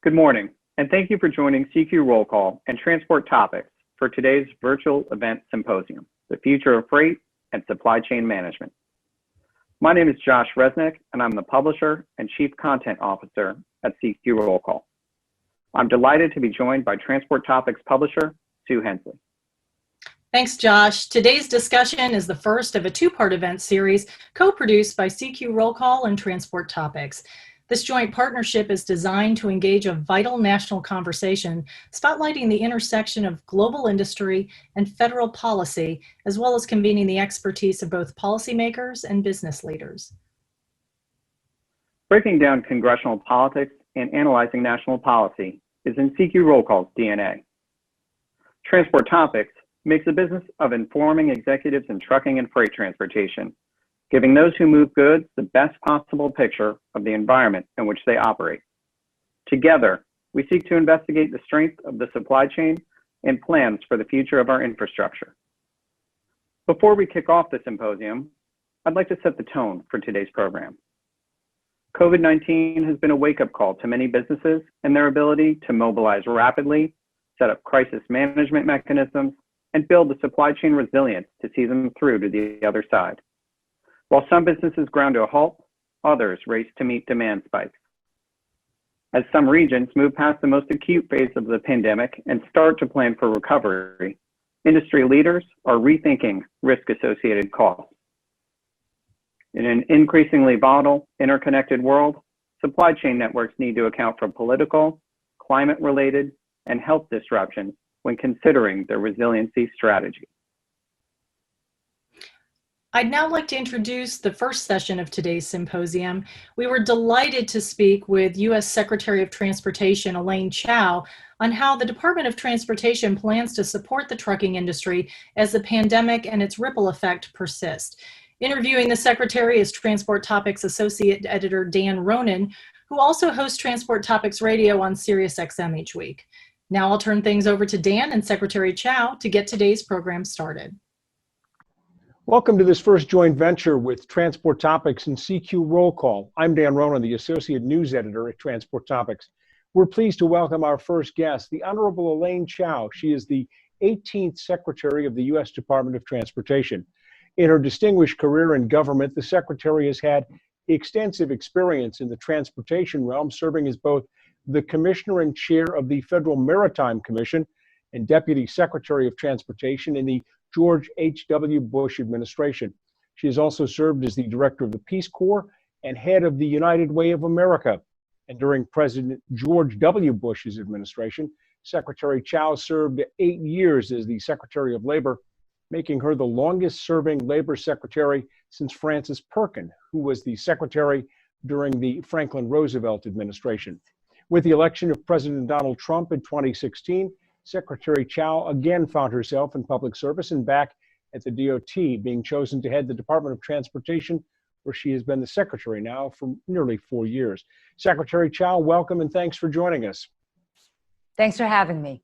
Good morning, and thank you for joining CQ Roll Call and Transport Topics for today's virtual event symposium, The Future of Freight and Supply Chain Management. My name is Josh Resnick, and I'm the Publisher and Chief Content Officer at CQ Roll Call. I'm delighted to be joined by Transport Topics Publisher, Sue Hensley. Thanks, Josh. Today's discussion is the first of a two-part event series co-produced by CQ Roll Call and Transport Topics. This joint partnership is designed to engage a vital national conversation, spotlighting the intersection of global industry and federal policy, as well as convening the expertise of both policymakers and business leaders. Breaking down congressional politics and analyzing national policy is in CQ Roll Call's DNA. Transport Topics makes a business of informing executives in trucking and freight transportation, giving those who move goods the best possible picture of the environment in which they operate. Together, we seek to investigate the strength of the supply chain and plans for the future of our infrastructure. Before we kick off the symposium, I'd like to set the tone for today's program. COVID-19 has been a wake-up call to many businesses and their ability to mobilize rapidly, set up crisis management mechanisms, and build the supply chain resilience to see them through to the other side. While some businesses ground to a halt, others race to meet demand spikes. As some regions move past the most acute phase of the pandemic and start to plan for recovery, industry leaders are rethinking risk-associated costs. In an increasingly volatile, interconnected world, supply chain networks need to account for political, climate-related, and health disruptions when considering their resiliency strategy. I'd now like to introduce the first session of today's symposium. We were delighted to speak with U.S. Secretary of Transportation Elaine Chao on how the Department of Transportation plans to support the trucking industry as the pandemic and its ripple effect persist. Interviewing the Secretary is Transport Topics Associate Editor Dan Ronan, who also hosts Transport Topics Radio on SiriusXM each week. Now I'll turn things over to Dan and Secretary Chao to get today's program started. Welcome to this first joint venture with Transport Topics and CQ Roll Call. I'm Dan Ronan, the Associate News Editor at Transport Topics. We're pleased to welcome our first guest, the Honorable Elaine Chao. She is the 18th Secretary of the U.S. Department of Transportation. In her distinguished career in government, the Secretary has had extensive experience in the transportation realm, serving as both the Commissioner and Chair of the Federal Maritime Commission and Deputy Secretary of Transportation in the George H.W. Bush administration. She has also served as the Director of the Peace Corps and head of the United Way of America. And during President George W. Bush's administration, Secretary Chao served 8 years as the Secretary of Labor, making her the longest-serving Labor Secretary since Frances Perkin, who was the Secretary during the Franklin Roosevelt administration. With the election of President Donald Trump in 2016, Secretary Chao again found herself in public service and back at the DOT, being chosen to head the Department of Transportation, where she has been the Secretary now for nearly 4 years. Secretary Chao, welcome and thanks for joining us. Thanks for having me.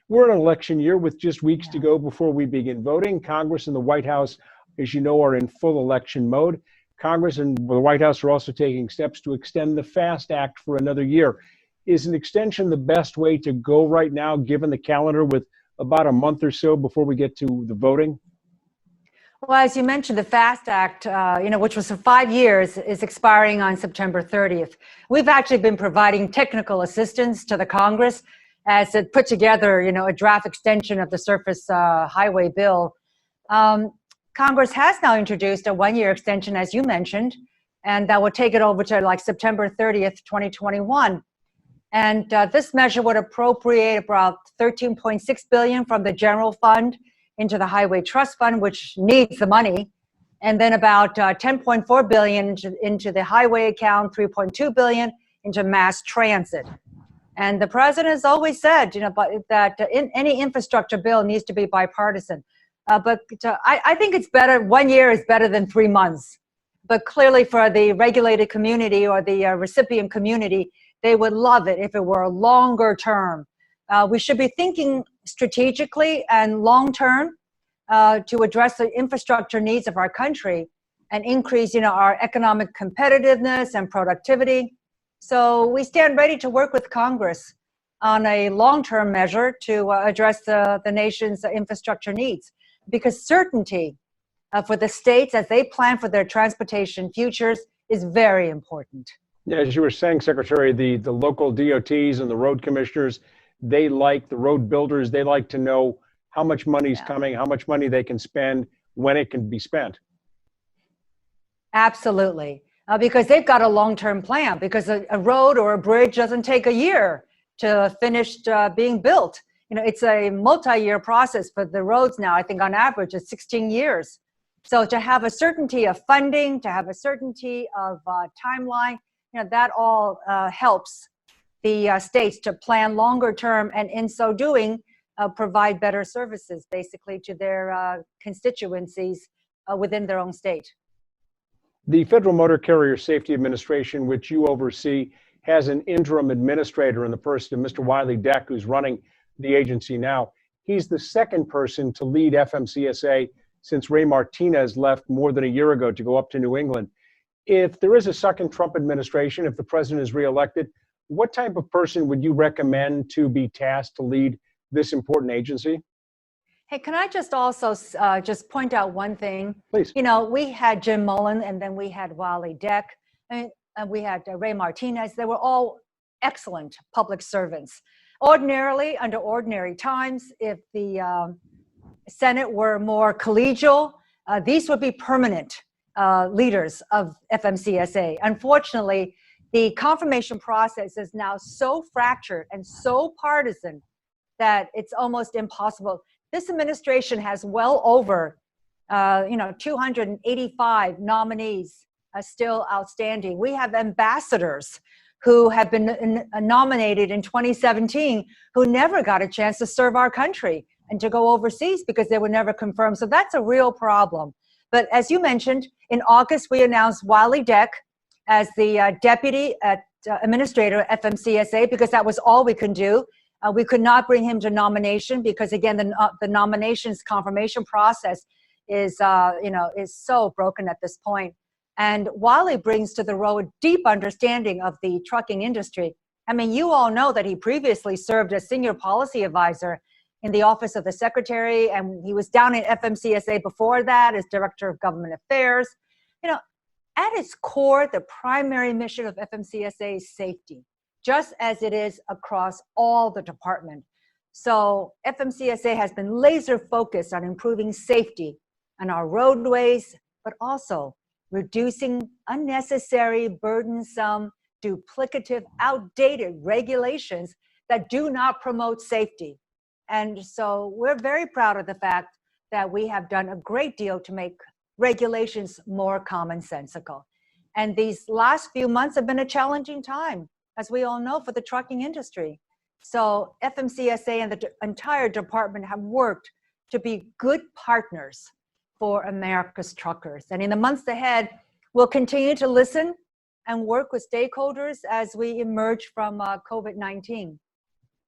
We're in an election year with just weeks to go before we begin voting. Congress and the White House, as you know, are in full election mode. Congress and the White House are also taking steps to extend the FAST Act for another year. Is an extension the best way to go right now, given the calendar with about a month or so before we get to the voting? Well, as you mentioned, the FAST Act, which was for 5 years, is expiring on September 30th. We've actually been providing technical assistance to the Congress as it put together, a draft extension of the surface highway bill. Congress has now introduced a one-year extension, as you mentioned, and that would take it over to like September 30th, 2021. And this measure would appropriate about $13.6 billion from the general fund into the Highway Trust Fund, which needs the money, and then about $10.4 billion into the highway account, $3.2 billion into mass transit. And the president has always said, that any infrastructure bill needs to be bipartisan. But I think it's better. 1 year is better than 3 months. But clearly, for the regulated community or the recipient community, they would love it if it were a longer term. We should be thinking strategically and long term to address the infrastructure needs of our country and increase, our economic competitiveness and productivity. So we stand ready to work with Congress on a long-term measure to address the nation's infrastructure needs, because certainty for the states as they plan for their transportation futures is very important. Yeah, as you were saying, Secretary, the local DOTs and the road commissioners, they like the road builders, they like to know how much money's coming, how much money they can spend, when it can be spent. Absolutely, because they've got a long-term plan, because a road or a bridge doesn't take a year to finish being built. You know, it's a multi-year process for the roads now. I think on average it's 16 years. So to have a certainty of funding, to have a certainty of timeline, you know, that all helps the states to plan longer term, and in so doing, provide better services basically to their constituencies within their own state. The Federal Motor Carrier Safety Administration, which you oversee, has an interim administrator in the person of Mr. Wiley Deck, who's running the agency now. He's the second person to lead FMCSA since Ray Martinez left more than a year ago to go up to New England. If there is a second Trump administration, if the president is reelected, what type of person would you recommend to be tasked to lead this important agency? Hey, can I just also just point out one thing? Please. You know, we had Jim Mullen, and then we had Wiley Deck, and we had Ray Martinez. They were all excellent public servants. Ordinarily, under ordinary times, if the Senate were more collegial, these would be permanent leaders of FMCSA. Unfortunately, the confirmation process is now so fractured and so partisan that it's almost impossible. This administration has well over 285 nominees still outstanding. We have ambassadors who have been nominated in 2017 who never got a chance to serve our country and to go overseas because they were never confirmed. So that's a real problem. But as you mentioned, in August, we announced Wiley Deck as the deputy administrator at FMCSA because that was all we could do. We could not bring him to nomination because, again, the nominations confirmation process is so broken at this point. And Wiley brings to the role a deep understanding of the trucking industry. I mean, you all know that he previously served as senior policy advisor in the office of the secretary, and he was down in FMCSA before that as director of government affairs. You know, at its core, the primary mission of FMCSA is safety, just as it is across all the department. So FMCSA has been laser focused on improving safety on our roadways, but also reducing unnecessary, burdensome, duplicative, outdated regulations that do not promote safety. And so we're very proud of the fact that we have done a great deal to make regulations more commonsensical. And these last few months have been a challenging time, as we all know, for the trucking industry. So FMCSA and the entire department have worked to be good partners for America's truckers. And in the months ahead, we'll continue to listen and work with stakeholders as we emerge from COVID-19.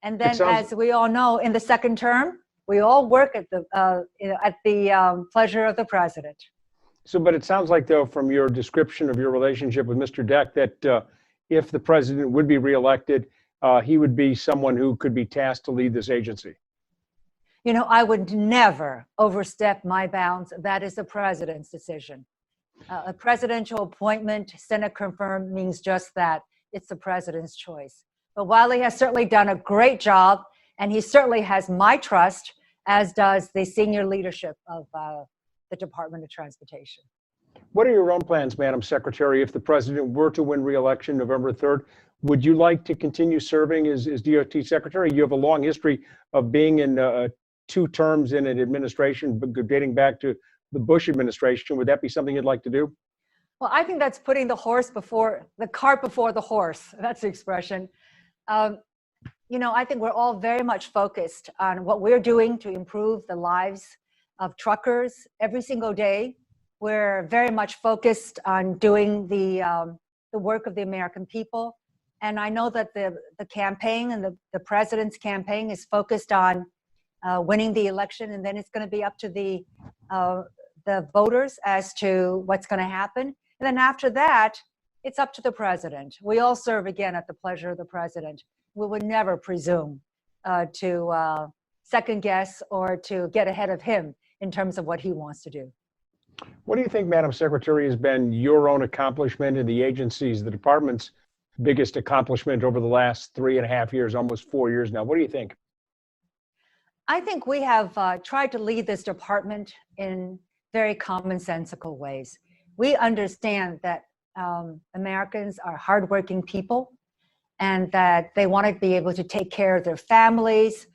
And then, as we all know, in the second term, we all work at the pleasure of the president. So, but it sounds like, though, from your description of your relationship with Mr. Deck, that if the president would be reelected, he would be someone who could be tasked to lead this agency. You know, I would never overstep my bounds. That is the president's decision. A presidential appointment, Senate confirmed, means just that. It's the president's choice. But Wiley has certainly done a great job, and he certainly has my trust, as does the senior leadership of the Department of Transportation. What are your own plans, Madam Secretary, if the president were to win re-election November 3rd? Would you like to continue serving as DOT Secretary? You have a long history of being in 2 terms in an administration, dating back to the Bush administration. Would that be something you'd like to do? Well, I think that's putting the cart before the horse. That's the expression. You know, I think we're all very much focused on what we're doing to improve the lives of truckers every single day. We're very much focused on doing the work of the American people. And I know that the campaign and the president's campaign is focused on winning the election, and then it's going to be up to the voters as to what's going to happen. And then after that, it's up to the president. We all serve, again, at the pleasure of the president. We would never presume to second guess or to get ahead of him in terms of what he wants to do. What do you think, Madam Secretary, has been your own accomplishment in the agencies, the department's biggest accomplishment over the last 3.5 years, almost 4 years now? What do you think? I think we have tried to lead this department in very commonsensical ways. We understand that Americans are hardworking people and that they want to be able to take care of their families,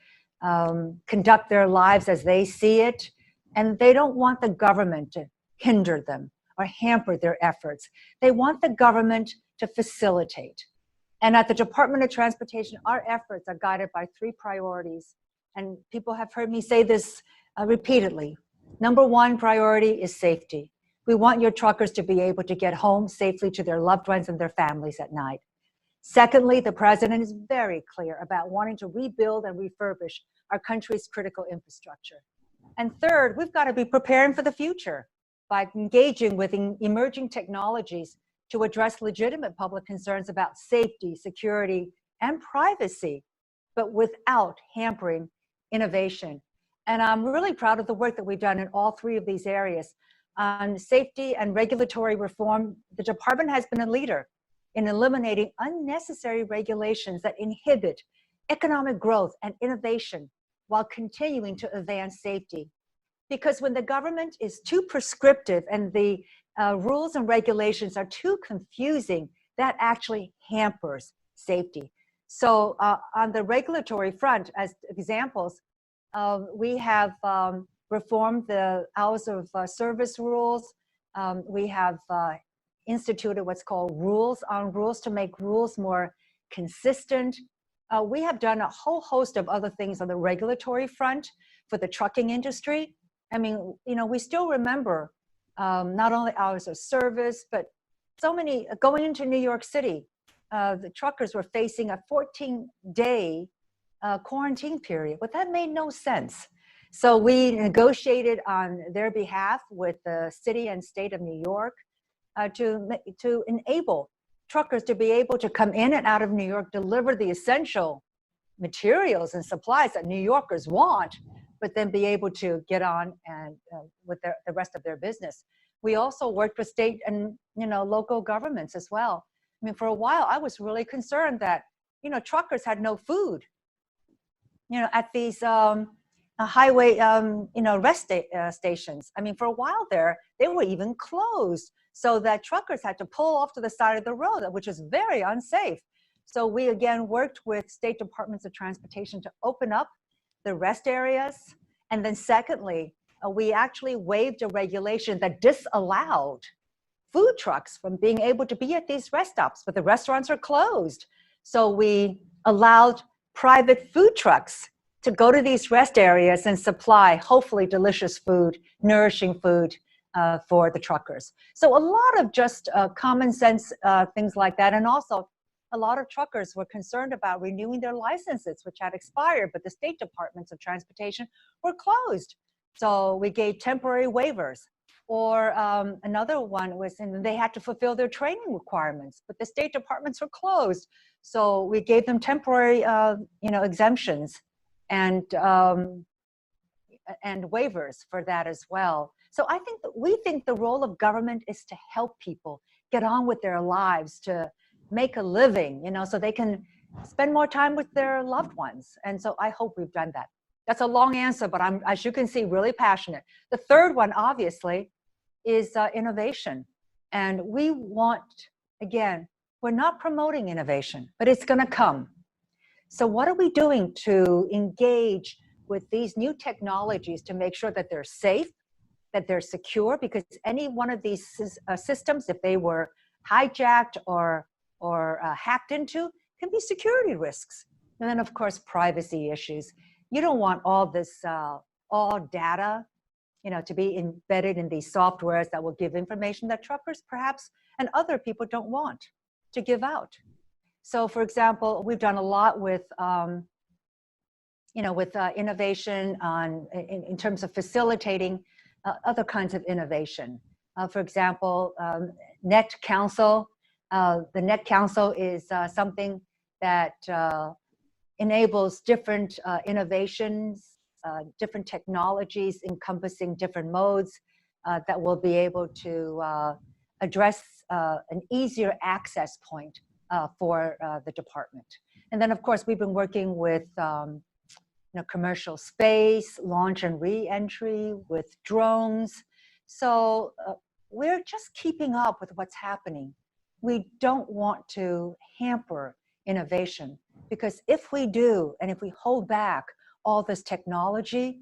conduct their lives as they see it, and they don't want the government to hinder them or hamper their efforts. They want the government to facilitate. And at the Department of Transportation, our efforts are guided by 3 priorities. And people have heard me say this repeatedly. Number 1 priority is safety. We want your truckers to be able to get home safely to their loved ones and their families at night. Secondly, the president is very clear about wanting to rebuild and refurbish our country's critical infrastructure. And third, we've got to be preparing for the future by engaging with emerging technologies to address legitimate public concerns about safety, security, and privacy, but without hampering innovation. And I'm really proud of the work that we've done in all 3 of these areas. On safety and regulatory reform, the department has been a leader in eliminating unnecessary regulations that inhibit economic growth and innovation while continuing to advance safety. Because when the government is too prescriptive and the rules and regulations are too confusing, that actually hampers safety. So on the regulatory front, as examples, we have reformed the hours of service rules. We have instituted what's called rules on rules to make rules more consistent. We have done a whole host of other things on the regulatory front for the trucking industry. I mean, you know, we still remember not only hours of service, but so many, going into New York City, the truckers were facing a 14-day quarantine period, but that made no sense. So we negotiated on their behalf with the city and state of New York to enable truckers to be able to come in and out of New York, deliver the essential materials and supplies that New Yorkers want, but then be able to get on and with the rest of their business. We also worked with state and local governments as well. I mean, for a while, I was really concerned that truckers had no food. At these highway rest stations. I mean, for a while there, they were even closed, so that truckers had to pull off to the side of the road, which is very unsafe. So we again worked with state departments of transportation to open up the rest areas. And then secondly, we actually waived a regulation that disallowed food trucks from being able to be at these rest stops, but the restaurants are closed. So we allowed private food trucks to go to these rest areas and supply hopefully delicious food, nourishing food for the truckers. So a lot of just common sense things like that. And also a lot of truckers were concerned about renewing their licenses, which had expired, but the state departments of transportation were closed. So we gave temporary waivers. Or another one was they had to fulfill their training requirements, but the state departments were closed. So we gave them temporary exemptions and waivers for that as well. So I think that we think the role of government is to help people get on with their lives, to make a living, so they can spend more time with their loved ones. And so I hope we've done that. That's a long answer, but I'm, as you can see, really passionate. The third one, obviously, is innovation. And we want, again, we're not promoting innovation, but it's going to come. So what are we doing to engage with these new technologies to make sure that they're safe, that they're secure? Because any one of these systems, if they were hijacked or hacked into, can be security risks. And then, of course, privacy issues. You don't want all this, all data, to be embedded in these softwares that will give information that truckers perhaps and other people don't want to give out. So, for example, we've done a lot with, innovation in terms of facilitating other kinds of innovation. For example, Net Council, The Net Council is something that enables different innovations, different technologies encompassing different modes that will be able to address an easier access point for the department. And then, of course, we've been working with commercial space, launch and re-entry, with drones. So we're just keeping up with what's happening. We don't want to hamper innovation, because if we do, and if we hold back all this technology,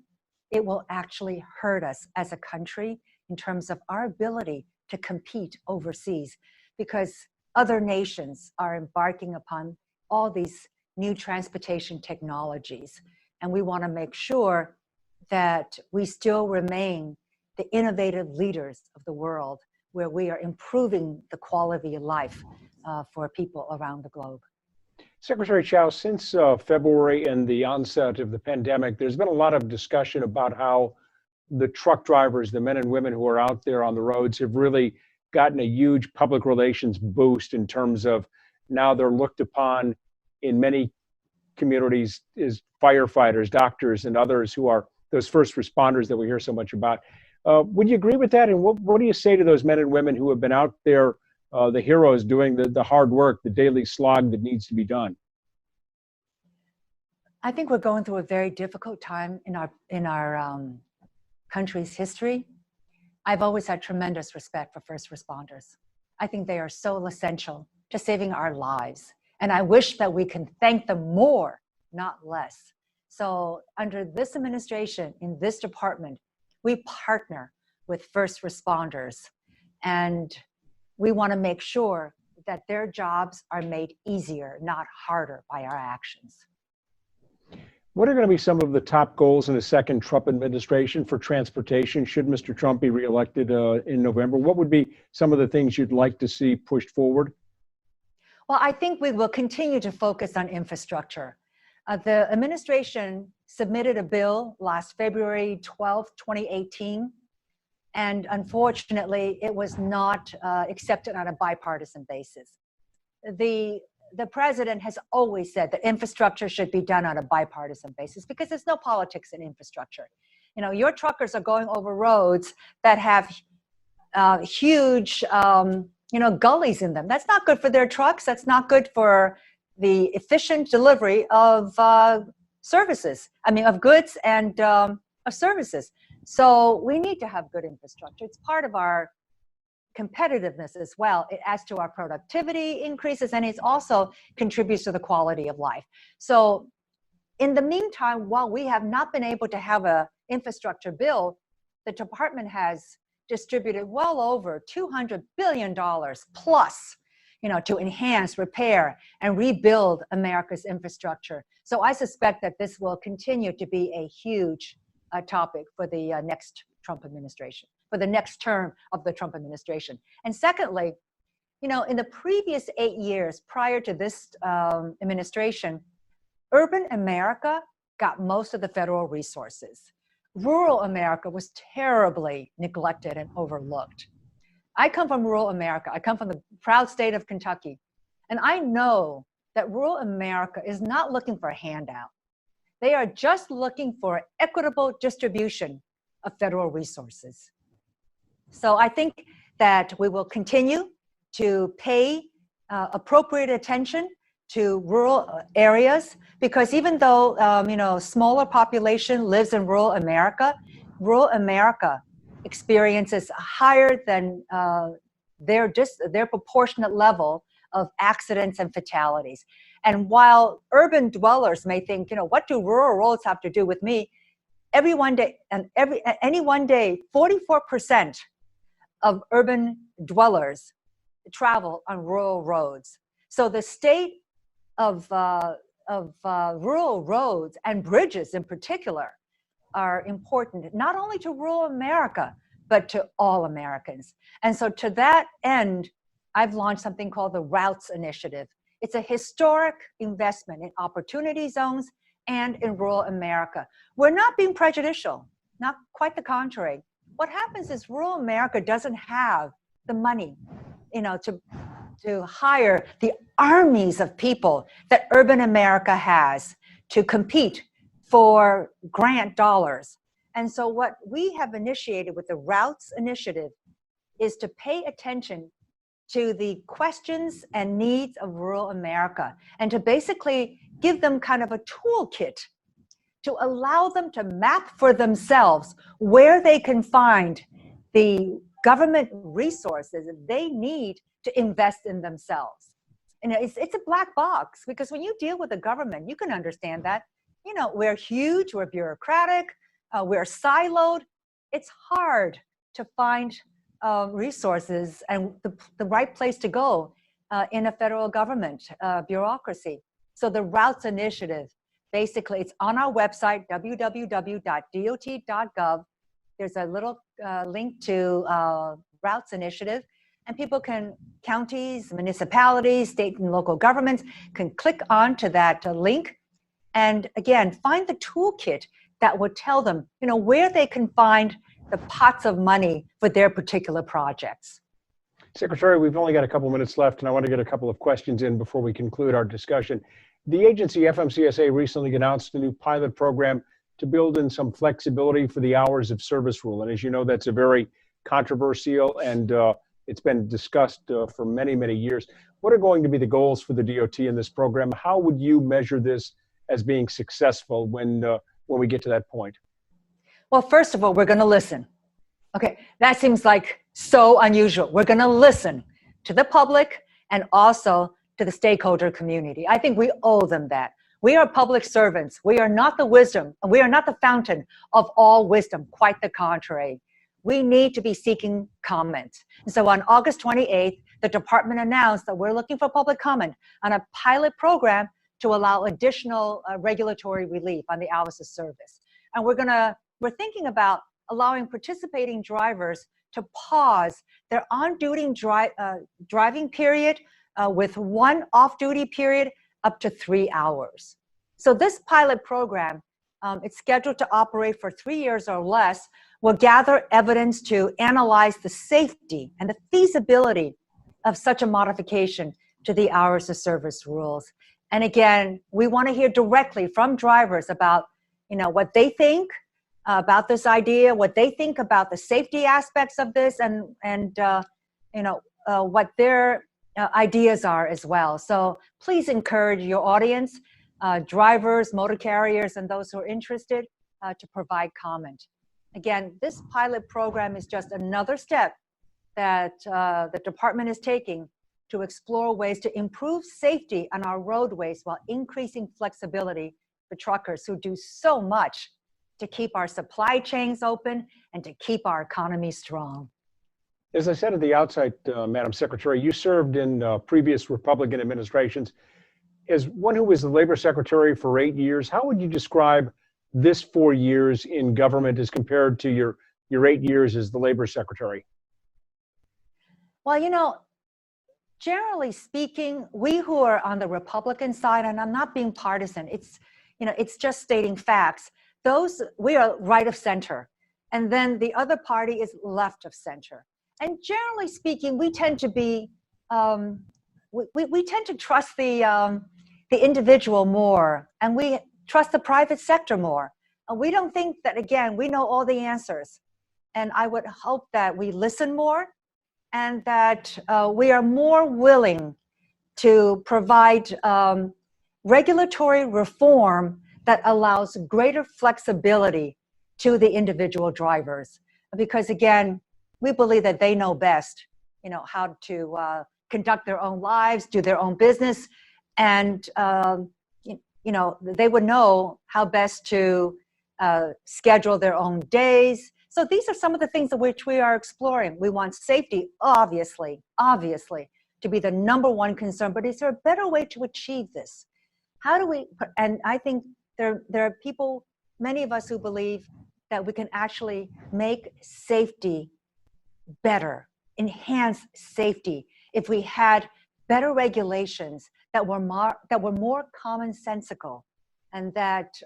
it will actually hurt us as a country in terms of our ability to compete overseas, because other nations are embarking upon all these new transportation technologies. And we want to make sure that we still remain the innovative leaders of the world, where we are improving the quality of life for people around the globe. Secretary Chao, since February and the onset of the pandemic, there's been a lot of discussion about how the truck drivers, the men and women who are out there on the roads, have really gotten a huge public relations boost in terms of now they're looked upon in many communities as firefighters, doctors, and others who are those first responders that we hear so much about. Would you agree with that? And what do you say to those men and women who have been out there, the heroes doing the hard work, the daily slog that needs to be done? I think we're going through a very difficult time in our country's history. I've always had tremendous respect for first responders. I think they are so essential to saving our lives. And I wish that we can thank them more, not less. So under this administration, in this department, we partner with first responders, and we want to make sure that their jobs are made easier, not harder, by our actions. What are going to be some of the top goals in the second Trump administration for transportation? Should Mr. Trump be reelected in November? What would be some of the things you'd like to see pushed forward? Well, I think we will continue to focus on infrastructure. The administration submitted a bill last February 12, 2018, and unfortunately, it was not accepted on a bipartisan basis. The president has always said that infrastructure should be done on a bipartisan basis, because there's no politics in infrastructure. You know, your truckers are going over roads that have huge gullies in them. That's not good for their trucks. That's not good for the efficient delivery of services. I mean, of goods and of services. So we need to have good infrastructure. It's part of our competitiveness as well. It adds to our productivity increases, and it also contributes to the quality of life. So in the meantime, while we have not been able to have an infrastructure bill, the department has distributed well over $200 billion plus, to enhance, repair, and rebuild America's infrastructure. So I suspect that this will continue to be a huge topic for the next Trump administration, for the next term of the Trump administration. And secondly, in the previous 8 years prior to this administration, urban America got most of the federal resources. Rural America was terribly neglected and overlooked. I come from rural America. I come from the proud state of Kentucky. And I know that rural America is not looking for a handout. They are just looking for equitable distribution of federal resources. So I think that we will continue to pay appropriate attention to rural areas, because even though smaller population lives in rural America experiences higher than their proportionate level of accidents and fatalities. And while urban dwellers may think, what do rural roads have to do with me? Any one day, 44% of urban dwellers travel on rural roads. So the state of rural roads and bridges in particular are important, not only to rural America, but to all Americans. And so to that end, I've launched something called the Routes Initiative. It's a historic investment in opportunity zones and in rural America. We're not being prejudicial, not quite the contrary. What happens is rural America doesn't have the money, to to hire the armies of people that urban America has to compete for grant dollars. And so what we have initiated with the Routes Initiative is to pay attention to the questions and needs of rural America and to basically give them kind of a toolkit to allow them to map for themselves where they can find the government resources that they need to invest in themselves. And it's a black box, because when you deal with the government, you can understand that, you know, we're huge, we're bureaucratic, we're siloed. It's hard to find resources and the right place to go in a federal government bureaucracy. So the Routes Initiative, basically, it's on our website, www.dot.gov. There's a little link to Routes Initiative, and people can, counties, municipalities, state and local governments can click on to that link. And again, find the toolkit that will tell them, you know, where they can find the pots of money for their particular projects. Secretary, we've only got a couple minutes left, and I want to get a couple of questions in before we conclude our discussion. The agency, FMCSA, recently announced a new pilot program to build in some flexibility for the hours of service rule. And as you know, that's a very controversial, and it's been discussed for many, many years. What are going to be the goals for the DOT in this program? How would you measure this as being successful when we get to that point? Well, first of all, we're going to listen. Okay, that seems like so unusual. We're going to listen to the public and also to the stakeholder community. I think we owe them that. We are public servants. We are not the wisdom. We are not the fountain of all wisdom. Quite the contrary. We need to be seeking comment. And so on August 28th, the department announced that we're looking for public comment on a pilot program to allow additional regulatory relief on the hours of service. And we're thinking about allowing participating drivers to pause their on-duty driving period with one off-duty period up to 3 hours. So this pilot program, it's scheduled to operate for 3 years or less, will gather evidence to analyze the safety and the feasibility of such a modification to the hours of service rules. And again, we want to hear directly from drivers about, you know, what they think about this idea, what they think about the safety aspects of this, and what their ideas are as well. So please encourage your audience, drivers, motor carriers, and those who are interested to provide comment. Again, this pilot program is just another step that the department is taking to explore ways to improve safety on our roadways while increasing flexibility for truckers who do so much to keep our supply chains open and to keep our economy strong. As I said at the outset, Madam Secretary, you served in previous Republican administrations. As one who was the Labor Secretary for 8 years, how would you describe this 4 years in government as compared to your 8 years as the Labor Secretary? Well, you know, generally speaking, we who are on the Republican side, and I'm not being partisan, it's just stating facts. We are right of center, and then the other party is left of center. And generally speaking, we tend to be, we tend to trust the individual more, and we trust the private sector more. And we don't think that, again, we know all the answers. And I would hope that we listen more, and that we are more willing to provide regulatory reform that allows greater flexibility to the individual drivers. Because again, we believe that they know best, you know, how to conduct their own lives, do their own business, and you know, they would know how best to schedule their own days. So these are some of the things which we are exploring. We want safety, obviously, to be the #1 concern, but is there a better way to achieve this? How do we, and I think there are people, many of us, who believe that we can actually make safety better, enhance safety, if we had better regulations that were more commonsensical, and that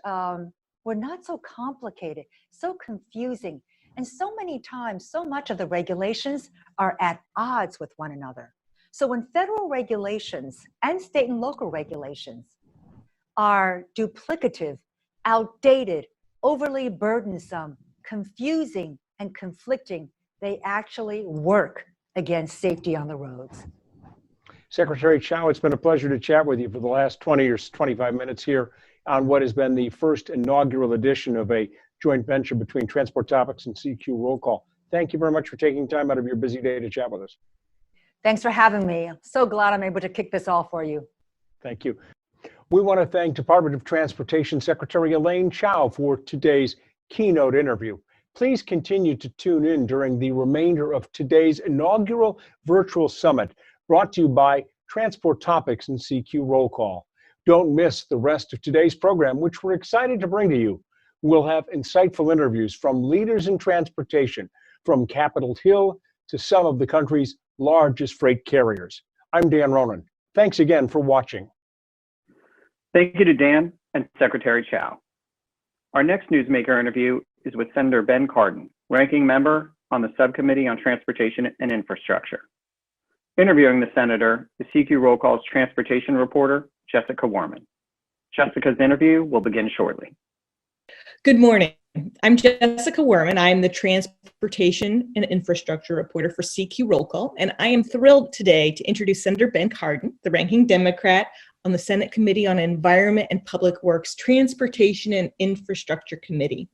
were not so complicated, so confusing. And so many times, so much of the regulations are at odds with one another. So when federal regulations and state and local regulations are duplicative, outdated, overly burdensome, confusing, and conflicting, they actually work against safety on the roads. Secretary Chao, it's been a pleasure to chat with you for the last 20 or 25 minutes here on what has been the first inaugural edition of a joint venture between Transport Topics and CQ Roll Call. Thank you very much for taking time out of your busy day to chat with us. Thanks for having me. I'm so glad I'm able to kick this off for you. Thank you. We want to thank Department of Transportation Secretary Elaine Chao for today's keynote interview. Please continue to tune in during the remainder of today's inaugural virtual summit brought to you by Transport Topics and CQ Roll Call. Don't miss the rest of today's program, which we're excited to bring to you. We'll have insightful interviews from leaders in transportation, from Capitol Hill to some of the country's largest freight carriers. I'm Dan Ronan. Thanks again for watching. Thank you to Dan and Secretary Chao. Our next newsmaker interview is with Senator Ben Cardin, ranking member on the Subcommittee on Transportation and Infrastructure. Interviewing the senator is CQ Roll Call's transportation reporter, Jessica Warman. Jessica's interview will begin shortly. Good morning. I'm Jessica Werman. I'm the Transportation and Infrastructure Reporter for CQ Roll Call, and I am thrilled today to introduce Senator Ben Cardin, the ranking Democrat on the Senate Committee on Environment and Public Works, Transportation and Infrastructure Committee.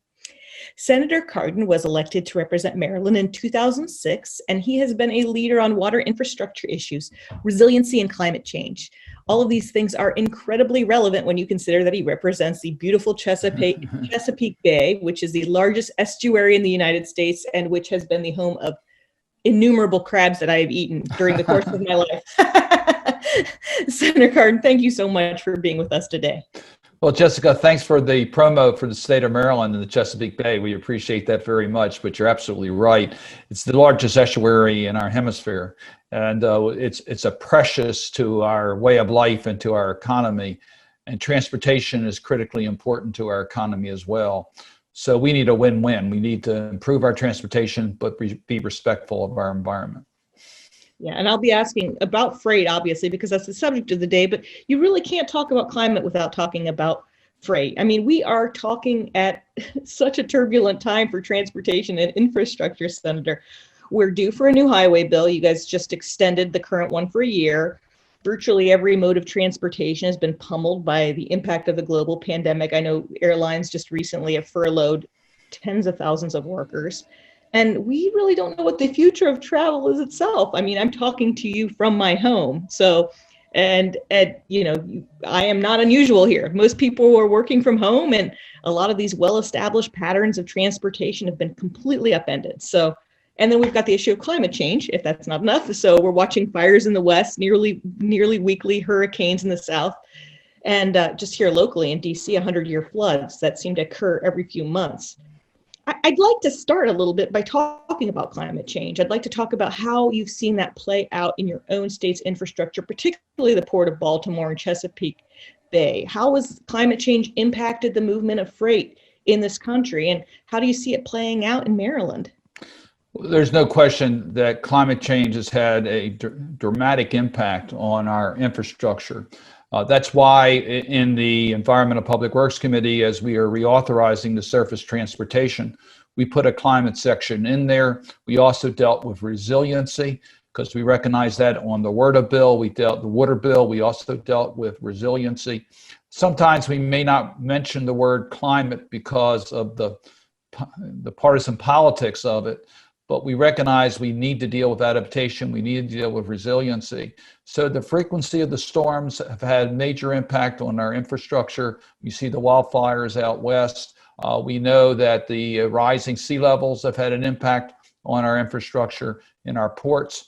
Senator Cardin was elected to represent Maryland in 2006, and he has been a leader on water infrastructure issues, resiliency, and climate change. All of these things are incredibly relevant when you consider that he represents the beautiful Chesapeake Bay, which is the largest estuary in the United States and which has been the home of innumerable crabs that I have eaten during the course of my life. Senator Cardin, thank you so much for being with us today. Well, Jessica, thanks for the promo for the state of Maryland and the Chesapeake Bay. We appreciate that very much, but you're absolutely right. It's the largest estuary in our hemisphere, and it's a precious to our way of life and to our economy, and transportation is critically important to our economy as well. So we need a win-win. We need to improve our transportation, but be respectful of our environment. Yeah, and I'll be asking about freight, obviously, because that's the subject of the day, but you really can't talk about climate without talking about freight. I mean, we are talking at such a turbulent time for transportation and infrastructure, Senator. We're due for a new highway bill. You guys just extended the current one for a year. Virtually every mode of transportation has been pummeled by the impact of the global pandemic. I know airlines just recently have furloughed tens of thousands of workers. And we really don't know what the future of travel is itself. I mean, I'm talking to you from my home. So, and you know, I am not unusual here. Most people are working from home, and a lot of these well-established patterns of transportation have been completely upended. So, and then we've got the issue of climate change, if that's not enough. So we're watching fires in the West, nearly weekly hurricanes in the South. And just here locally in DC, 100-year floods that seem to occur every few months. I'd like to start a little bit by talking about climate change. I'd like to talk about how you've seen that play out in your own state's infrastructure, particularly the Port of Baltimore and Chesapeake Bay. How has climate change impacted the movement of freight in this country, and how do you see it playing out in Maryland? There's no question that climate change has had a dramatic impact on our infrastructure. That's why in the Environment and Public Works Committee, as we are reauthorizing the surface transportation, we put a climate section in there. We also dealt with resiliency because we recognize that on the water bill. We dealt the water bill. We also dealt with resiliency. Sometimes we may not mention the word climate because of the partisan politics of it, but we recognize we need to deal with adaptation. We need to deal with resiliency. So the frequency of the storms have had major impact on our infrastructure. We see the wildfires out west. We know that the rising sea levels have had an impact on our infrastructure in our ports.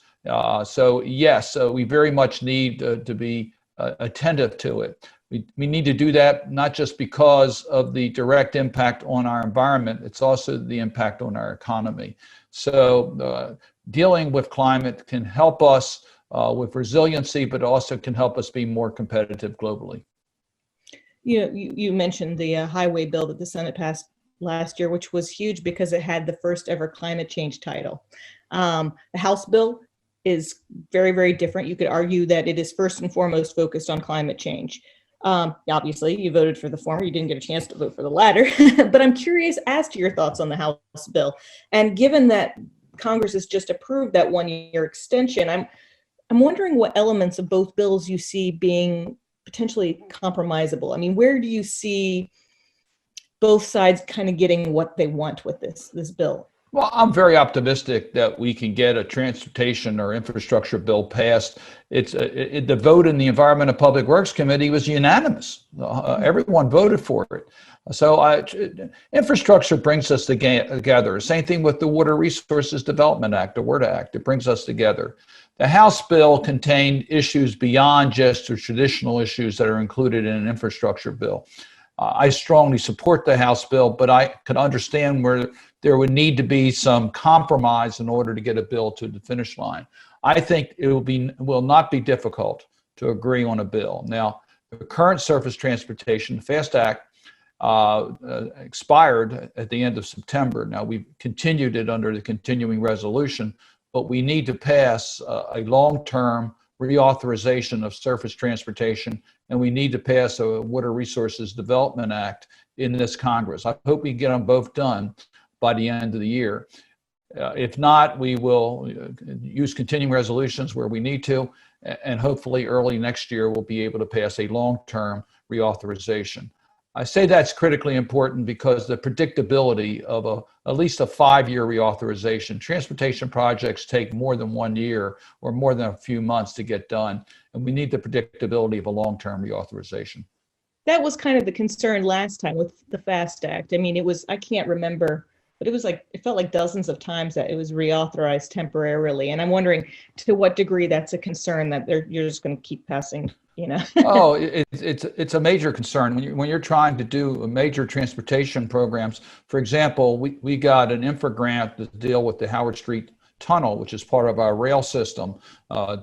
So yes, we very much need to be attentive to it. We need to do that not just because of the direct impact on our environment, it's also the impact on our economy. So dealing with climate can help us with resiliency, but also can help us be more competitive globally. You mentioned the highway bill that the Senate passed last year, which was huge because it had the first ever climate change title. The House bill is very, very different. You could argue that it is first and foremost focused on climate change. Obviously, you voted for the former. You didn't get a chance to vote for the latter. But I'm curious as to your thoughts on the House bill. And given that Congress has just approved that 1-year extension, I'm wondering what elements of both bills you see being potentially compromisable. I mean, where do you see both sides kind of getting what they want with this bill? Well, I'm very optimistic that we can get a transportation or infrastructure bill passed. The vote in the Environment and Public Works Committee was unanimous. Everyone voted for it. So infrastructure brings us together. Same thing with the Water Resources Development Act, the WRDA Act. It brings us together. The House bill contained issues beyond just the traditional issues that are included in an infrastructure bill. I strongly support the House bill, but I could understand where there would need to be some compromise in order to get a bill to the finish line. I think it will not be difficult to agree on a bill. Now, the current surface transportation, the FAST Act, expired at the end of September. Now, we've continued it under the continuing resolution, but we need to pass a long-term reauthorization of surface transportation, and we need to pass a Water Resources Development Act in this Congress. I hope we can get them both done by the end of the year. If not, we will use continuing resolutions where we need to, and hopefully early next year we'll be able to pass a long-term reauthorization. I say that's critically important because the predictability of at least a 5-year reauthorization. Transportation projects take more than 1 year or more than a few months to get done, and we need the predictability of a long-term reauthorization. That was kind of the concern last time with the FAST Act. I mean, I can't remember, but it felt like dozens of times that it was reauthorized temporarily. And I'm wondering to what degree that's a concern that you're just going to keep passing, you know? Oh, it's a major concern when you're trying to do major transportation programs. For example, we got an infra grant to deal with the Howard Street Tunnel, which is part of our rail system,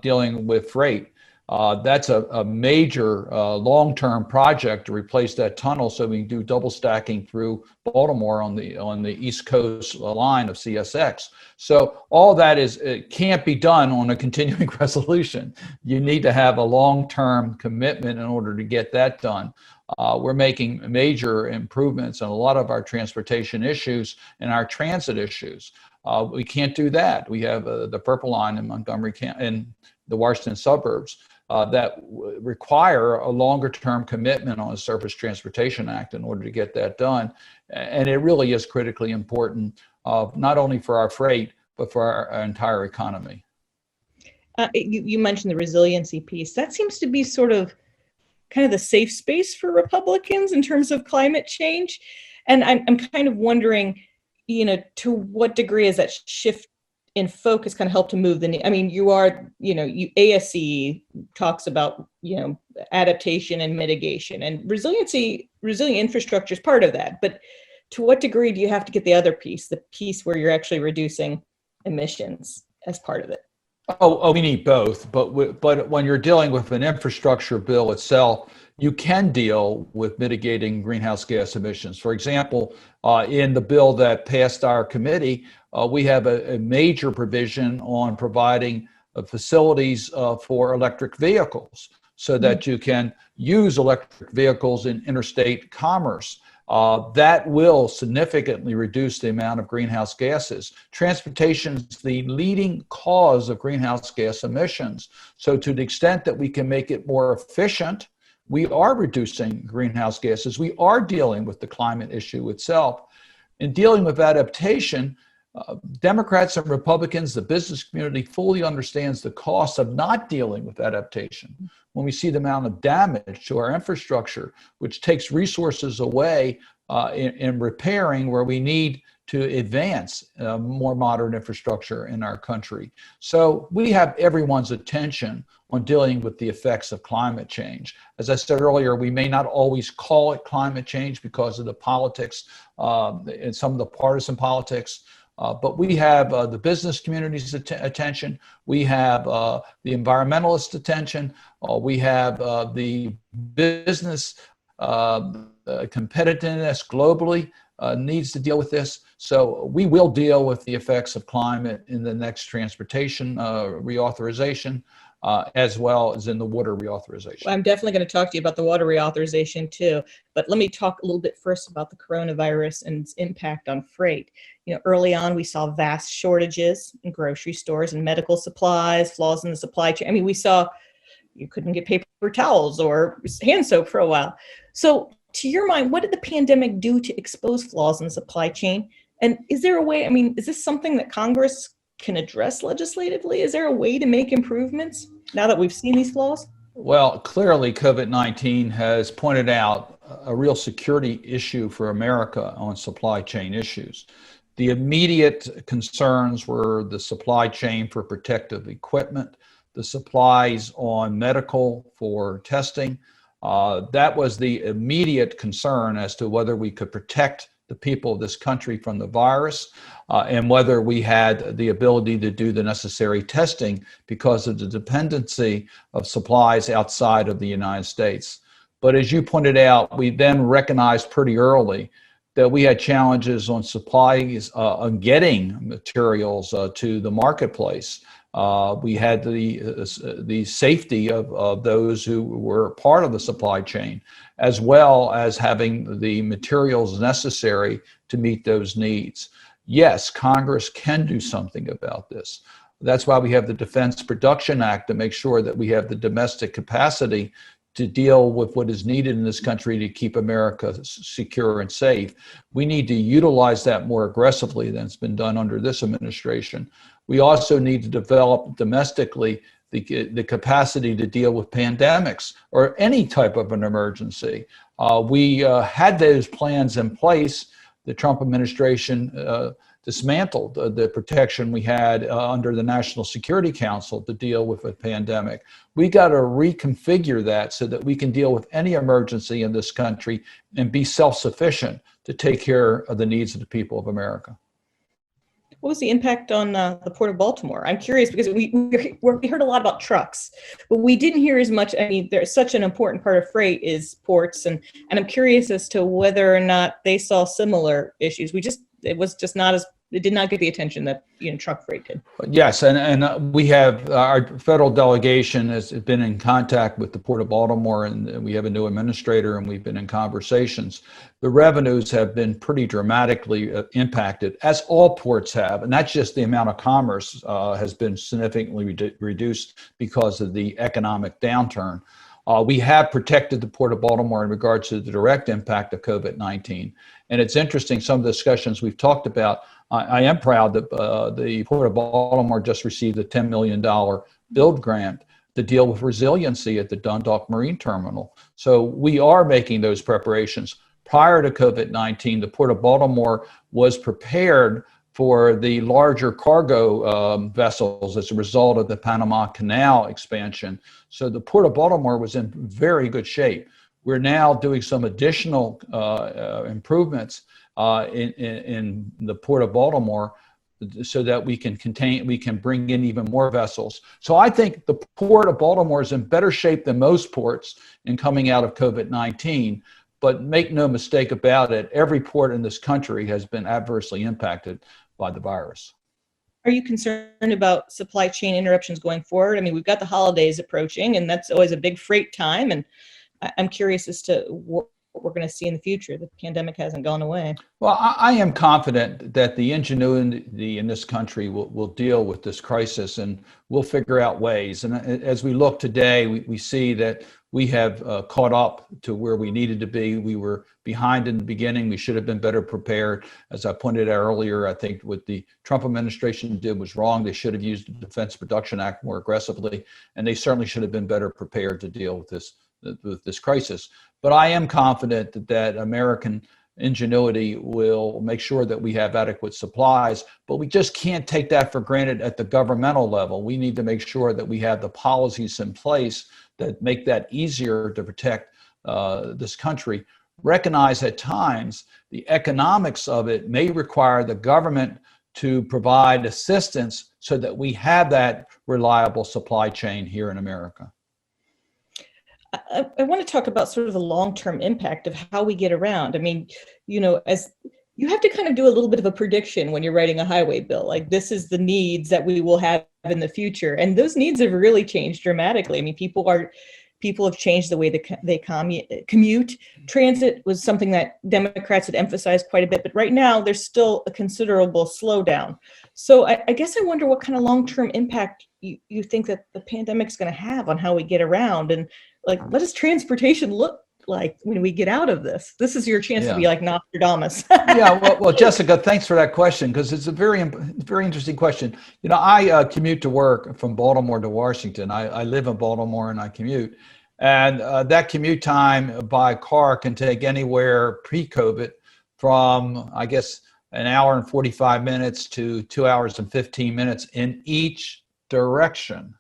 dealing with freight. That's a major long-term project to replace that tunnel so we can do double stacking through Baltimore on the East Coast line of CSX. So all that it can't be done on a continuing resolution. You need to have a long-term commitment in order to get that done. We're making major improvements on a lot of our transportation issues and our transit issues. We can't do that. We have the Purple Line in Montgomery County and the Washington suburbs that require a longer term commitment on the Surface Transportation Act in order to get that done. And it really is critically important, not only for our freight, but for our entire economy. You mentioned the resiliency piece. That seems to be sort of kind of the safe space for Republicans in terms of climate change. And I'm kind of wondering, to what degree has that shift in focus kind of helped to move I mean, ASCE talks about, adaptation and mitigation, and resilient infrastructure is part of that. But to what degree do you have to get the other piece, the piece where you're actually reducing emissions as part of it? Oh, we need both. But when you're dealing with an infrastructure bill itself, you can deal with mitigating greenhouse gas emissions. For example, in the bill that passed our committee, we have a major provision on providing facilities for electric vehicles so that you can use electric vehicles in interstate commerce. That will significantly reduce the amount of greenhouse gases. Transportation is the leading cause of greenhouse gas emissions. So to the extent that we can make it more efficient, we are reducing greenhouse gases. We are dealing with the climate issue itself. In dealing with adaptation, Democrats and Republicans, the business community fully understands the cost of not dealing with adaptation. When we see the amount of damage to our infrastructure, which takes resources away in repairing where we need to advance more modern infrastructure in our country. So we have everyone's attention on dealing with the effects of climate change. As I said earlier, we may not always call it climate change because of the politics and some of the partisan politics, but we have the business community's attention, we have the environmentalist attention, we have the business competitiveness globally needs to deal with this. So we will deal with the effects of climate in the next transportation reauthorization, as well as in the water reauthorization. Well, I'm definitely going to talk to you about the water reauthorization too, but let me talk a little bit first about the coronavirus and its impact on freight. Early on, we saw vast shortages in grocery stores and medical supplies, flaws in the supply chain. I mean, we saw you couldn't get paper towels or hand soap for a while. So to your mind, what did the pandemic do to expose flaws in the supply chain? And is there a way, I mean, is this something that Congress can address legislatively? Is there a way to make improvements now that we've seen these flaws? Well, clearly COVID-19 has pointed out a real security issue for America on supply chain issues. The immediate concerns were the supply chain for protective equipment, the supplies on medical for testing. That was the immediate concern as to whether we could protect the people of this country from the virus, and whether we had the ability to do the necessary testing because of the dependency of supplies outside of the United States. But as you pointed out, we then recognized pretty early that we had challenges on supplies, on getting materials to the marketplace. We had the safety of those who were part of the supply chain, as well as having the materials necessary to meet those needs. Yes, Congress can do something about this. That's why we have the Defense Production Act to make sure that we have the domestic capacity to deal with what is needed in this country to keep America secure and safe. We need to utilize that more aggressively than it's been done under this administration. We also need to develop domestically the capacity to deal with pandemics or any type of an emergency. We had those plans in place. The Trump administration dismantled the protection we had under the National Security Council to deal with a pandemic. We got to reconfigure that so that we can deal with any emergency in this country and be self-sufficient to take care of the needs of the people of America. What was the impact on the Port of Baltimore? I'm curious because we heard a lot about trucks, but we didn't hear as much. I mean, there's such an important part of freight is ports, and I'm curious as to whether or not they saw similar issues. It did not get the attention that truck freight did. Yes, and we have our federal delegation has been in contact with the Port of Baltimore, and we have a new administrator, and we've been in conversations. The revenues have been pretty dramatically impacted, as all ports have, and that's just the amount of commerce has been significantly reduced because of the economic downturn. We have protected the Port of Baltimore in regards to the direct impact of COVID-19. And it's interesting, some of the discussions we've talked about, I am proud that the Port of Baltimore just received a $10 million build grant to deal with resiliency at the Dundalk Marine Terminal. So we are making those preparations. Prior to COVID-19, the Port of Baltimore was prepared for the larger cargo vessels as a result of the Panama Canal expansion. So the Port of Baltimore was in very good shape. We're now doing some additional improvements in the Port of Baltimore so that we can bring in even more vessels. So I think the Port of Baltimore is in better shape than most ports in coming out of COVID-19. But make no mistake about it, every port in this country has been adversely impacted by the virus. Are you concerned about supply chain interruptions going forward? I mean, we've got the holidays approaching, and that's always a big freight time. And I'm curious as to what we're going to see in the future. The pandemic hasn't gone away. Well, I am confident that the ingenuity in this country will deal with this crisis, and we'll figure out ways. And as we look today, we see that we have caught up to where we needed to be. We were behind in the beginning. We should have been better prepared. As I pointed out earlier, I think what the Trump administration did was wrong. They should have used the Defense Production Act more aggressively, and they certainly should have been better prepared to deal with this crisis. But I am confident that American ingenuity will make sure that we have adequate supplies, but we just can't take that for granted at the governmental level. We need to make sure that we have the policies in place that make that easier to protect this country. Recognize at times the economics of it may require the government to provide assistance so that we have that reliable supply chain here in America. I want to talk about sort of the long-term impact of how we get around. I mean, as you have to kind of do a little bit of a prediction when you're writing a highway bill. Like, this is the needs that we will have in the future. And those needs have really changed dramatically. I mean, people have changed the way they commute. Transit was something that Democrats had emphasized quite a bit, but right now there's still a considerable slowdown. So I guess I wonder what kind of long-term impact you think that the pandemic's going to have on how we get around, and like, what does transportation look like when we get out of this? This is your chance to be like Nostradamus. Well, Jessica, thanks for that question, because it's a very interesting question. You know, I commute to work from Baltimore to Washington. I live in Baltimore and I commute. And that commute time by car can take anywhere pre-COVID from, I guess, an hour and 45 minutes to 2 hours and 15 minutes in each direction.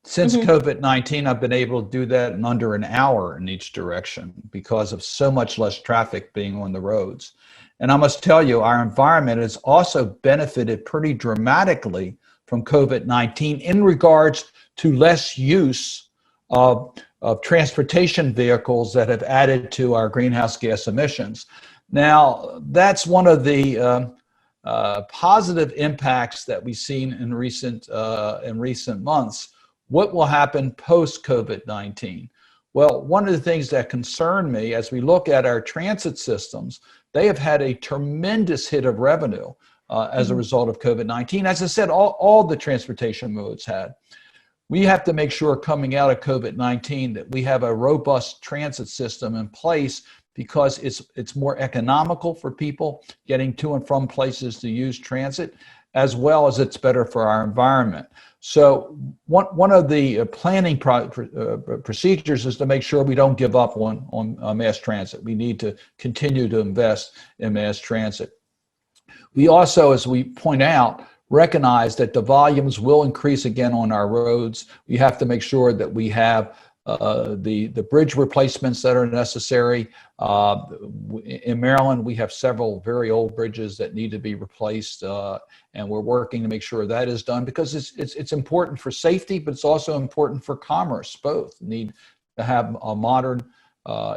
Since COVID-19, I've been able to do that in under an hour in each direction because of so much less traffic being on the roads. And I must tell you, our environment has also benefited pretty dramatically from COVID-19 in regards to less use of transportation vehicles that have added to our greenhouse gas emissions. Now, that's one of the positive impacts that we've seen in recent months. What will happen post-COVID-19? Well, one of the things that concern me as we look at our transit systems, they have had a tremendous hit of revenue as a result of COVID-19. As I said, all the transportation modes had. We have to make sure coming out of COVID-19 that we have a robust transit system in place, because it's more economical for people getting to and from places to use transit, as well as it's better for our environment. So one of the planning procedures is to make sure we don't give up on mass transit. We need to continue to invest in mass transit. We also, as we point out, recognize that the volumes will increase again on our roads. We have to make sure that we have the bridge replacements that are necessary. In Maryland, we have several very old bridges that need to be replaced, and we're working to make sure that is done, because it's important for safety, but it's also important for commerce. Both need to have a modern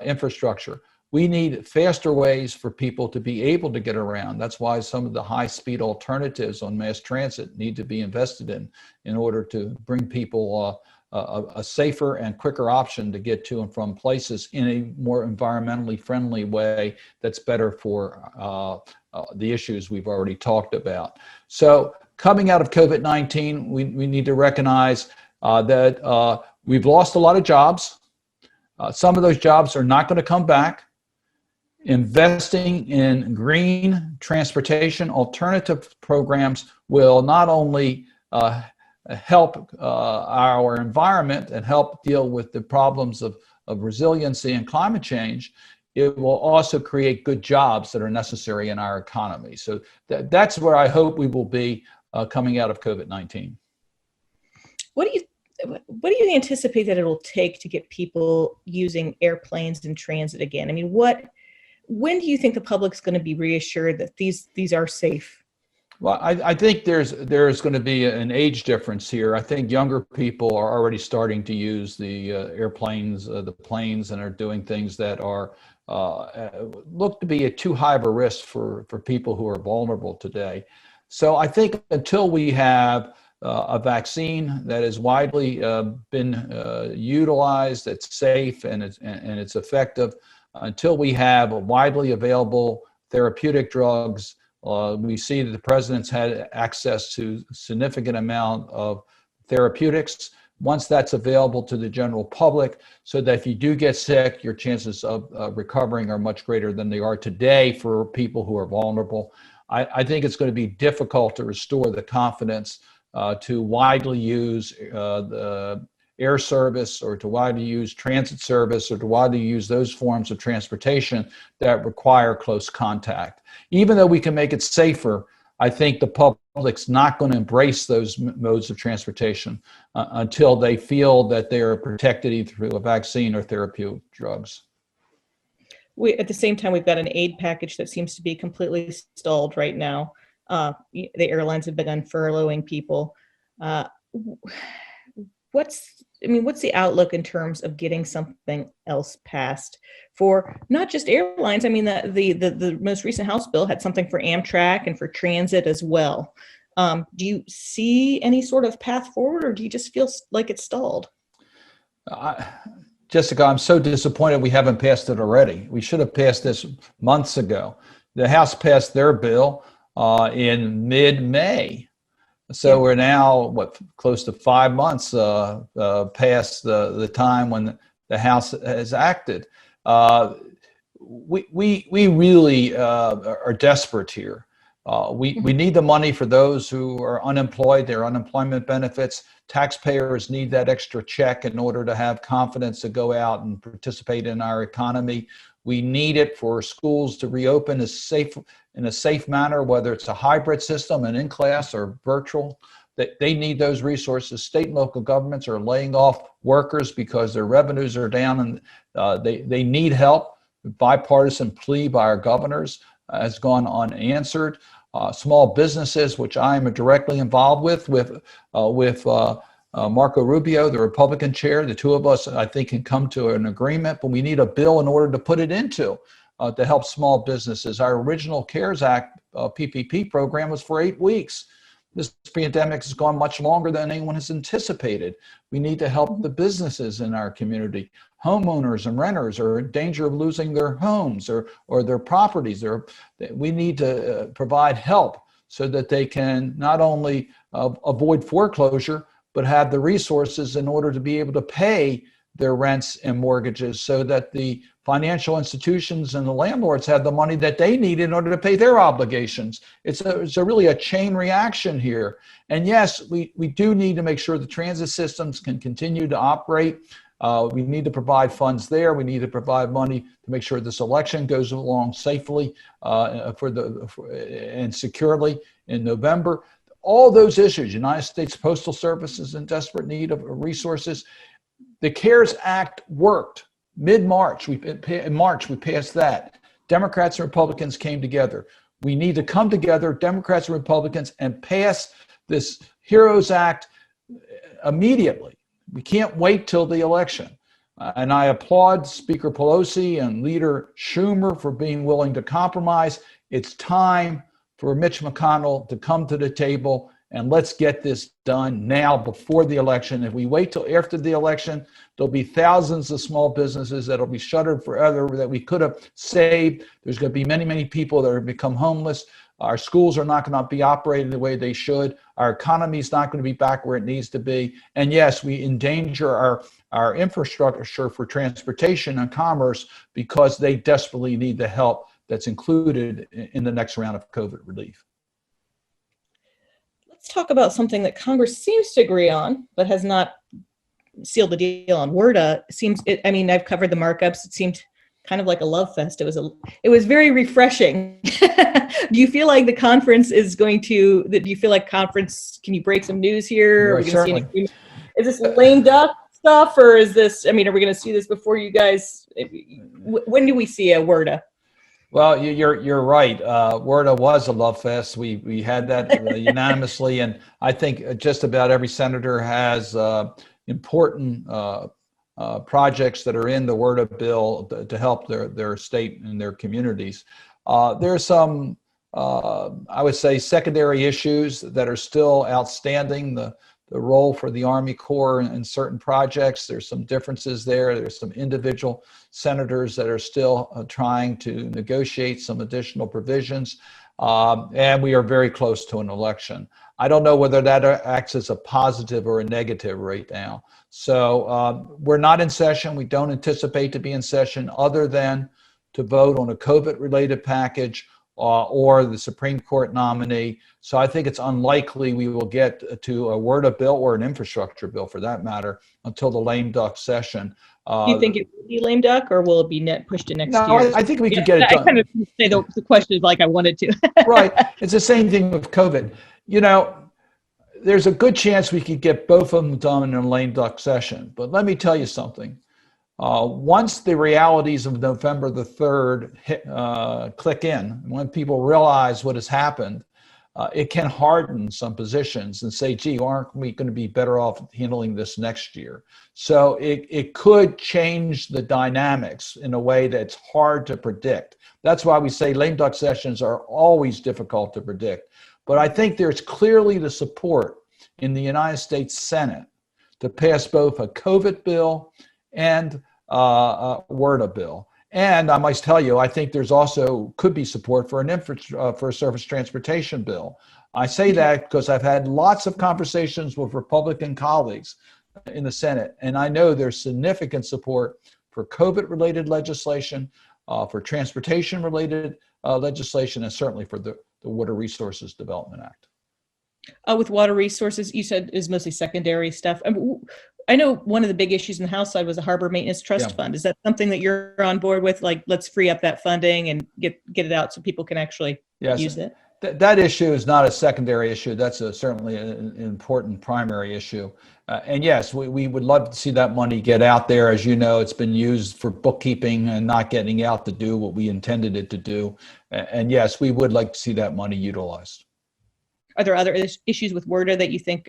infrastructure. We need faster ways for people to be able to get around. That's why some of the high-speed alternatives on mass transit need to be invested in order to bring people a safer and quicker option to get to and from places in a more environmentally friendly way that's better for the issues we've already talked about. So coming out of COVID-19, we need to recognize that we've lost a lot of jobs. Some of those jobs are not going to come back. Investing in green transportation alternative programs will not only help our environment and help deal with the problems of resiliency and climate change, it will also create good jobs that are necessary in our economy. So that's where I hope we will be coming out of COVID-19. What do you anticipate that it'll take to get people using airplanes and transit again? I mean, when do you think the public's going to be reassured that these are safe? Well, I think there's going to be an age difference here. I think younger people are already starting to use the airplanes, the planes, and are doing things that are look to be a too high of a risk for people who are vulnerable today. So I think until we have a vaccine that has widely been utilized, that's safe and it's effective, until we have widely available therapeutic drugs. We see that the president's had access to a significant amount of therapeutics. Once that's available to the general public, so that if you do get sick, your chances of recovering are much greater than they are today for people who are vulnerable. I think it's going to be difficult to restore the confidence to widely use the air service, or to widely use transit service, or to widely use those forms of transportation that require close contact. Even though we can make it safer, I think the public's not going to embrace those modes of transportation until they feel that they are protected either through a vaccine or therapeutic drugs. At the same time, we've got an aid package that seems to be completely stalled right now. The airlines have begun furloughing people. what's the outlook in terms of getting something else passed for not just airlines? I mean, the most recent House bill had something for Amtrak and for transit as well. Do you see any sort of path forward, or do you just feel like it's stalled? Jessica, I'm so disappointed we haven't passed it already. We should have passed this months ago. The House passed their bill in mid-May. So we're now, close to 5 months past the time when the House has acted. We really are desperate here. We need the money for those who are unemployed, their unemployment benefits. Taxpayers need that extra check in order to have confidence to go out and participate in our economy. We need it for schools to reopen in a safe manner, whether it's a hybrid system, an in-class or virtual. They need those resources. State and local governments are laying off workers because their revenues are down, and they need help. The bipartisan plea by our governors has gone unanswered. Small businesses, which I am directly involved with Marco Rubio, the Republican chair. The two of us, I think, can come to an agreement, but we need a bill in order to put it into to help small businesses. Our original CARES Act PPP program was for 8 weeks. This pandemic has gone much longer than anyone has anticipated. We need to help the businesses in our community. Homeowners and renters are in danger of losing their homes or their properties. We need to provide help so that they can not only avoid foreclosure, but have the resources in order to be able to pay their rents and mortgages, so that the financial institutions and the landlords have the money that they need in order to pay their obligations. It's really a chain reaction here. And yes, we do need to make sure the transit systems can continue to operate. We need to provide funds there. We need to provide money to make sure this election goes along safely and securely in November. All those issues, United States Postal Service is in desperate need of resources. The CARES Act worked. Mid-March, in March, we passed that. Democrats and Republicans came together. We need to come together, Democrats and Republicans, and pass this HEROES Act immediately. We can't wait till the election. And I applaud Speaker Pelosi and Leader Schumer for being willing to compromise. It's time for Mitch McConnell to come to the table, and let's get this done now before the election. If we wait till after the election, there'll be thousands of small businesses that'll be shuttered forever that we could have saved. There's going to be many, many people that have become homeless. Our schools are not going to be operating the way they should. Our economy is not going to be back where it needs to be. And yes, we endanger our infrastructure for transportation and commerce because they desperately need the help that's included in the next round of COVID relief. Let's talk about something that Congress seems to agree on, but has not sealed the deal on. WRDA I've covered the markups. It seemed kind of like a love fest. It was very refreshing. Do you feel like the conference is going to? Do you feel like conference? Can you break some news here? Are we going to see an agreement? Is this lame duck stuff, or is this? Are we going to see this before you guys? When do we see a WRDA? Well, you're right. WRDA was a love fest. We had that unanimously, and I think just about every senator has important projects that are in the WRDA bill to help their state and their communities. There's some, I would say, secondary issues that are still outstanding. The role for the Army Corps in certain projects, there's some differences there. There's some individual senators that are still trying to negotiate some additional provisions. And we are very close to an election. I don't know whether that acts as a positive or a negative right now. So we're not in session. We don't anticipate to be in session other than to vote on a COVID-related package or the Supreme Court nominee. So I think it's unlikely we will get to a WRDA bill or an infrastructure bill, for that matter, until the lame duck session. Do you think it will be lame duck, or will it be pushed to next year? No, I think we can get it done. I kind of say the question is like I wanted to. Right. It's the same thing with COVID. There's a good chance we could get both of them done in a lame duck session. But let me tell you something. Once the realities of November the 3rd click in, when people realize what has happened, it can harden some positions and say, gee, aren't we going to be better off handling this next year? So it could change the dynamics in a way that's hard to predict. That's why we say lame duck sessions are always difficult to predict. But I think there's clearly the support in the United States Senate to pass both a COVID bill and a WRDA bill. And I must tell you, I think there's also could be support for for a surface transportation bill. I say that because I've had lots of conversations with Republican colleagues in the Senate, and I know there's significant support for COVID-related legislation, for transportation-related legislation, and certainly for the Water Resources Development Act. With water resources, you said is mostly secondary stuff. I know one of the big issues in the House side was the Harbor Maintenance Trust Fund. Is that something that you're on board with? Like, let's free up that funding and get it out so people can actually use it? That issue is not a secondary issue. That's certainly an important primary issue. And yes, we would love to see that money get out there. As you know, it's been used for bookkeeping and not getting out to do what we intended it to do. And yes, we would like to see that money utilized. Are there other issues with WRDA that you think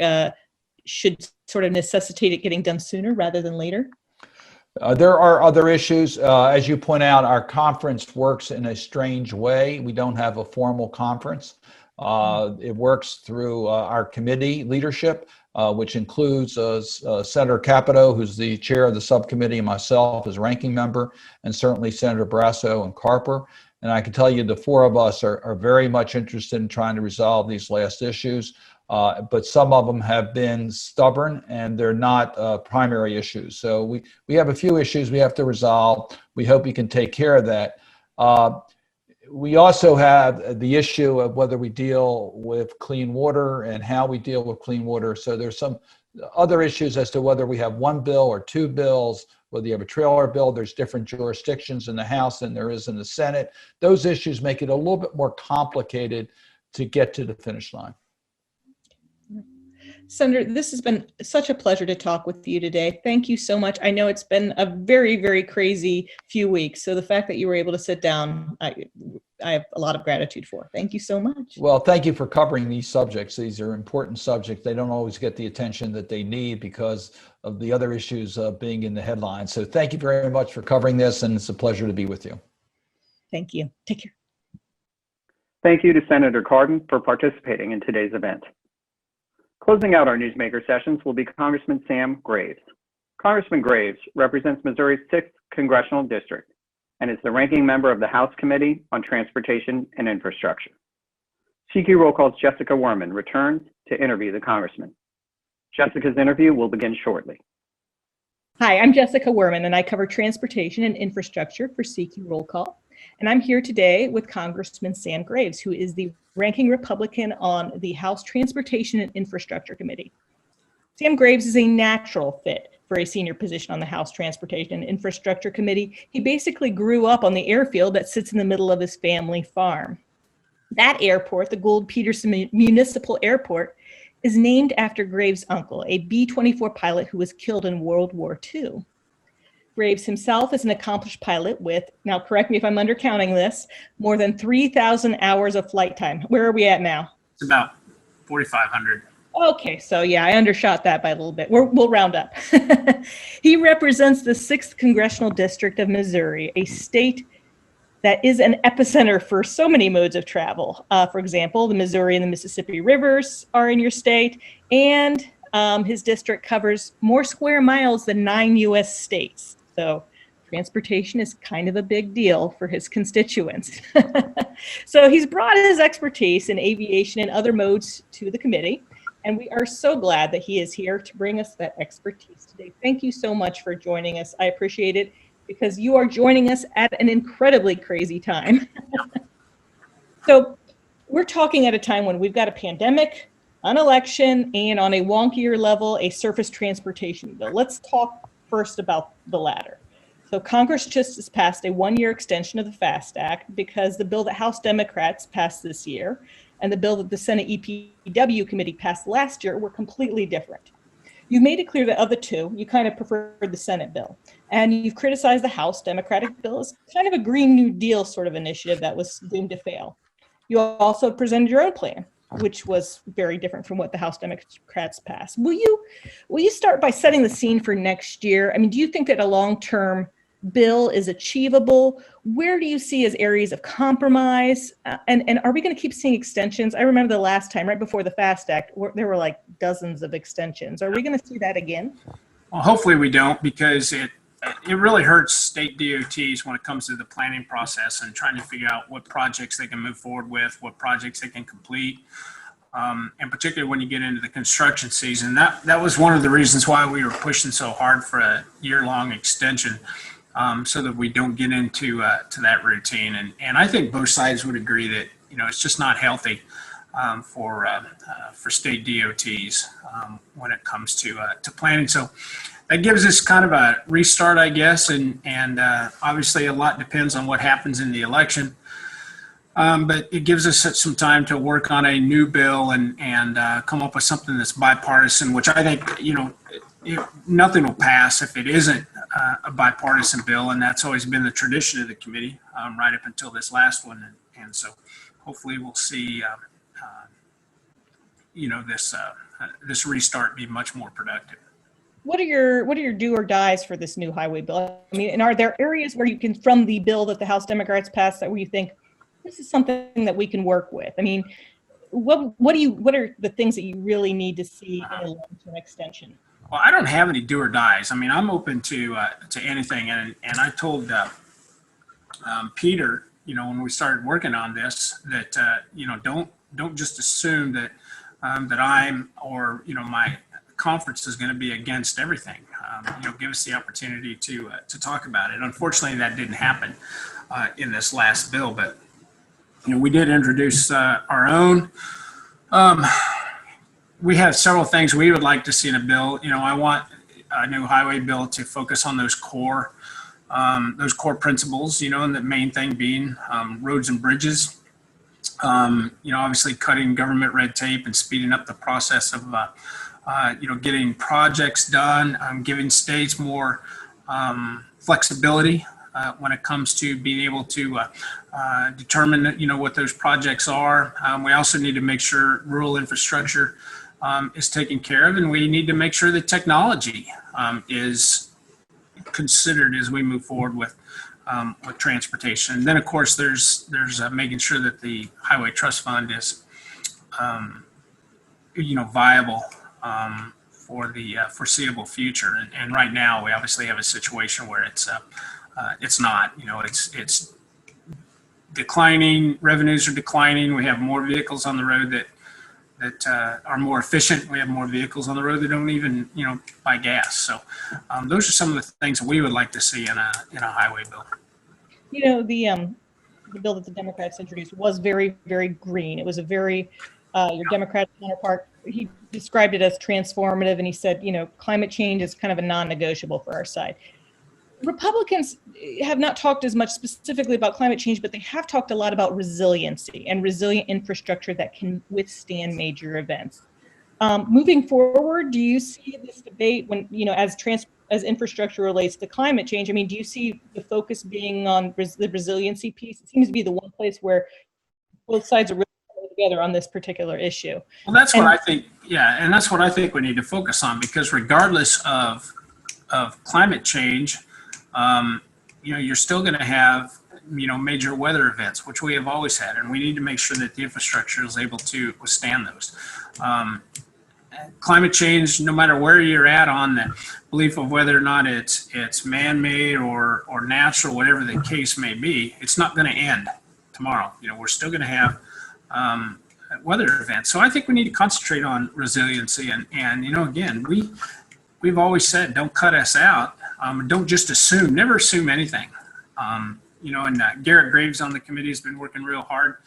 should sort of necessitate it getting done sooner rather than later? There are other issues. As you point out, our conference works in a strange way. We don't have a formal conference. It works through our committee leadership, which includes Senator Capito, who's the chair of the subcommittee, and myself as ranking member, and certainly Senator Brasso and Carper. And I can tell you the four of us are very much interested in trying to resolve these last issues. But some of them have been stubborn and they're not primary issues. So we have a few issues we have to resolve. We hope we can take care of that. We also have the issue of whether we deal with clean water and how we deal with clean water. So there's some other issues as to whether we have one bill or two bills, whether you have a trailer bill. There's different jurisdictions in the House than there is in the Senate. Those issues make it a little bit more complicated to get to the finish line. Senator, this has been such a pleasure to talk with you today. Thank you so much. I know it's been a very, very crazy few weeks. So the fact that you were able to sit down, I have a lot of gratitude for. Thank you so much. Well, thank you for covering these subjects. These are important subjects. They don't always get the attention that they need because of the other issues being in the headlines. So thank you very much for covering this, and it's a pleasure to be with you. Thank you. Take care. Thank you to Senator Cardin for participating in today's event. Closing out our newsmaker sessions will be Congressman Sam Graves. Congressman Graves represents Missouri's 6th Congressional District and is the ranking member of the House Committee on Transportation and Infrastructure. CQ Roll Call's Jessica Werman returns to interview the Congressman. Jessica's interview will begin shortly. Hi, I'm Jessica Werman, and I cover transportation and infrastructure for CQ Roll Call. And I'm here today with Congressman Sam Graves, who is the ranking Republican on the House Transportation and Infrastructure Committee. Sam Graves is a natural fit for a senior position on the House Transportation and Infrastructure Committee. He basically grew up on the airfield that sits in the middle of his family farm. That airport, the Gould-Peterson Municipal Airport, is named after Graves' uncle, a B-24 pilot who was killed in World War II. Graves himself is an accomplished pilot with, now correct me if I'm undercounting this, more than 3,000 hours of flight time. Where are we at now? It's about 4,500. Okay, so yeah, I undershot that by a little bit. We'll round up. He represents the 6th Congressional District of Missouri, a state that is an epicenter for so many modes of travel. For example, the Missouri and the Mississippi rivers are in your state, and his district covers more square miles than 9 U.S. states. So transportation is kind of a big deal for his constituents. So he's brought his expertise in aviation and other modes to the committee, and we are so glad that he is here to bring us that expertise today. Thank you so much for joining us. I appreciate it because you are joining us at an incredibly crazy time. So we're talking at a time when we've got a pandemic, an election, and on a wonkier level, a surface transportation bill. Let's talk first about the latter. So Congress just has passed a 1-year extension of the FAST Act because the bill that House Democrats passed this year and the bill that the Senate EPW committee passed last year were completely different. You've made it clear that of the two, you kind of preferred the Senate bill, and you've criticized the House Democratic bill as kind of a Green New Deal sort of initiative that was doomed to fail. You also presented your own plan. which was very different from what the House Democrats passed. Will you start by setting the scene for next year? I mean, do you think that a long-term bill is achievable? Where do you see as areas of compromise? And are we going to keep seeing extensions? I remember the last time, right before the FAST Act, there were like dozens of extensions. Are we going to see that again? Well, hopefully we don't, because it really hurts state DOTs when it comes to the planning process and trying to figure out what projects they can move forward with, what projects they can complete. And particularly when you get into the construction season, that was one of the reasons why we were pushing so hard for a year-long extension, so that we don't get into to that routine. And I think both sides would agree that, you know, it's just not healthy for state DOTs when it comes to planning. So that gives us kind of a restart, I guess, and obviously a lot depends on what happens in the election. But it gives us some time to work on a new bill and come up with something that's bipartisan, which I think, you know, nothing will pass if it isn't a bipartisan bill, and that's always been the tradition of the committee right up until this last one. And so hopefully we'll see, you know, this restart be much more productive. What are your do or dies for this new highway bill? I mean, and are there areas where you can, from the bill that the House Democrats passed, that where you think this is something that we can work with? I mean, what are the things that you really need to see in a long-term extension? Well, I don't have any do or dies. I mean, I'm open to anything, and I told Peter, you know, when we started working on this, that you know, don't just assume that that I'm, or you know, my conference is going to be against everything. You know, give us the opportunity to talk about it. Unfortunately, that didn't happen in this last bill, but you know, we did introduce our own. We have several things we would like to see in a bill. You know, I want a new highway bill to focus on those core principles, you know, and the main thing being roads and bridges. You know, obviously cutting government red tape and speeding up the process of, you know, getting projects done, giving states more flexibility when it comes to being able to determine, you know, what those projects are. We also need to make sure rural infrastructure is taken care of, and we need to make sure that technology is considered as we move forward with transportation. And then, of course, there's making sure that the Highway Trust Fund is, you know, viable for the foreseeable future. And right now, we obviously have a situation where it's not. You know, it's declining. Revenues are declining. We have more vehicles on the road that are more efficient. We have more vehicles on the road that don't even, you know, buy gas. So those are some of the things that we would like to see in a highway bill. You know, the bill that the Democrats introduced was very, very green. It was a very, your Democratic counterpart, he described it as transformative, and he said, you know, climate change is kind of a non-negotiable for our side. Republicans have not talked as much specifically about climate change, but they have talked a lot about resiliency and resilient infrastructure that can withstand major events. Moving forward, do you see this debate when, you know, as infrastructure relates to climate change? I mean, do you see the focus being on the resiliency piece? It seems to be the one place where both sides are really coming together on this particular issue. Well, that's what I think. Yeah, and that's what I think we need to focus on, because regardless of climate change, you know, you're still going to have, you know, major weather events, which we have always had, and we need to make sure that the infrastructure is able to withstand those. Climate change, no matter where you're at on the belief of whether or not it's man-made or natural, whatever the case may be, it's not going to end tomorrow. You know, we're still going to have weather events. So I think we need to concentrate on resiliency, and you know, again, we've always said, don't cut us out. Don't just assume, never assume anything. You know, and Garrett Graves on the committee has been working real hard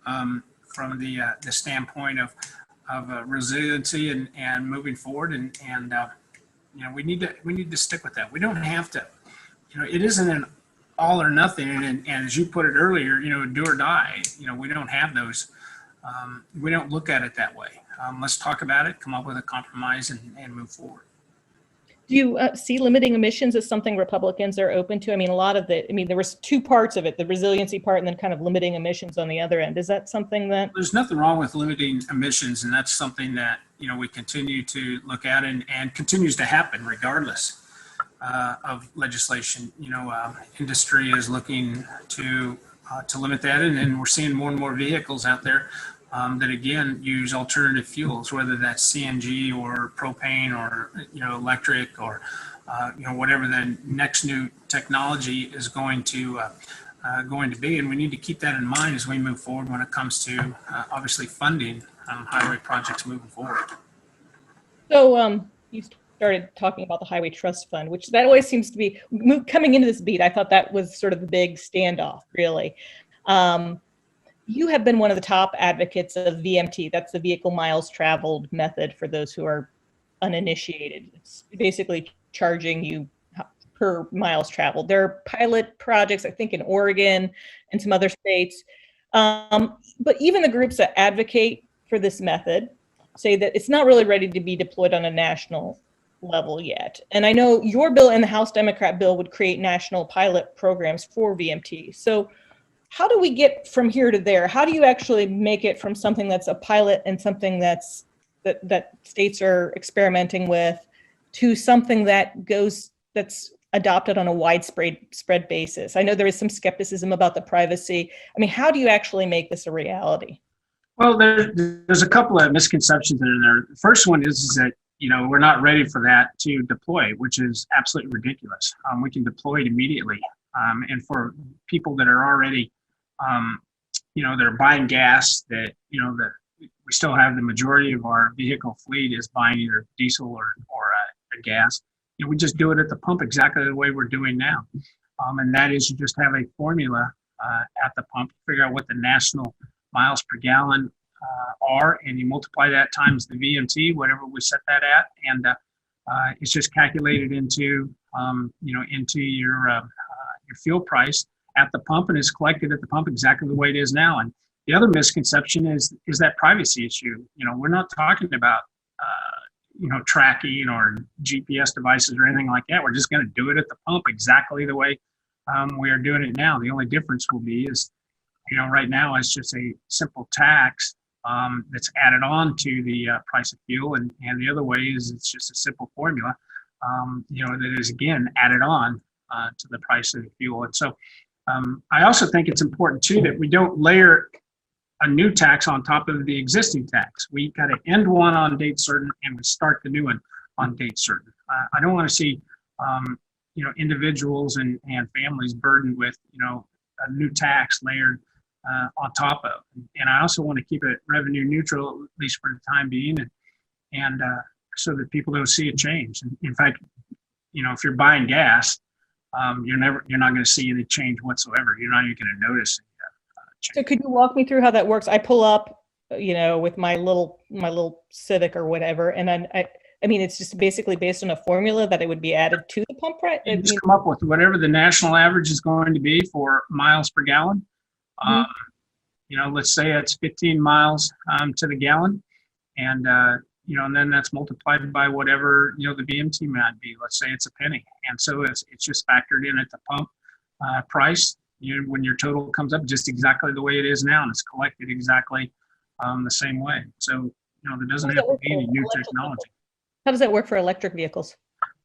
from the standpoint of resiliency and moving forward. And you know, we need to stick with that. We don't have to, you know, it isn't an all or nothing. And as you put it earlier, you know, do or die. You know, we don't have those. We don't look at it that way. Let's talk about it, come up with a compromise, and move forward. Do you see limiting emissions as something Republicans are open to? I mean, there was two parts of it, the resiliency part and then kind of limiting emissions on the other end. Is that something that? There's nothing wrong with limiting emissions, and that's something that, we continue to look at and continues to happen regardless of legislation. Industry is looking to limit that, and we're seeing more and more vehicles out there that again use alternative fuels, whether that's CNG or propane or electric or whatever the next new technology is going to be. And we need to keep that in mind as we move forward when it comes to obviously funding highway projects moving forward. So you started talking about the Highway Trust Fund, which that always seems to be coming into this beat. I thought that was sort of the big standoff, really. You have been one of the top advocates of VMT. That's the vehicle miles traveled method for those who are uninitiated. It's basically charging you per miles traveled. There are pilot projects, I think, in Oregon and some other states. But even the groups that advocate for this method say that it's not really ready to be deployed on a national level yet. And I know your bill and the House Democrat bill would create national pilot programs for VMT. So how do we get from here to there? How do you actually make it from something that's a pilot and something that states are experimenting with to something that's adopted on a widespread basis? I know there is some skepticism about the privacy. I mean, how do you actually make this a reality? Well, there's a couple of misconceptions that are there. The first one is that we're not ready for that to deploy, which is absolutely ridiculous. We can deploy it immediately, and for people that are already they're buying gas, that we still have the majority of our vehicle fleet is buying either diesel or a gas. We just do it at the pump exactly the way we're doing now, and that is you just have a formula at the pump, figure out what the national miles per gallon are, and you multiply that times the VMT, whatever we set that at, and it's just calculated into into your fuel price at the pump, and is collected at the pump exactly the way it is now. And the other misconception is that privacy issue. We're not talking about tracking or GPS devices or anything like that. We're just going to do it at the pump exactly the way we are doing it now. The only difference will be is right now it's just a simple tax that's added on to the price of fuel, and the other way is it's just a simple formula that is again added on to the price of the fuel. And so I also think it's important too that we don't layer a new tax on top of the existing tax. We got to end one on date certain, and we start the new one on date certain. I don't want to see individuals and families burdened with a new tax layered on top of. And I also want to keep it revenue neutral, at least for the time being, and so that people don't see a change. And in fact, if you're buying gas, you're not going to see any change whatsoever. You're not even going to notice change. So could you walk me through how that works? I pull up, with my little Civic or whatever, and then I mean, it's just basically based on a formula that it would be added to the pump, right? You just come up with whatever the national average is going to be for miles per gallon. Let's say it's 15 miles to the gallon, and and then that's multiplied by whatever the VMT might be. Let's say it's a penny, and so it's just factored in at the pump price. When your total comes up, just exactly the way it is now, and it's collected exactly the same way. So there doesn't have to be any new technology. How does that work for electric vehicles?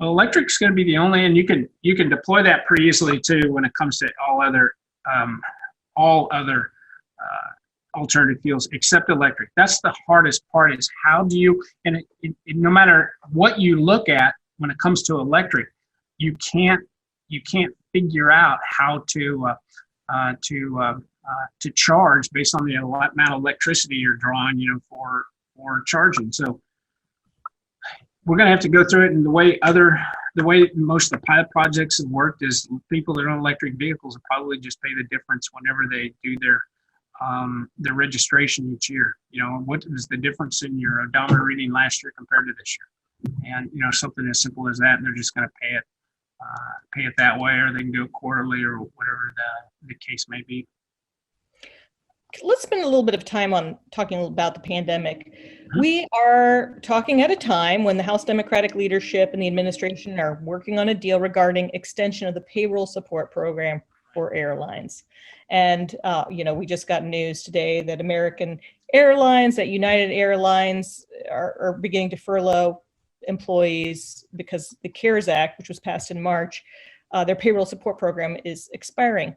Well, electric's going to be the only, and you can deploy that pretty easily too when it comes to all other alternative fuels except electric. That's the hardest part, is how do you, and no matter what you look at when it comes to electric, you can't figure out how to charge based on the amount of electricity you're drawing, for charging. So we're going to have to go through it. And the way most of the pilot projects have worked is people that own electric vehicles will probably just pay the difference whenever they do their registration each year. What is the difference in your odometer reading last year compared to this year? And something as simple as that, and they're just going to pay it that way, or they can do it quarterly or whatever the case may be. let's spend a little bit of time on talking about the pandemic. We are talking at a time when the House Democratic leadership and the administration are working on a deal regarding extension of the payroll support program for airlines. And, we just got news today that American Airlines, that United Airlines are beginning to furlough employees because the CARES Act, which was passed in March, their payroll support program is expiring.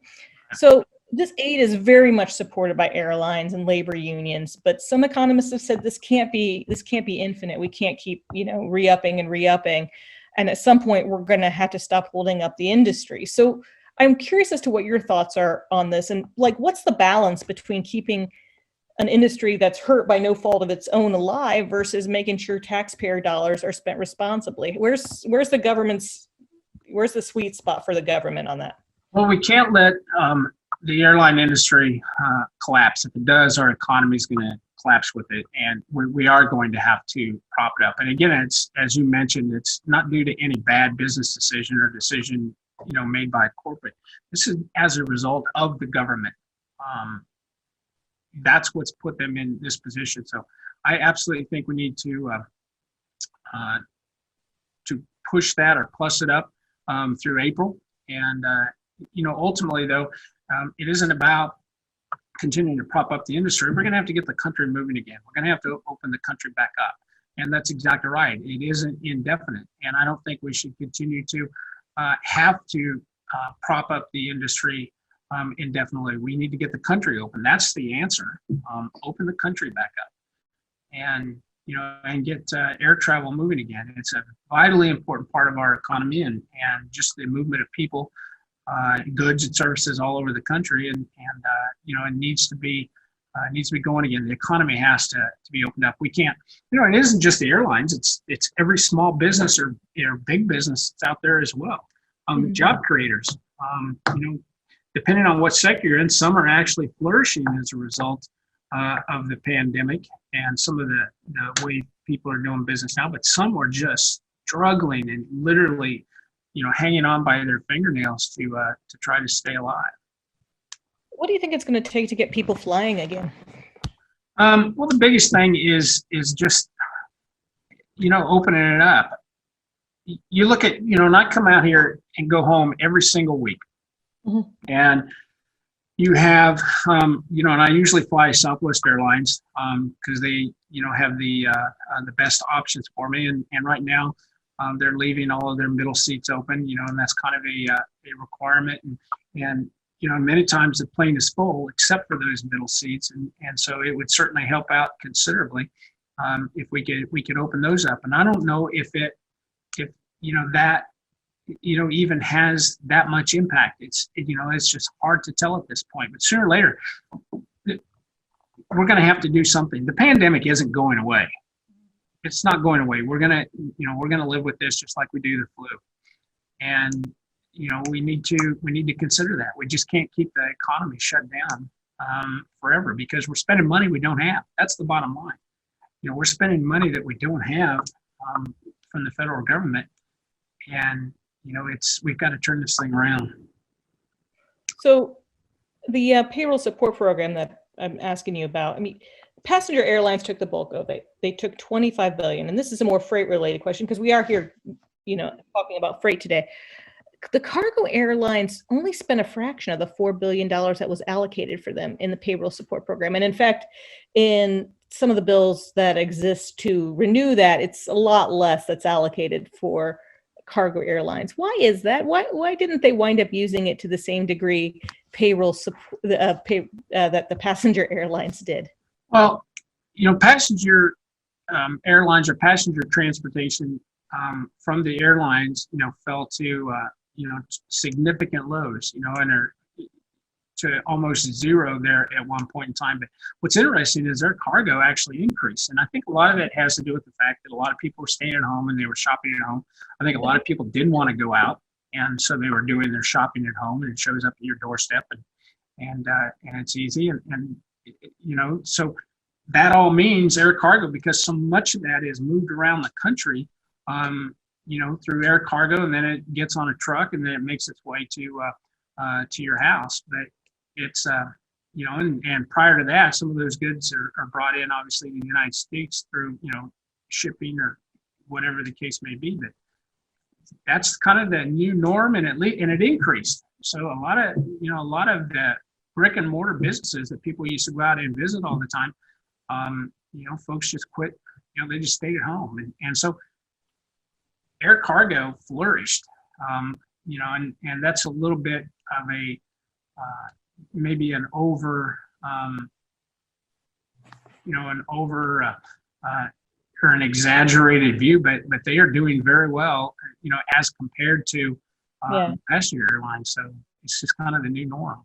So this aid is very much supported by airlines and labor unions, but some economists have said this can't be infinite. We can't keep, re-upping and re-upping. And at some point, we're going to have to stop holding up the industry. So I'm curious as to what your thoughts are on this, and what's the balance between keeping an industry that's hurt by no fault of its own alive versus making sure taxpayer dollars are spent responsibly? Where's the sweet spot for the government on that? Well, we can't let the airline industry collapse. If it does, our economy is going to collapse with it, and we are going to have to prop it up. And again, it's, as you mentioned, it's not due to any bad business decision or decision made by corporate. This is as a result of the government. That's what's put them in this position. So I absolutely think we need to push that or plus it up through April. And ultimately, though, it isn't about continuing to prop up the industry. We're going to have to get the country moving again. We're going to have to open the country back up. And that's exactly right. It isn't indefinite. And I don't think we should continue to have to prop up the industry indefinitely. We need to get the country open. That's the answer. Open the country back up and get air travel moving again. It's a vitally important part of our economy and just the movement of people, goods and services all over the country. And it needs to be going again. The economy has to be opened up. We can't, it isn't just the airlines. It's every small business or big business that's out there as well. Job creators, depending on what sector you're in, some are actually flourishing as a result of the pandemic and some of the way people are doing business now, but some are just struggling and literally, hanging on by their fingernails to try to stay alive. What do you think it's going to take to get people flying again? Well, the biggest thing is just, opening it up. You look at, not come out here and go home every single week. Mm-hmm. And you have, and I usually fly Southwest Airlines because they, have the best options for me. And right now, they're leaving all of their middle seats open, and that's kind of a requirement. And many times the plane is full except for those middle seats. And so it would certainly help out considerably if we could open those up. And I don't know if that even has that much impact. It's just hard to tell at this point, but sooner or later, we're going to have to do something. The pandemic isn't going away. It's not going away. We're going to live with this just like we do the flu. And, we need to consider that. We just can't keep the economy shut down forever because we're spending money we don't have. That's the bottom line. We're spending money that we don't have from the federal government. And, we've got to turn this thing around. So the payroll support program that I'm asking you about, passenger airlines took the bulk of it. They took $25 billion. And this is a more freight related question because we are here, talking about freight today. The cargo airlines only spent a fraction of the $4 billion that was allocated for them in the payroll support program. And in fact, in some of the bills that exist to renew that, it's a lot less that's allocated for cargo airlines. Why is that? Why didn't they wind up using it to the same degree payroll that the passenger airlines did? Well, passenger airlines or passenger transportation from the airlines, fell to significant lows, and are to almost zero there at one point in time. But what's interesting is their cargo actually increased. And I think a lot of it has to do with the fact that a lot of people were staying at home and they were shopping at home. I think a lot of people didn't want to go out. And so they were doing their shopping at home, and it shows up at your doorstep and it's easy. And so that all means air cargo, because so much of that is moved around the country, through air cargo, and then it gets on a truck and then it makes its way to your house. But it's and prior to that, some of those goods are brought in, obviously, in the United States through, shipping or whatever the case may be. But that's kind of the new norm, and it increased. So a lot of the brick and mortar businesses that people used to go out and visit all the time, folks just quit. They just stayed at home, and so air cargo flourished. And that's a little bit of a maybe an over or an exaggerated view, but they are doing very well, as compared to passenger airlines. So it's just kind of the new norm.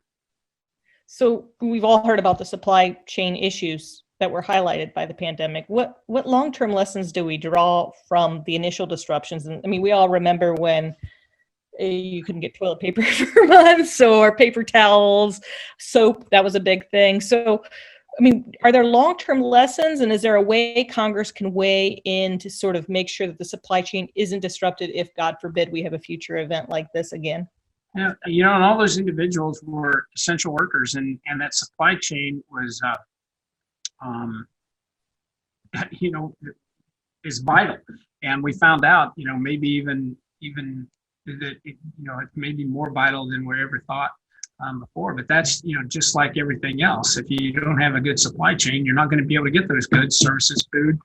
So we've all heard about the supply chain issues that were highlighted by the pandemic. What long-term lessons do we draw from the initial disruptions? And I mean, we all remember when you couldn't get toilet paper for months, or paper towels, soap, that was a big thing. So, I mean, are there long-term lessons, and is there a way Congress can weigh in to sort of make sure that the supply chain isn't disrupted if, God forbid, we have a future event like this again? Yeah, and all those individuals were essential workers, and that supply chain was, is vital. And we found out, maybe even that it may be more vital than we ever thought before. But that's, just like everything else. If you don't have a good supply chain, you're not going to be able to get those goods, services, food,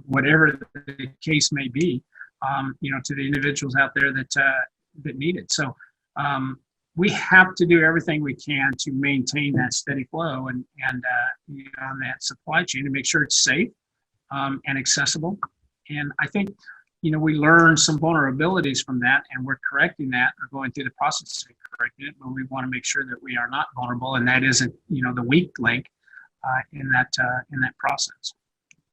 whatever the case may be, to the individuals out there that need it. So we have to do everything we can to maintain that steady flow and that supply chain to make sure it's safe and accessible. And I think, we learned some vulnerabilities from that, and we're correcting that, or going through the process of correcting it, but we want to make sure that we are not vulnerable, and that isn't, the weak link in that process.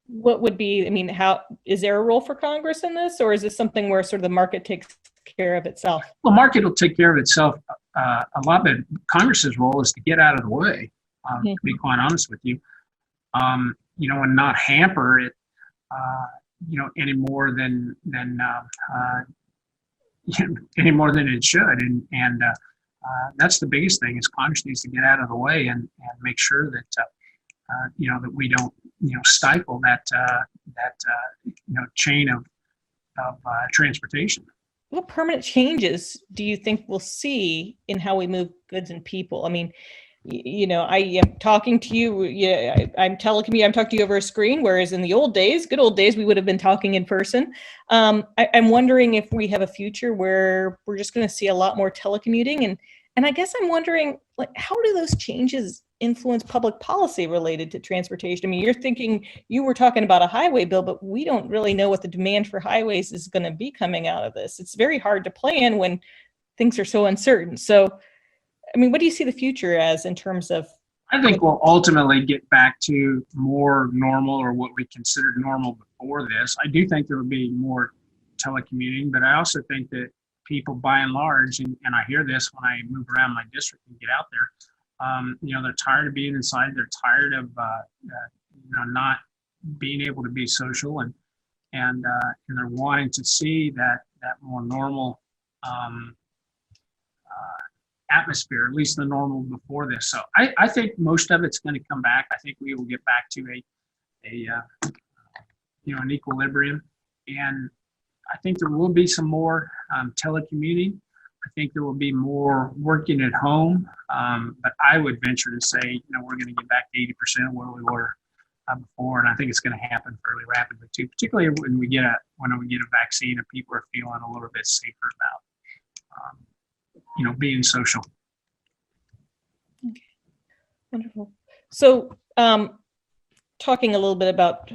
What would be, I mean, how, is there a role for Congress in this, or is this something where sort of the market takes care of itself? Well, market will take care of itself a lot, but Congress's role is to get out of the way, to be quite honest with you, and not hamper it, any more than any more than it should. And that's the biggest thing, is Congress needs to get out of the way and make sure that, that we don't, stifle that chain of transportation. What permanent changes do you think we'll see in how we move goods and people? I mean, I am talking to you. I'm talking to you over a screen, whereas in the good old days, we would have been talking in person. I'm wondering if we have a future where we're just going to see a lot more telecommuting, and I guess I'm wondering, how do those changes influence public policy related to transportation? I mean, you were talking about a highway bill, but we don't really know what the demand for highways is going to be coming out of this. It's very hard to plan when things are so uncertain. So, I mean, what do you see the future as in terms of? I think we'll ultimately get back to more normal, or what we considered normal before this. I do think there will be more telecommuting, but I also think that people, by and large, and I hear this when I move around my district and get out there, they're tired of being inside. They're tired of not being able to be social, and they're wanting to see that more normal atmosphere, at least the normal before this. So I think most of it's going to come back. I think we will get back to an equilibrium, and I think there will be some more telecommuting. I think there will be more working at home, but I would venture to say, we're going to get back to 80% of where we were before, and I think it's going to happen fairly rapidly too, particularly when we get a vaccine and people are feeling a little bit safer about being social. Okay, wonderful. So, talking a little bit about,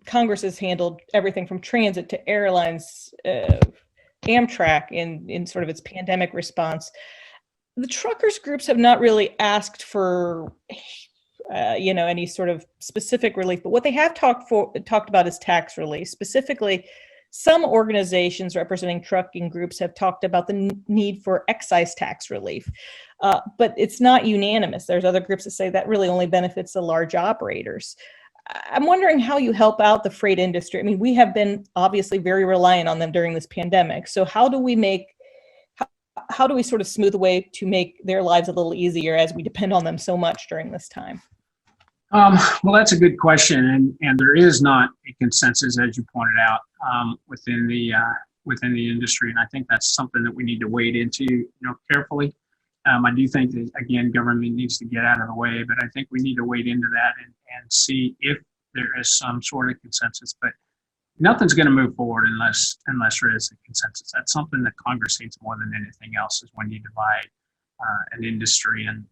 Congress has handled everything from transit to airlines, Amtrak in sort of its pandemic response. The truckers groups have not really asked for, any sort of specific relief, but what they have talked about is tax relief. Specifically, some organizations representing trucking groups have talked about the need for excise tax relief, but it's not unanimous. There's other groups that say that really only benefits the large operators. I'm wondering how you help out the freight industry. I mean, we have been obviously very reliant on them during this pandemic. So how do we make how do we sort of smooth a way to make their lives a little easier as we depend on them so much during this time? Well, that's a good question, and there is not a consensus, as you pointed out, within the industry, and I think that's something that we need to wade into, carefully. I do think that, again, government needs to get out of the way, but I think we need to wade into that and see if there is some sort of consensus. But nothing's going to move forward unless there is a consensus. That's something that Congress hates more than anything else, is when you divide an industry and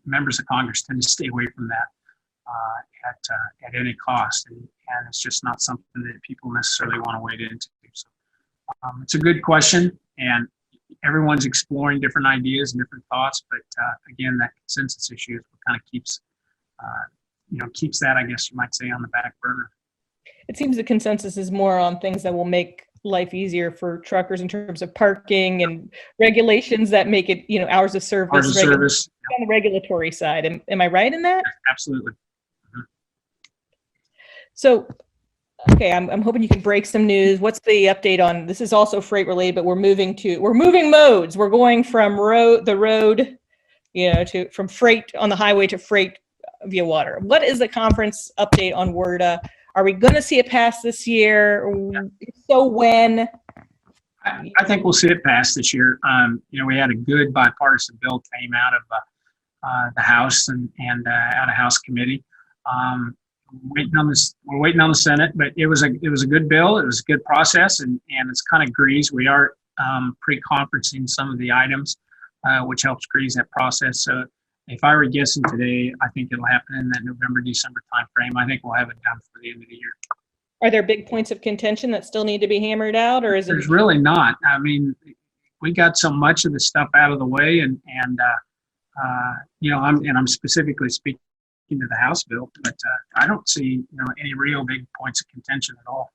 members of Congress tend to stay away from that at any cost, and it's just not something that people necessarily want to wade into. So it's a good question, and everyone's exploring different ideas and different thoughts, but again, that consensus issue is what kind of keeps that, I guess you might say, on the back burner. It seems the consensus is more on things that will make life easier for truckers in terms of parking and regulations that make it, hours of service. Hours of service. On the regulatory side. Am I right in that? Absolutely. Mm-hmm. So, okay, I'm hoping you can break some news. What's the update on, this is also freight related, but we're moving modes. We're going from the road, from freight on the highway to freight via water. What is the conference update on WRDA? Are we going to see it pass this year? If so, when? I think we'll see it pass this year. We had a good bipartisan bill came out of the House and out of House committee. We're waiting on the Senate, but it was a good bill. It was a good process, and it's kind of greased. We are pre-conferencing some of the items, which helps grease that process. So if I were guessing today, I think it'll happen in that November-December timeframe. I think we'll have it done for the end of the year. Are there big points of contention that still need to be hammered out, or is There's really not. I mean, we got so much of the stuff out of the way, and I'm specifically speaking to the House bill, but I don't see any real big points of contention at all.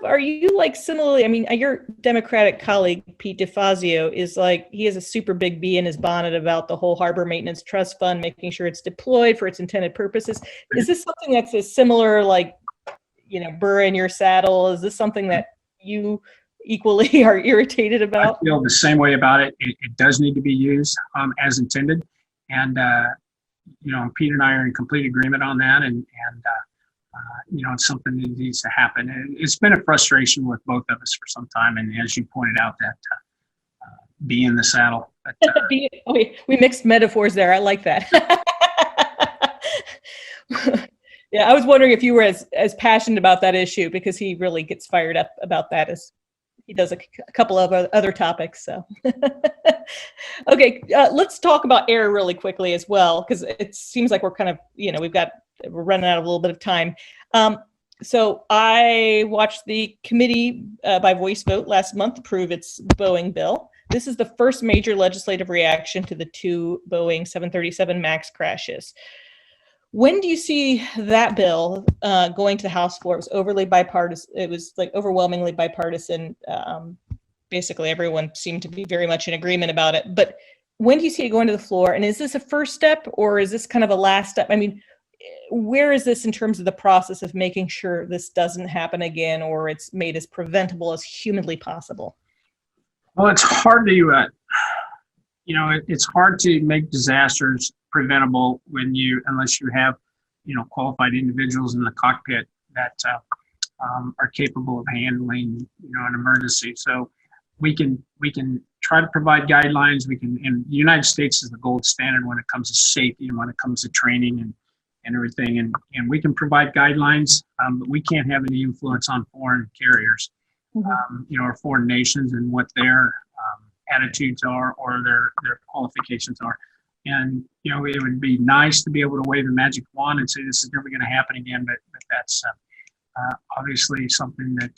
Are you like similarly, I mean, your Democratic colleague, Pete DeFazio, is like, he has a super big bee in his bonnet about the whole Harbor Maintenance Trust Fund, making sure it's deployed for its intended purposes. Is this something that's a similar, like, burr in your saddle? Is this something that you equally are irritated about? I feel the same way about it. It does need to be used as intended. And, Pete and I are in complete agreement on that. And it's something that needs to happen. It's been a frustration with both of us for some time. And as you pointed out, that bee in the saddle. But, we mixed metaphors there. I like that. Yeah, I was wondering if you were as passionate about that issue, because he really gets fired up about that as he does a couple of other topics. So, okay, let's talk air really quickly as well, because it seems like we're kind of, we're running out of a little bit of time. So I watched the committee by voice vote last month approve its Boeing bill. This is the first major legislative reaction to the 2 Boeing 737 MAX crashes. When do you see that bill going to the House floor? It was overly bipartisan. It was like overwhelmingly bipartisan. Basically, everyone seemed to be very much in agreement about it. But when do you see it going to the floor? And is this a first step, or is this kind of a last step? I mean, where is this in terms of the process of making sure this doesn't happen again, or it's made as preventable as humanly possible? Well, it's hard to, it's hard to make disasters preventable unless you have, qualified individuals in the cockpit that are capable of handling, an emergency. So we can try to provide guidelines. And the United States is the gold standard when it comes to safety and when it comes to training and everything. And we can provide guidelines, but we can't have any influence on foreign carriers, or foreign nations and what their attitudes are or their qualifications are. And, it would be nice to be able to wave a magic wand and say this is never going to happen again, but that's obviously something that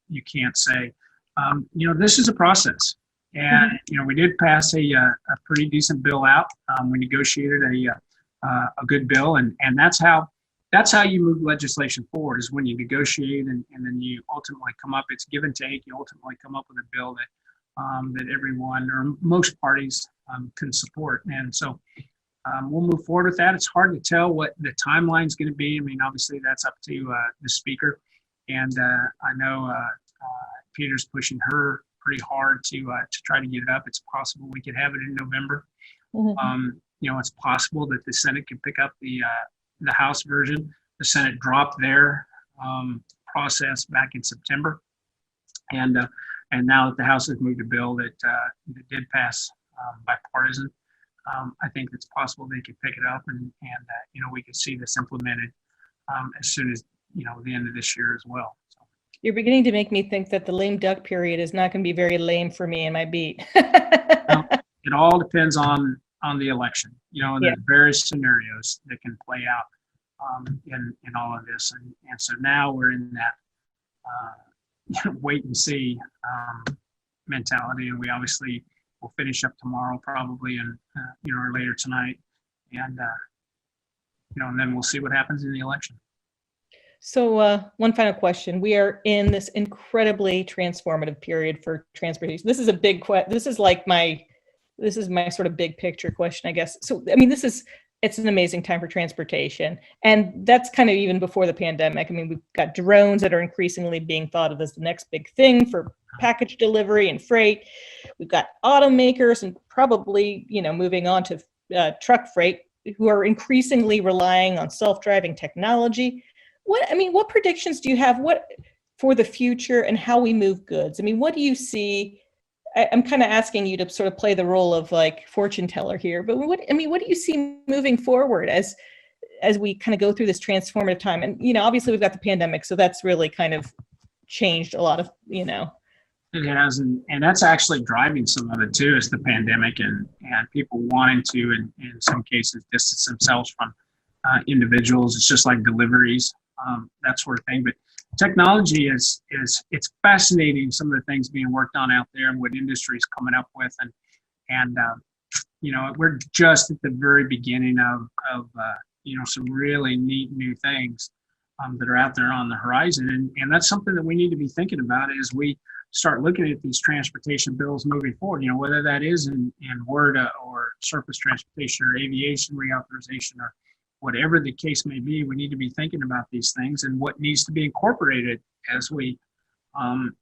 you can't say. This is a process. And, we did pass a pretty decent bill out. We negotiated a good bill, and that's how you move legislation forward, is when you negotiate and then you ultimately come up, it's give and take, you ultimately come up with a bill that everyone or most parties can support. And so we'll move forward with that. It's hard to tell what the timeline is going to be. I mean, obviously that's up to the speaker. And I know Peter's pushing her pretty hard to try to get it up. It's possible we could have it in November. It's possible that the Senate could pick up the House version. The Senate dropped their process back in September, and now that the House has moved a bill that did pass bipartisan, I think it's possible they could pick it up, and we could see this implemented as soon as the end of this year as well. So. You're beginning to make me think that the lame duck period is not going to be very lame for me in my beat. Well, it all depends on the election, and there's various scenarios that can play out in all of this, and so now we're in that wait and see mentality, and we obviously will finish up tomorrow probably, and or later tonight, and and then we'll see what happens in the election. So one final question. We are in this incredibly transformative period for transportation. This is a big question. This is my sort of big picture question, I guess. So, I mean, it's an amazing time for transportation. And that's kind of even before the pandemic. I mean, we've got drones that are increasingly being thought of as the next big thing for package delivery and freight. We've got automakers and probably, moving on to truck freight, who are increasingly relying on self-driving technology. What predictions do you have for the future and how we move goods? I mean, what do you see? I'm kind of asking you to sort of play the role of like fortune teller here, but what do you see moving forward as we kind of go through this transformative time? And, obviously we've got the pandemic, so that's really kind of changed a lot of, It has, and that's actually driving some of it too, is the pandemic and people wanting to, in some cases, distance themselves from individuals. It's just like deliveries, that sort of thing. But technology it's fascinating, some of the things being worked on out there and what industry is coming up with, and we're just at the very beginning of some really neat new things that are out there on the horizon, and that's something that we need to be thinking about as we start looking at these transportation bills moving forward. whether that is in WRDA or surface transportation or aviation reauthorization or whatever the case may be, we need to be thinking about these things and what needs to be incorporated as we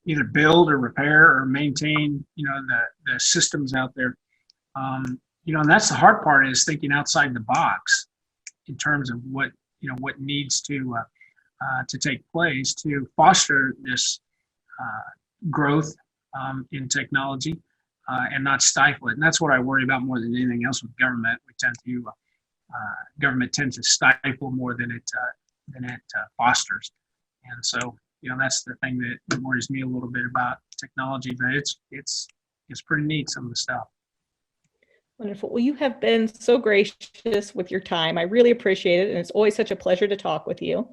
either build or repair or maintain, the systems out there. And that's the hard part, is thinking outside the box in terms of what needs to take place to foster this growth in technology and not stifle it. And that's what I worry about more than anything else with government. Government tends to stifle more than it fosters, and so that's the thing that worries me a little bit about technology. But it's pretty neat, some of the stuff. Wonderful. Well, you have been so gracious with your time. I really appreciate it, and it's always such a pleasure to talk with you.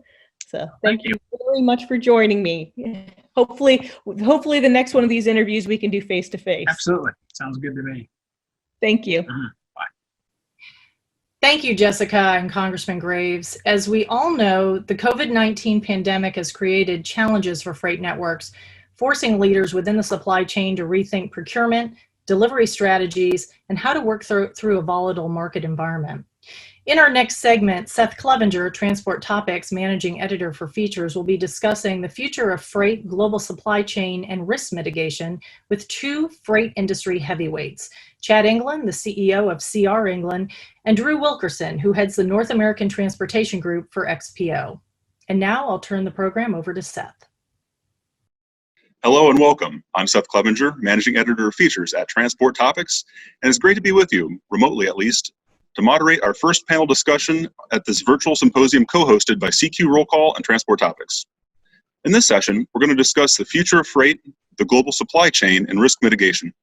So thank you very much for joining me. Hopefully the next one of these interviews we can do face to face. Absolutely, sounds good to me. Thank you. Thank you, Jessica and Congressman Graves. As we all know, the COVID-19 pandemic has created challenges for freight networks, forcing leaders within the supply chain to rethink procurement, delivery strategies, and how to work through a volatile market environment. In our next segment, Seth Clevenger, Transport Topics Managing Editor for Features, will be discussing the future of freight, global supply chain, and risk mitigation with two freight industry heavyweights, Chad England, the CEO of CR England, and Drew Wilkerson, who heads the North American Transportation Group for XPO. And now I'll turn the program over to Seth. Hello and welcome. I'm Seth Clevenger, Managing Editor of Features at Transport Topics, and it's great to be with you, remotely at least, to moderate our first panel discussion at this virtual symposium co-hosted by CQ Roll Call and Transport Topics. In this session, we're going to discuss the future of freight, the global supply chain, and risk mitigation.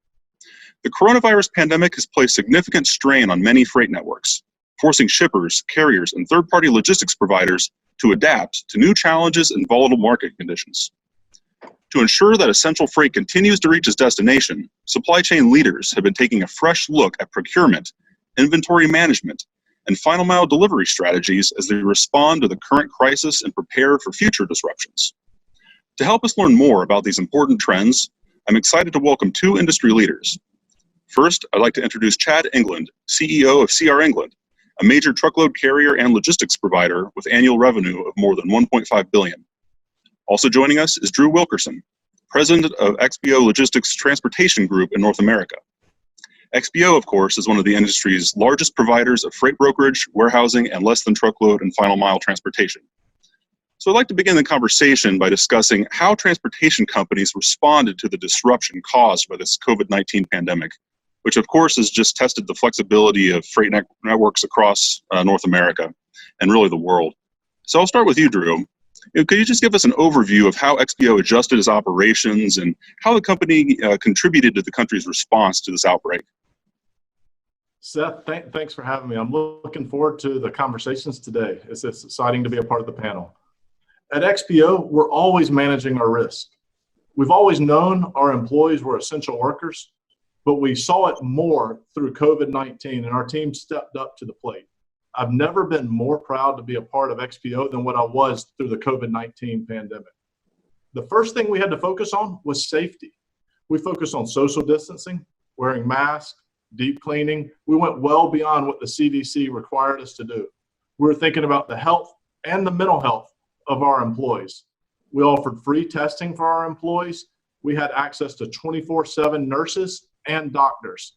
The coronavirus pandemic has placed significant strain on many freight networks, forcing shippers, carriers, and third-party logistics providers to adapt to new challenges and volatile market conditions. To ensure that essential freight continues to reach its destination, supply chain leaders have been taking a fresh look at procurement, inventory management, and final mile delivery strategies as they respond to the current crisis and prepare for future disruptions. To help us learn more about these important trends, I'm excited to welcome two industry leaders. First, I'd like to introduce Chad England, CEO of CR England, a major truckload carrier and logistics provider with annual revenue of more than $1.5 billion. Also joining us is Drew Wilkerson, president of XPO Logistics Transportation Group in North America. XPO, of course, is one of the industry's largest providers of freight brokerage, warehousing, and less than truckload and final mile transportation. So I'd like to begin the conversation by discussing how transportation companies responded to the disruption caused by this COVID-19 pandemic, which of course has just tested the flexibility of freight networks across North America and really the world. So I'll start with you, Drew. Could you just give us an overview of how XPO adjusted its operations and how the company contributed to the country's response to this outbreak? Seth, thanks for having me. I'm looking forward to the conversations today. It's exciting to be a part of the panel. At XPO, we're always managing our risk. We've always known our employees were essential workers, but we saw it more through COVID-19, and our team stepped up to the plate. I've never been more proud to be a part of XPO than what I was through the COVID-19 pandemic. The first thing we had to focus on was safety. We focused on social distancing, wearing masks, deep cleaning. We went well beyond what the CDC required us to do. We were thinking about the health and the mental health of our employees. We offered free testing for our employees. We had access to 24/7 nurses and doctors.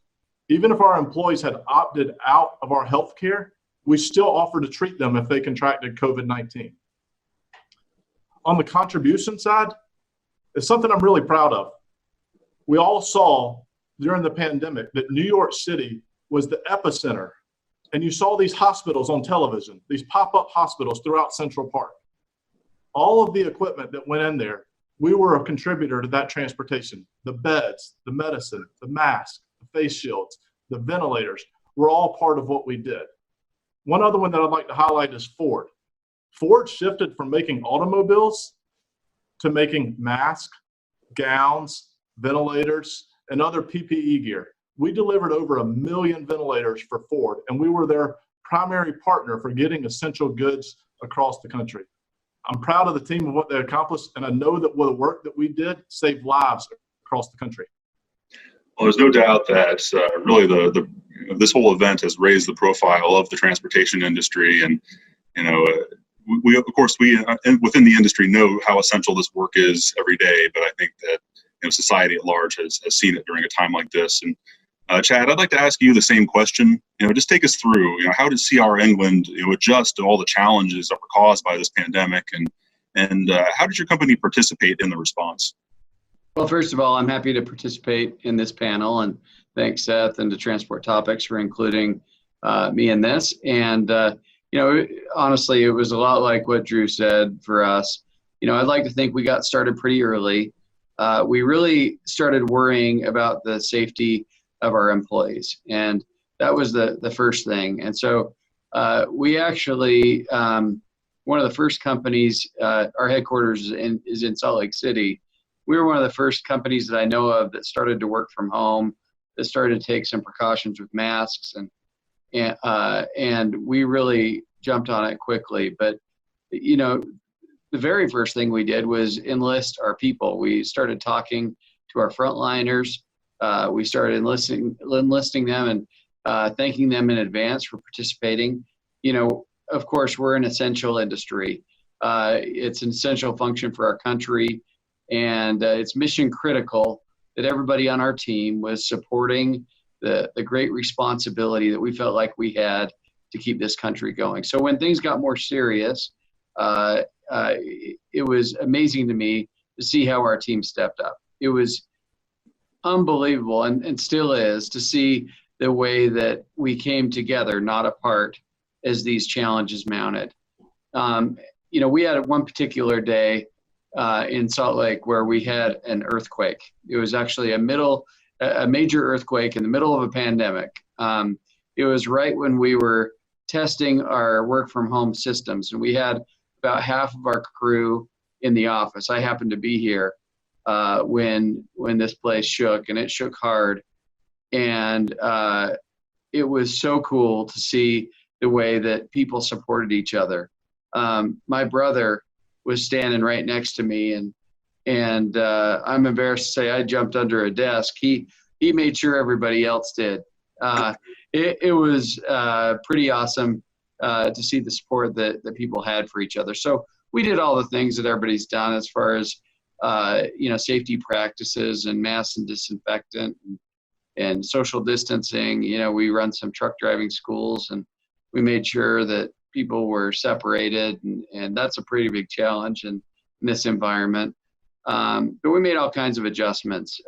Even if our employees had opted out of our health care, we still offered to treat them if they contracted COVID-19. On the contribution side, it's something I'm really proud of. We all saw during the pandemic that New York City was the epicenter. And you saw these hospitals on television, these pop-up hospitals throughout Central Park. All of the equipment that went in there, we were a contributor to that transportation. The beds, the medicine, the masks, the face shields, the ventilators were all part of what we did. One other one that I'd like to highlight is Ford. Ford shifted from making automobiles to making masks, gowns, ventilators, and other PPE gear. We delivered over 1 million ventilators for Ford, and we were their primary partner for getting essential goods across the country. I'm proud of the team and what they accomplished, and I know that the work that we did saved lives across the country. Well, there's no doubt that really this whole event has raised the profile of the transportation industry, and we of course within the industry know how essential this work is every day. But I think that society at large has seen it during a time like this. And Chad, I'd like to ask you the same question. Just take us through. How did CR England adjust to all the challenges that were caused by this pandemic, and how did your company participate in the response? Well, first of all, I'm happy to participate in this panel, and thanks Seth and to Transport Topics for including me in this. And honestly, it was a lot like what Drew said for us. I'd like to think we got started pretty early. We really started worrying about the safety of our employees, and that was the first thing. And so we actually, one of the first companies, our headquarters is in Salt Lake City. We were one of the first companies that I know of that started to work from home, that started to take some precautions with masks, and we really jumped on it quickly. But the very first thing we did was enlist our people. We started talking to our frontliners. We started enlisting them and thanking them in advance for participating. Of course, we're an essential industry. It's an essential function for our country, and it's mission critical that everybody on our team was supporting the great responsibility that we felt like we had to keep this country going. So when things got more serious, it was amazing to me to see how our team stepped up. It was unbelievable, and still is, to see the way that we came together, not apart, as these challenges mounted. We had one particular day in Salt Lake where we had an earthquake. It was actually a major earthquake in the middle of a pandemic. It was right when we were testing our work from home systems, and we had about half of our crew in the office. I happened to be here when this place shook, and it shook hard. And it was so cool to see the way that people supported each other. My brother was standing right next to me, and I'm embarrassed to say I jumped under a desk. He made sure everybody else did. It was pretty awesome to see the support that people had for each other. So we did all the things that everybody's done as far as safety practices and mask and disinfectant and social distancing. We run some truck driving schools, and we made sure that people were separated, and that's a pretty big challenge in this environment. But we made all kinds of adjustments.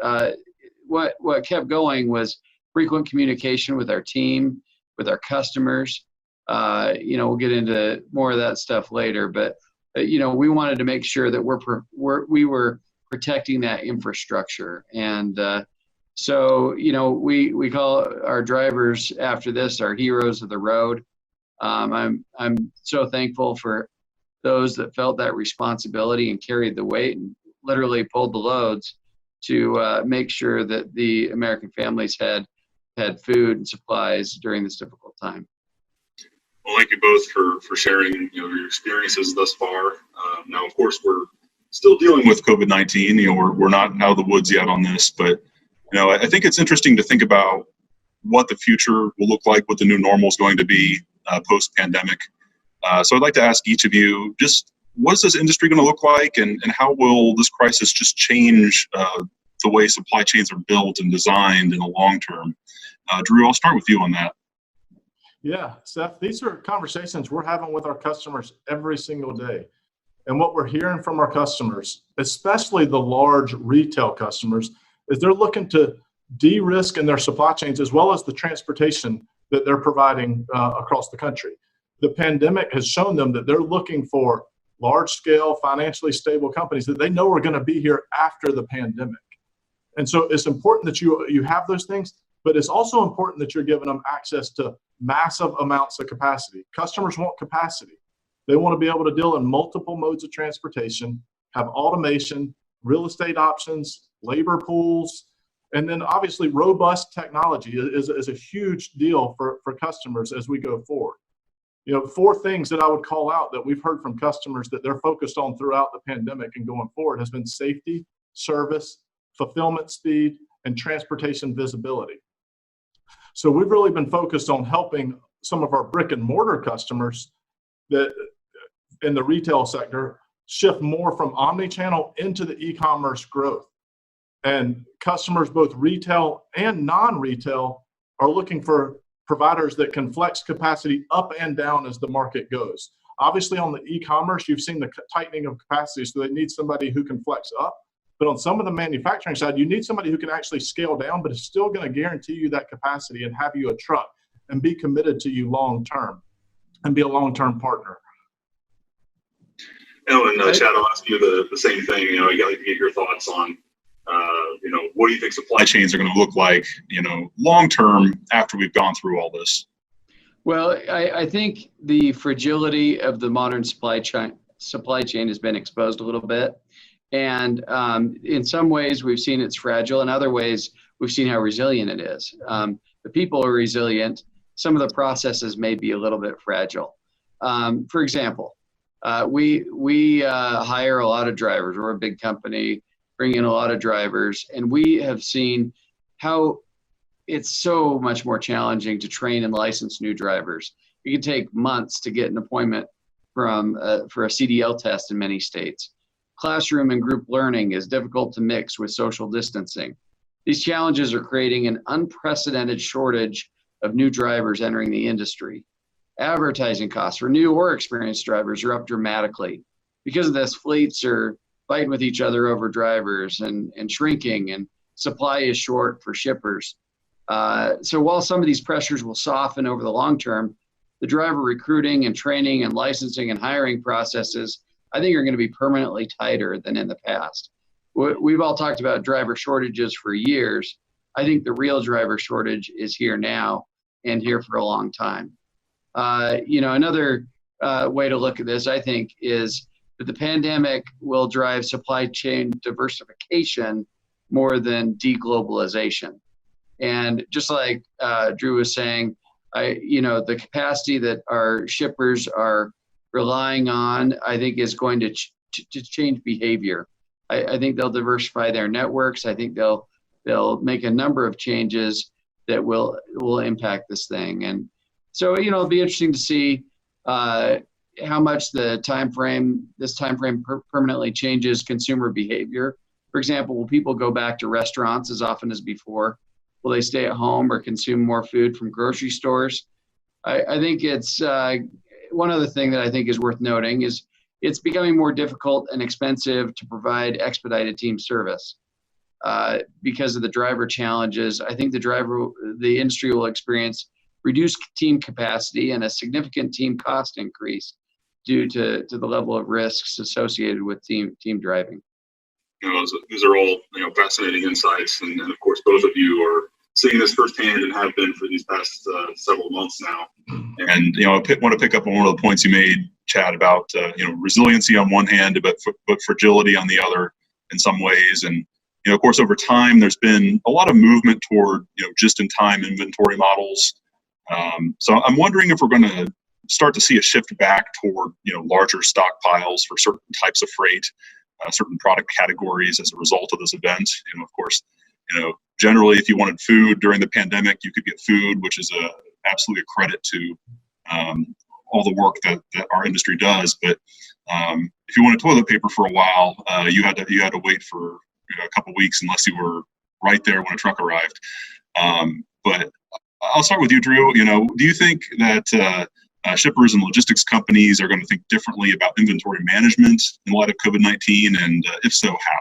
What kept going was frequent communication with our team, with our customers. We'll get into more of that stuff later, but we wanted to make sure that we were protecting that infrastructure. And we call our drivers after this our heroes of the road. I'm so thankful for those that felt that responsibility and carried the weight and literally pulled the loads to make sure that the American families had food and supplies during this difficult time. Well, thank you both for sharing your experiences thus far. Now, of course, we're still dealing with COVID-19. We're not out of the woods yet on this, but I think it's interesting to think about what the future will look like, what the new normal is going to be post-pandemic. So I'd like to ask each of you, just what is this industry going to look like, and how will this crisis just change the way supply chains are built and designed in the long term? Drew, I'll start with you on that. Yeah, Seth, these are conversations we're having with our customers every single day. And what we're hearing from our customers, especially the large retail customers, is they're looking to de-risk in their supply chains as well as the transportation that they're providing across the country. The pandemic has shown them that they're looking for large-scale, financially stable companies that they know are going to be here after the pandemic. And so it's important that you have those things, but it's also important that you're giving them access to massive amounts of capacity. Customers want capacity. They want to be able to deal in multiple modes of transportation, have automation, real estate options, labor pools, and then obviously robust technology is a huge deal for customers as we go forward. 4 things that I would call out that we've heard from customers that they're focused on throughout the pandemic and going forward has been safety, service, fulfillment speed, and transportation visibility. So we've really been focused on helping some of our brick and mortar customers that in the retail sector shift more from omni-channel into the e-commerce growth. And customers, both retail and non-retail, are looking for providers that can flex capacity up and down as the market goes. Obviously, on the e-commerce, you've seen the tightening of capacity, so they need somebody who can flex up. But on some of the manufacturing side, you need somebody who can actually scale down, but is still going to guarantee you that capacity and have you a truck and be committed to you long-term and be a long-term partner. And Chad, I'll ask you the same thing. I'd like to get your thoughts on, what do you think supply chains are going to look like, long-term after we've gone through all this? Well, I think the fragility of the modern supply chain has been exposed a little bit. And in some ways, we've seen it's fragile. In other ways, we've seen how resilient it is. The people are resilient. Some of the processes may be a little bit fragile. For example, we hire a lot of drivers. We're a big company, bring in a lot of drivers. And we have seen how it's so much more challenging to train and license new drivers. It can take months to get an appointment for a CDL test in many states. Classroom and group learning is difficult to mix with social distancing. These challenges are creating an unprecedented shortage of new drivers entering the industry. Advertising costs for new or experienced drivers are up dramatically. Because of this, fleets are fighting with each other over drivers and shrinking, and supply is short for shippers. So while some of these pressures will soften over the long term, the driver recruiting and training and licensing and hiring processes, I think, are going to be permanently tighter than in the past. We've all talked about driver shortages for years. I think the real driver shortage is here now and here for a long time. Another way to look at this, I think, is that the pandemic will drive supply chain diversification more than deglobalization. And just like Drew was saying, the capacity that our shippers are relying on, I think, is going to change behavior. I think they'll diversify their networks. I think they'll make a number of changes that will impact this thing. And so, it'll be interesting to see, how much this time frame permanently changes consumer behavior. For example, will people go back to restaurants as often as before? Will they stay at home or consume more food from grocery stores? I think it's one other thing that I think is worth noting is it's becoming more difficult and expensive to provide expedited team service because of the driver challenges. I think the industry will experience reduced team capacity and a significant team cost increase due to the level of risks associated with team driving. Those are all fascinating insights, and of course, both of you are seeing this firsthand and have been for these past several months now. And I want to pick up on one of the points you made, Chad, about resiliency on one hand, but fragility on the other in some ways. And of course, over time, there's been a lot of movement toward just-in-time inventory models. So I'm wondering if we're going to start to see a shift back toward larger stockpiles for certain types of freight, certain product categories as a result of this event. Of course, generally, if you wanted food during the pandemic, you could get food, which is absolutely a credit to all the work that our industry does. But if you wanted toilet paper for a while, you had to wait for a couple weeks unless you were right there when a truck arrived. But I'll start with you, Drew. Do you think that shippers and logistics companies are going to think differently about inventory management in light of COVID-19, and if so, how?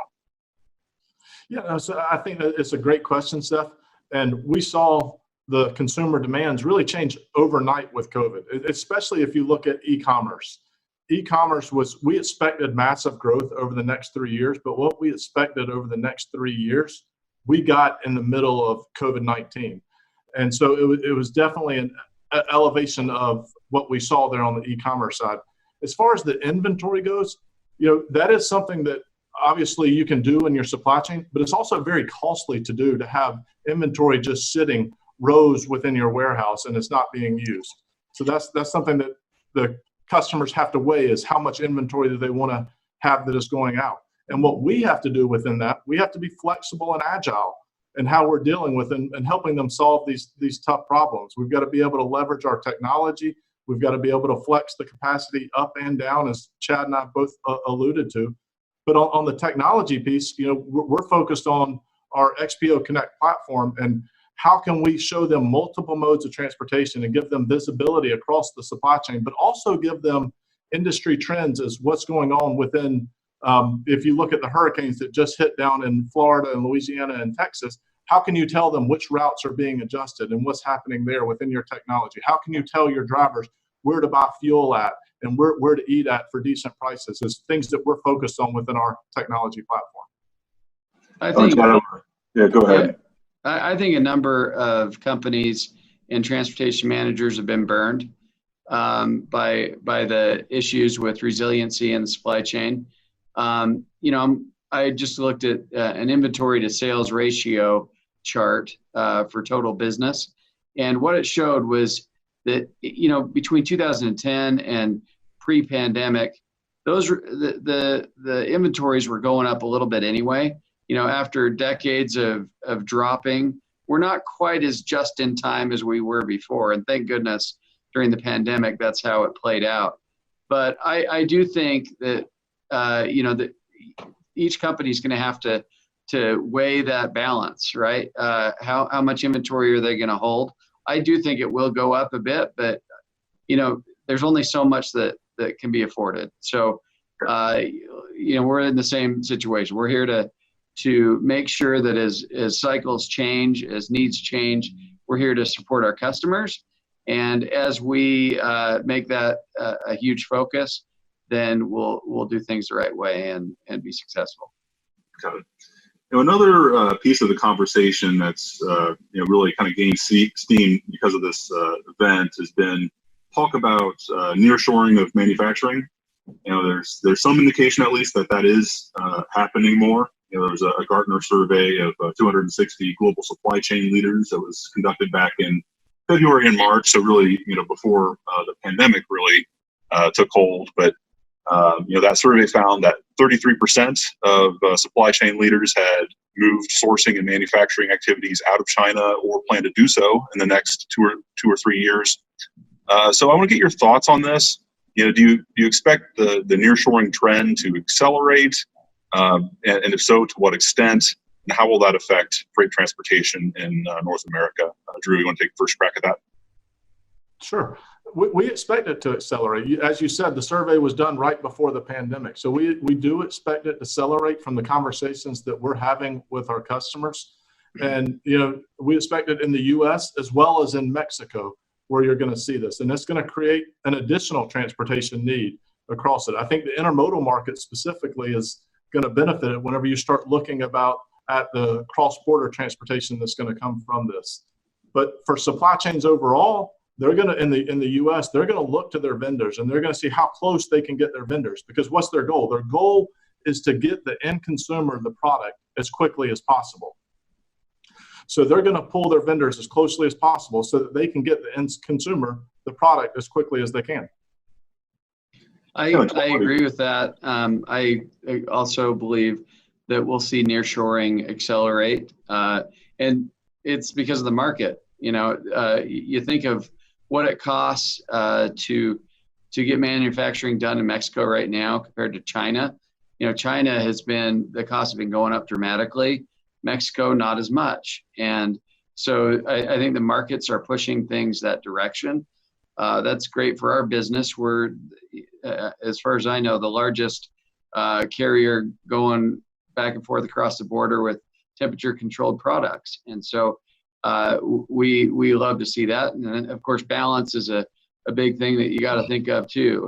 Yeah, so I think that it's a great question, Seth. And we saw the consumer demands really change overnight with COVID, especially if you look at e-commerce. E-commerce we expected massive growth over the next 3 years, but what we expected over the next 3 years, we got in the middle of COVID-19. And so it was definitely an elevation of what we saw there on the e-commerce side. As far as the inventory goes, that is something that obviously you can do in your supply chain, but it's also very costly to do, to have inventory just sitting rows within your warehouse and it's not being used. So that's something that the customers have to weigh, is how much inventory do they want to have that is going out. And what we have to do within that, we have to be flexible and agile in how we're dealing with and helping them solve these tough problems. We've got to be able to leverage our technology. We've got to be able to flex the capacity up and down, as Chad and I both alluded to. But on the technology piece, we're focused on our XPO Connect platform and how can we show them multiple modes of transportation and give them visibility across the supply chain, but also give them industry trends as what's going on within. If you look at the hurricanes that just hit down in Florida and Louisiana and Texas, how can you tell them which routes are being adjusted and what's happening there within your technology? How can you tell your drivers where to buy fuel at and where to eat at for decent prices? Is things that we're focused on within our technology platform. I think, yeah, go ahead. I think a number of companies and transportation managers have been burned by the issues with resiliency in the supply chain. I just looked at an inventory to sales ratio chart for total business, and what it showed was that between 2010 and pre-pandemic, the inventories were going up a little bit anyway. After decades of dropping, we're not quite as just in time as we were before, and thank goodness during the pandemic that's how it played out. But I do think that that each company is going to have to weigh that balance, right? How much inventory are they going to hold? I do think it will go up a bit, but there's only so much that can be afforded. So we're in the same situation. We're here to make sure that as cycles change, as needs change, we're here to support our customers. And as we make that a huge focus, then we'll do things the right way and be successful. Got it. Another piece of the conversation that's really kind of gained steam because of this event has been talk about nearshoring of manufacturing. There's some indication, at least, that is happening more. There was a Gartner survey of 260 global supply chain leaders that was conducted back in February and March, so really before the pandemic really took hold. But that survey found that 33% of supply chain leaders had moved sourcing and manufacturing activities out of China or plan to do so in the next two or 3 years. So I want to get your thoughts on this. Do you expect the nearshoring trend to accelerate? And if so, to what extent? And how will that affect freight transportation in North America? Drew, you want to take first crack at that? Sure. We expect it to accelerate. As you said, the survey was done right before the pandemic. So we do expect it to accelerate from the conversations that we're having with our customers. And, we expect it in the US as well as in Mexico, where you're going to see this. And it's going to create an additional transportation need across it. I think the intermodal market specifically is going to benefit it whenever you start looking at the cross-border transportation that's going to come from this. But for supply chains overall, they're going to, in the US, they're going to look to their vendors and they're going to see how close they can get their vendors, because what's their goal? Their goal is to get the end consumer the product as quickly as possible. So they're going to pull their vendors as closely as possible so that they can get the end consumer the product as quickly as they can. I agree with that. I also believe that we'll see nearshoring accelerate, and it's because of the market. You think of what it costs to get manufacturing done in Mexico right now compared to China. China the costs have been going up dramatically. Mexico, not as much. And so I think the markets are pushing things that direction. That's great for our business. We're, as far as I know, the largest carrier going back and forth across the border with temperature controlled products. And so we love to see that. And then, of course, balance is a big thing that you got to think of too.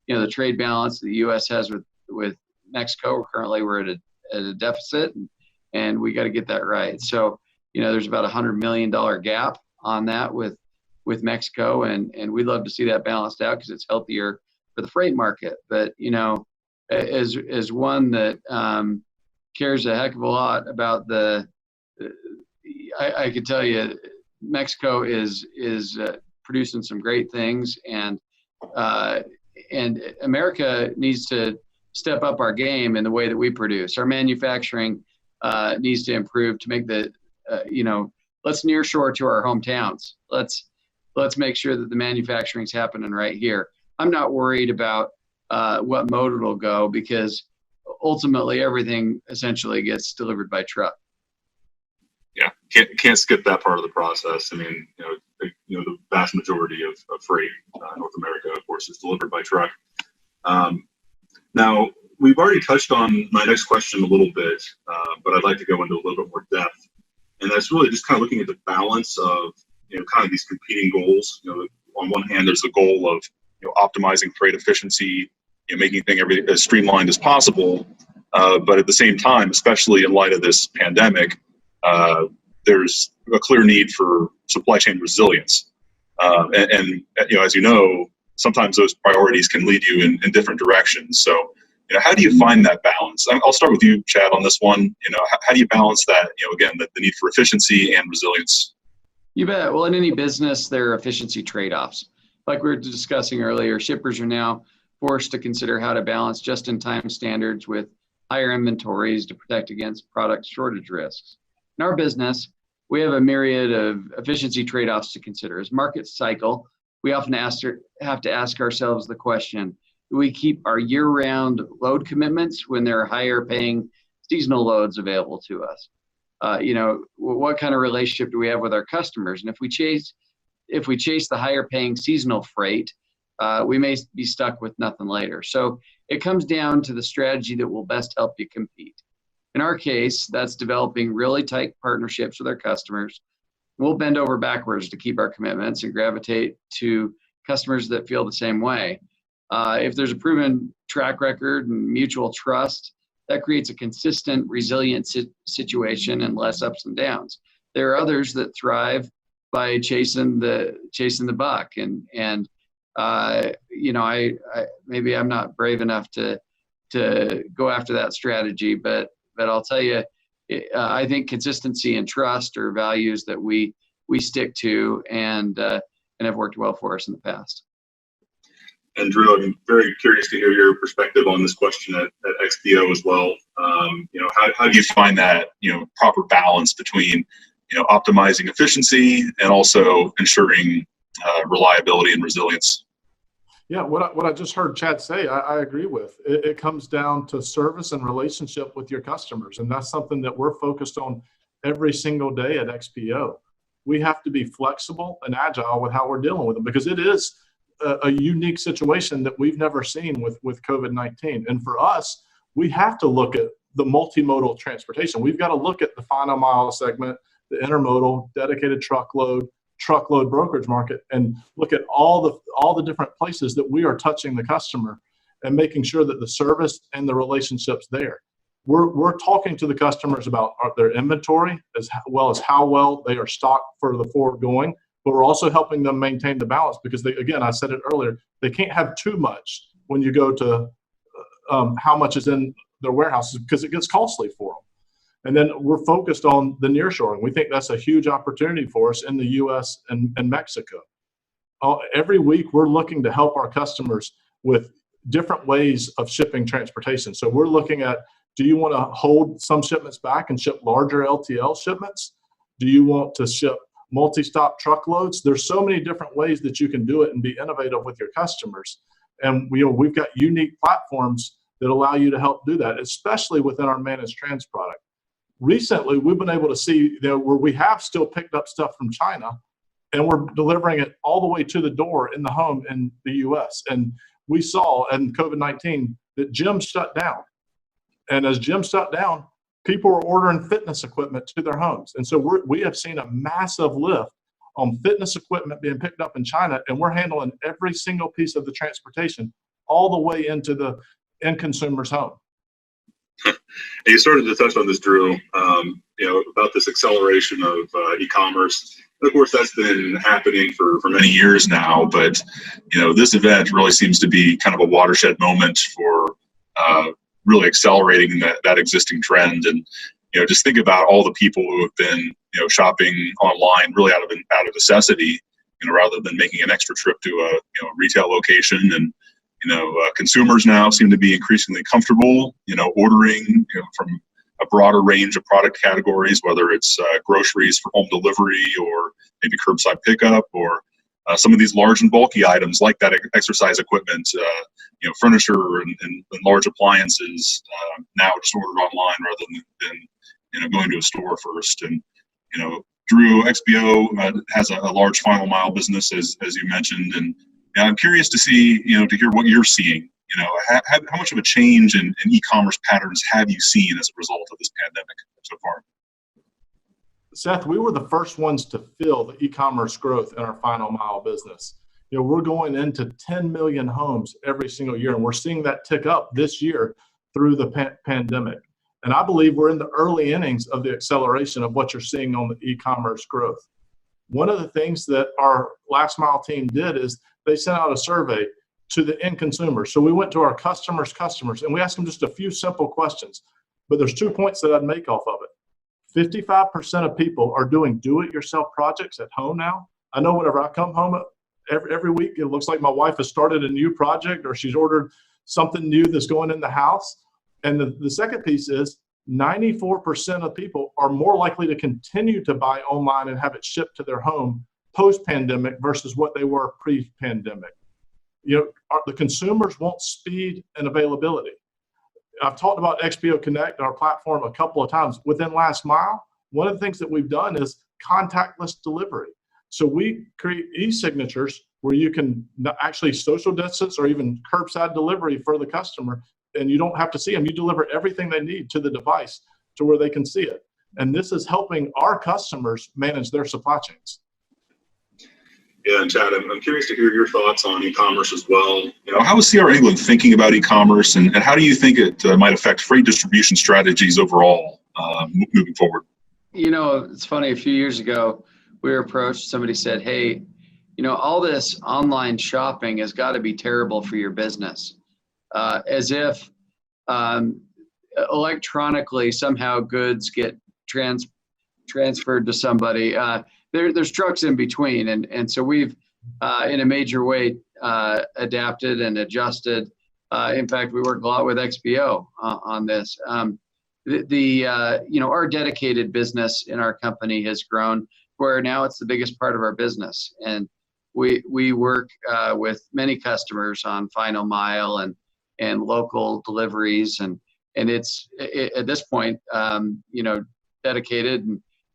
The trade balance the U.S. has with Mexico, currently we're at a deficit, and we got to get that right. So, there's about $100 million gap on that with Mexico, and we'd love to see that balanced out because it's healthier for the freight market. But, as one that cares a heck of a lot about I could tell you Mexico is producing some great things, and America needs to step up our game in the way that we produce. Our manufacturing needs to improve to make let's nearshore to our hometowns. Let's make sure that the manufacturing's happening right here. I'm not worried about what mode it'll go, because ultimately everything essentially gets delivered by truck. Yeah, can't skip that part of the process. I mean, the vast majority of freight in North America, of course, is delivered by truck. Now, we've already touched on my next question a little bit, but I'd like to go into a little bit more depth. And that's really just kind of looking at the balance of, kind of these competing goals. On one hand, there's the goal of, optimizing freight efficiency, making things as streamlined as possible. But at the same time, especially in light of this pandemic, there's a clear need for supply chain resilience. And as you know, sometimes those priorities can lead you in different directions. So, how do you find that balance? I'll start with you, Chad, on this one. How do you balance that, again, the need for efficiency and resilience? You bet. Well, in any business, there are efficiency trade-offs. Like we were discussing earlier, shippers are now forced to consider how to balance just-in-time standards with higher inventories to protect against product shortage risks. In our business, we have a myriad of efficiency trade-offs to consider. As markets cycle, we often have to ask ourselves the question, do we keep our year-round load commitments when there are higher-paying seasonal loads available to us? What kind of relationship do we have with our customers? And if we chase the higher-paying seasonal freight, we may be stuck with nothing later. So it comes down to the strategy that will best help you compete. In our case, that's developing really tight partnerships with our customers. We'll bend over backwards to keep our commitments and gravitate to customers that feel the same way. If there's a proven track record and mutual trust, that creates a consistent, resilient situation and less ups and downs. There are others that thrive by chasing the buck, and maybe I'm not brave enough to go after that strategy, but I'll tell you, I think consistency and trust are values that we stick to and have worked well for us in the past. And Drew, I'm very curious to hear your perspective on this question at XPO as well. How do you find that proper balance between optimizing efficiency and also ensuring reliability and resilience? Yeah, what I just heard Chad say, I agree with. It comes down to service and relationship with your customers. And that's something that we're focused on every single day at XPO. We have to be flexible and agile with how we're dealing with them, because it is a unique situation that we've never seen with COVID-19. And for us, we have to look at the multimodal transportation. We've got to look at the final mile segment, the intermodal, dedicated truckload brokerage market, and look at all the different places that we are touching the customer and making sure that the service and the relationships there. We're talking to the customers about their inventory as well as how well they are stocked for the forward going, but we're also helping them maintain the balance, because they, again, I said it earlier, they can't have too much when you go to how much is in their warehouses, because it gets costly for them. And then we're focused on the nearshoring. We think that's a huge opportunity for us in the U.S. and Mexico. Every week, we're looking to help our customers with different ways of shipping transportation. So we're looking at, do you want to hold some shipments back and ship larger LTL shipments? Do you want to ship multi-stop truckloads? There's so many different ways that you can do it and be innovative with your customers. And we've got unique platforms that allow you to help do that, especially within our managed trans product. Recently, we've been able to see where we have still picked up stuff from China, and we're delivering it all the way to the door in the home in the U.S. And we saw in COVID-19 that gyms shut down. And as gyms shut down, people were ordering fitness equipment to their homes. And so we have seen a massive lift on fitness equipment being picked up in China, and we're handling every single piece of the transportation all the way into the end consumer's home. You started to touch on this, Drew, about this acceleration of e-commerce. Of course, that's been happening for many years now, but, this event really seems to be kind of a watershed moment for really accelerating that existing trend. And, just think about all the people who have been, shopping online really out of necessity, rather than making an extra trip to a retail location. And consumers now seem to be increasingly comfortable, ordering, from a broader range of product categories, whether it's groceries for home delivery or maybe curbside pickup, or some of these large and bulky items like that exercise equipment, furniture and large appliances, now just ordered online rather than going to a store first. And Drew, XPO has a large final mile business, as you mentioned, and I'm curious to see, to hear what you're seeing. How much of a change in e-commerce patterns have you seen as a result of this pandemic so far? Seth, we were the first ones to feel the e-commerce growth in our final mile business. We're going into 10 million homes every single year, and we're seeing that tick up this year through the pandemic. And I believe we're in the early innings of the acceleration of what you're seeing on the e-commerce growth. One of the things that our last mile team did is they sent out a survey to the end consumer. So we went to our customers, and we asked them just a few simple questions. But there's 2 points that I'd make off of it. 55% of people are doing do-it-yourself projects at home now. I know whenever I come home every week, it looks like my wife has started a new project or she's ordered something new that's going in the house. And the second piece is 94% of people are more likely to continue to buy online and have it shipped to their home post-pandemic versus what they were pre-pandemic. The consumers want speed and availability. I've talked about XPO Connect, our platform, a couple of times. Within last mile, one of the things that we've done is contactless delivery. So we create e-signatures where you can actually social distance or even curbside delivery for the customer, and you don't have to see them. You deliver everything they need to the device to where they can see it. And this is helping our customers manage their supply chains. Yeah, and Chad, I'm curious to hear your thoughts on e-commerce as well. How is CR England thinking about e-commerce, and how do you think it might affect freight distribution strategies overall moving forward? It's funny, a few years ago, we were approached, somebody said, hey, all this online shopping has got to be terrible for your business. As if electronically somehow goods get transferred to somebody. There's trucks in between, and so we've in a major way adapted and adjusted. In fact, we work a lot with XPO on this. Our dedicated business in our company has grown where now it's the biggest part of our business, and we work with many customers on final mile and local deliveries, and it's at this point, dedicated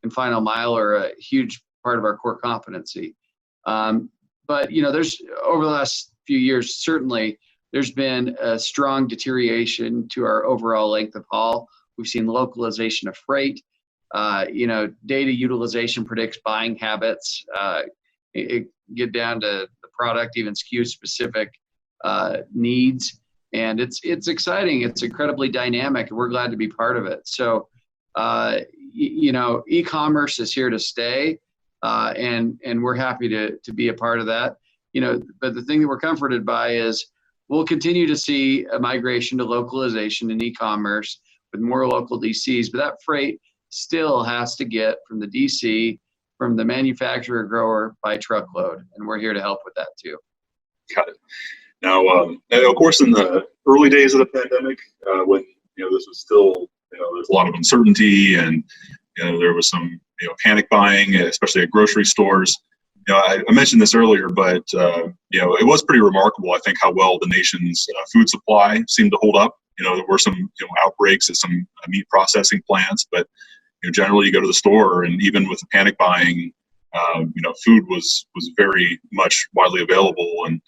and final mile are a huge part of our core competency. But there's over the last few years, certainly there's been a strong deterioration to our overall length of haul. We've seen localization of freight. Data utilization predicts buying habits. It get down to the product, even SKU specific needs, and it's exciting. It's incredibly dynamic, and we're glad to be part of it. So, e-commerce is here to stay, and we're happy to be a part of that. But the thing that we're comforted by is we'll continue to see a migration to localization in e-commerce with more local DCs, but that freight still has to get from the DC, from the manufacturer grower by truckload, and we're here to help with that too. Got it. Now, and of course, in the early days of the pandemic, when this was still, there's a lot of uncertainty, and there was some panic buying, especially at grocery stores. I mentioned this earlier, but it was pretty remarkable, I think, how well the nation's food supply seemed to hold up. There were some outbreaks at some meat processing plants, but generally you go to the store, and even with the panic buying, food was very much widely available. And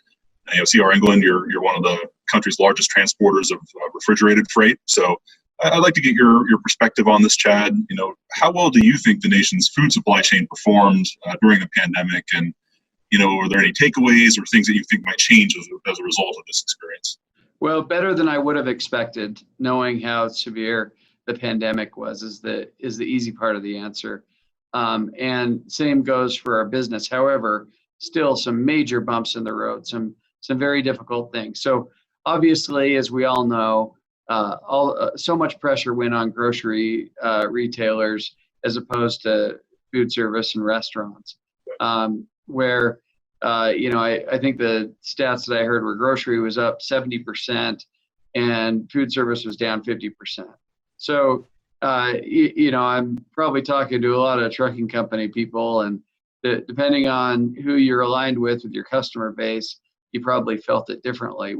CR England, you're one of the country's largest transporters of refrigerated freight. So I'd like to get your perspective on this, Chad. How well do you think the nation's food supply chain performed during the pandemic? And, are there any takeaways or things that you think might change as a result of this experience? Well, better than I would have expected, knowing how severe the pandemic was, is the easy part of the answer. And same goes for our business. However, still some major bumps in the road, some very difficult things. So obviously, as we all know, so much pressure went on grocery retailers as opposed to food service and restaurants, where I think the stats that I heard were grocery was up 70% and food service was down 50%. So I'm probably talking to a lot of trucking company people, and depending on who you're aligned with your customer base, you probably felt it differently.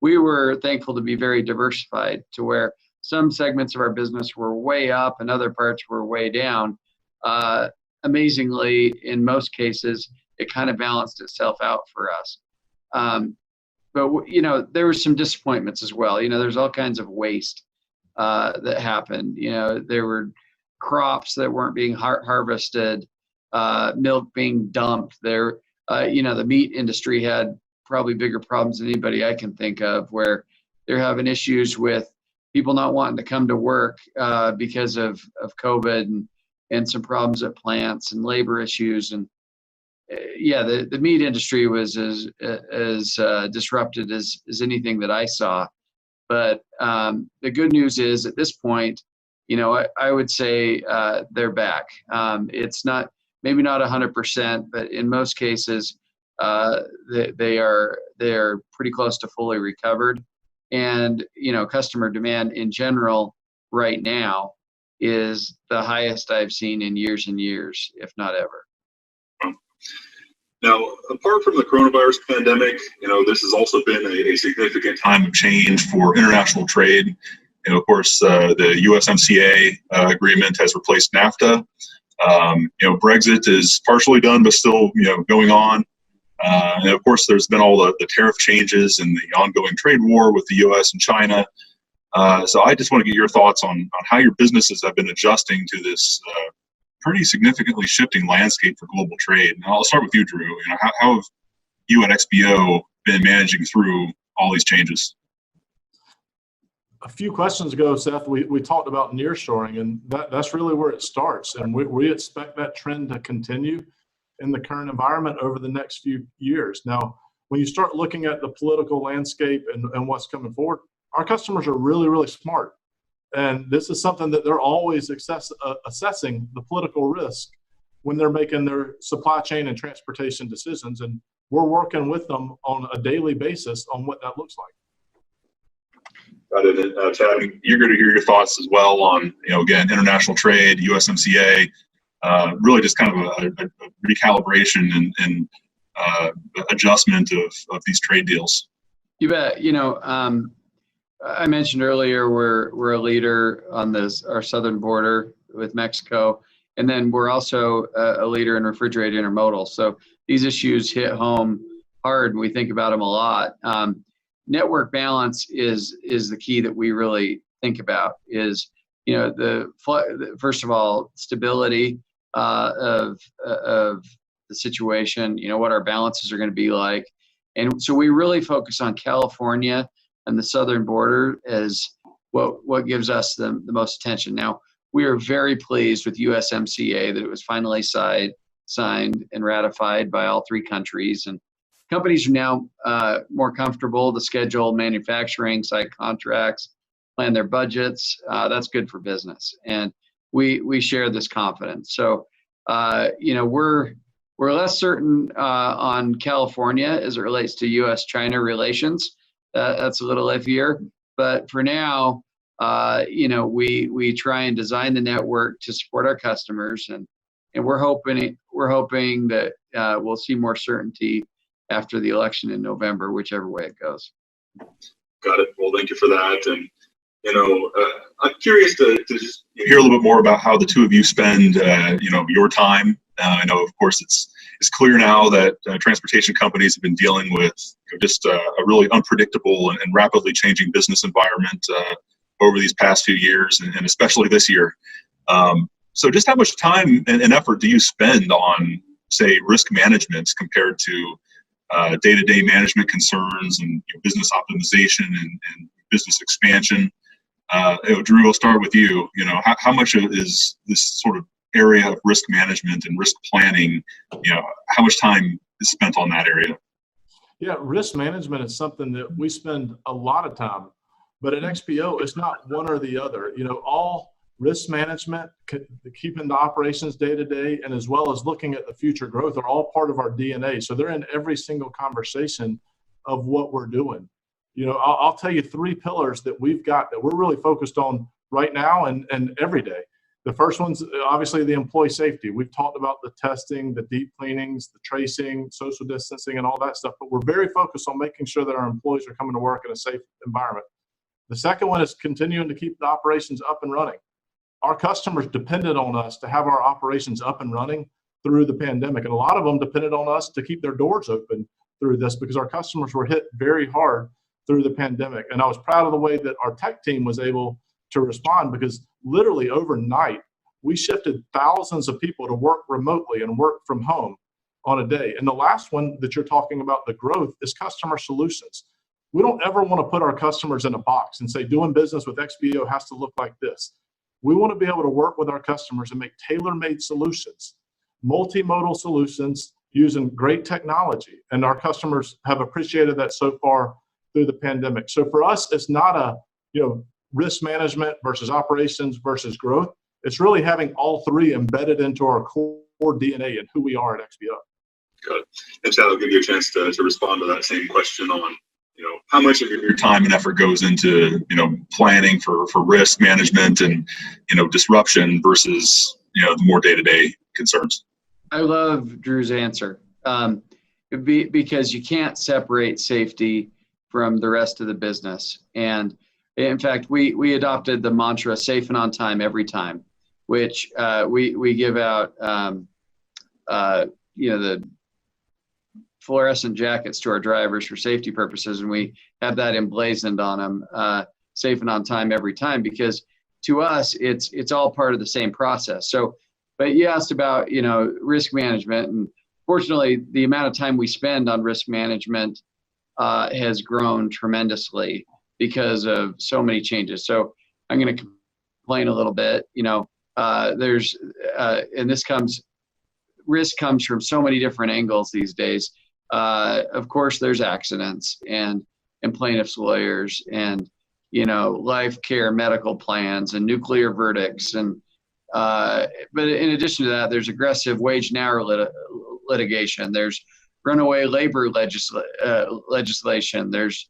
We were thankful to be very diversified, to where some segments of our business were way up and other parts were way down. Amazingly, in most cases, it kind of balanced itself out for us. But there were some disappointments as well. There's all kinds of waste that happened. There were crops that weren't being harvested, milk being dumped. The meat industry had probably bigger problems than anybody I can think of, where they're having issues with people not wanting to come to work because of COVID and some problems at plants and labor issues. And the meat industry was as disrupted as anything that I saw. But the good news is, at this point, I would say they're back. It's maybe not 100%, but in most cases, they are pretty close to fully recovered. And customer demand in general right now is the highest I've seen in years and years, if not ever. Now, apart from the coronavirus pandemic, this has also been a significant time of change for international trade. Of course, the USMCA agreement has replaced NAFTA. Brexit is partially done, but still, going on. And of course, there's been all the tariff changes and the ongoing trade war with the U.S. and China. So I just want to get your thoughts on how your businesses have been adjusting to this pretty significantly shifting landscape for global trade. And I'll start with you, Drew. How have you at XPO been managing through all these changes? A few questions ago, Seth, we talked about nearshoring, and that's really where it starts. And we expect that trend to continue in the current environment over the next few years. Now, when you start looking at the political landscape and what's coming forward, our customers are really, really smart. And this is something that they're always assessing the political risk when they're making their supply chain and transportation decisions. And we're working with them on a daily basis on what that looks like. Got it. Chad, you're going to hear your thoughts as well on, again, international trade, USMCA, really just kind of a recalibration and adjustment of these trade deals? You bet. I mentioned earlier we're a leader on our southern border with Mexico, and then we're also a leader in refrigerated intermodal. So these issues hit home hard, and we think about them a lot. Network balance is the key that we really think about. Is first of all, stability of the situation. What our balances are going to be like, and so we really focus on California and the southern border as what gives us the most attention. Now, we are very pleased with USMCA that it was finally signed and ratified by all three countries, and companies are now more comfortable to schedule manufacturing site contracts, plan their budgets. That's good for business, and we share this confidence. So we're less certain on California as it relates to U.S.-China relations. That's a little iffier, but for now, we try and design the network to support our customers, and we're hoping that we'll see more certainty after the election in November, whichever way it goes. Got it. Well, thank you for that. And I'm curious to just hear a little bit more about how the two of you spend your time. I know, of course, it's clear now that transportation companies have been dealing with just a really unpredictable and rapidly changing business environment over these past few years, and especially this year. So just how much time and effort do you spend on, say, risk management compared to day-to-day management concerns and business optimization and business expansion? Drew, we'll start with you. How much is this sort of area of risk management and risk planning, how much time is spent on that area? Yeah, risk management is something that we spend a lot of time, but at XPO, it's not one or the other. All risk management, keeping the operations day to day, and as well as looking at the future growth are all part of our DNA. So they're in every single conversation of what we're doing. I'll tell you three pillars that we've got that we're really focused on right now and every day. The first one's obviously the employee safety. We've talked about the testing, the deep cleanings, the tracing, social distancing, and all that stuff, but we're very focused on making sure that our employees are coming to work in a safe environment. The second one is continuing to keep the operations up and running. Our customers depended on us to have our operations up and running through the pandemic, and a lot of them depended on us to keep their doors open through this because our customers were hit very hard through the pandemic. And I was proud of the way that our tech team was able to respond, because literally overnight, we shifted thousands of people to work remotely and work from home on a day. And the last one that you're talking about, the growth, is customer solutions. We don't ever want to put our customers in a box and say, doing business with XPO has to look like this. We want to be able to work with our customers and make tailor-made solutions, multimodal solutions using great technology. And our customers have appreciated that so far through the pandemic. So for us, it's not a, risk management versus operations versus growth. It's really having all three embedded into our core DNA and who we are at XPO. Good. And Chad, I'll give you a chance to respond to that same question on, how much of your time and effort goes into, planning for risk management and, disruption versus, the more day-to-day concerns. I love Drew's answer because you can't separate safety from the rest of the business. And in fact, we adopted the mantra "safe and on time every time," which we give out, the fluorescent jackets to our drivers for safety purposes, and we have that emblazoned on them, safe and on time every time, because to us, it's all part of the same process. So, but you asked about, risk management, and fortunately, the amount of time we spend on risk management has grown tremendously because of so many changes. So I'm going to complain a little bit, risk comes from so many different angles these days. Of course, there's accidents and plaintiffs' lawyers and, life care medical plans and nuclear verdicts. And, but in addition to that, there's aggressive wage and hour litigation. There's runaway labor legislation. There's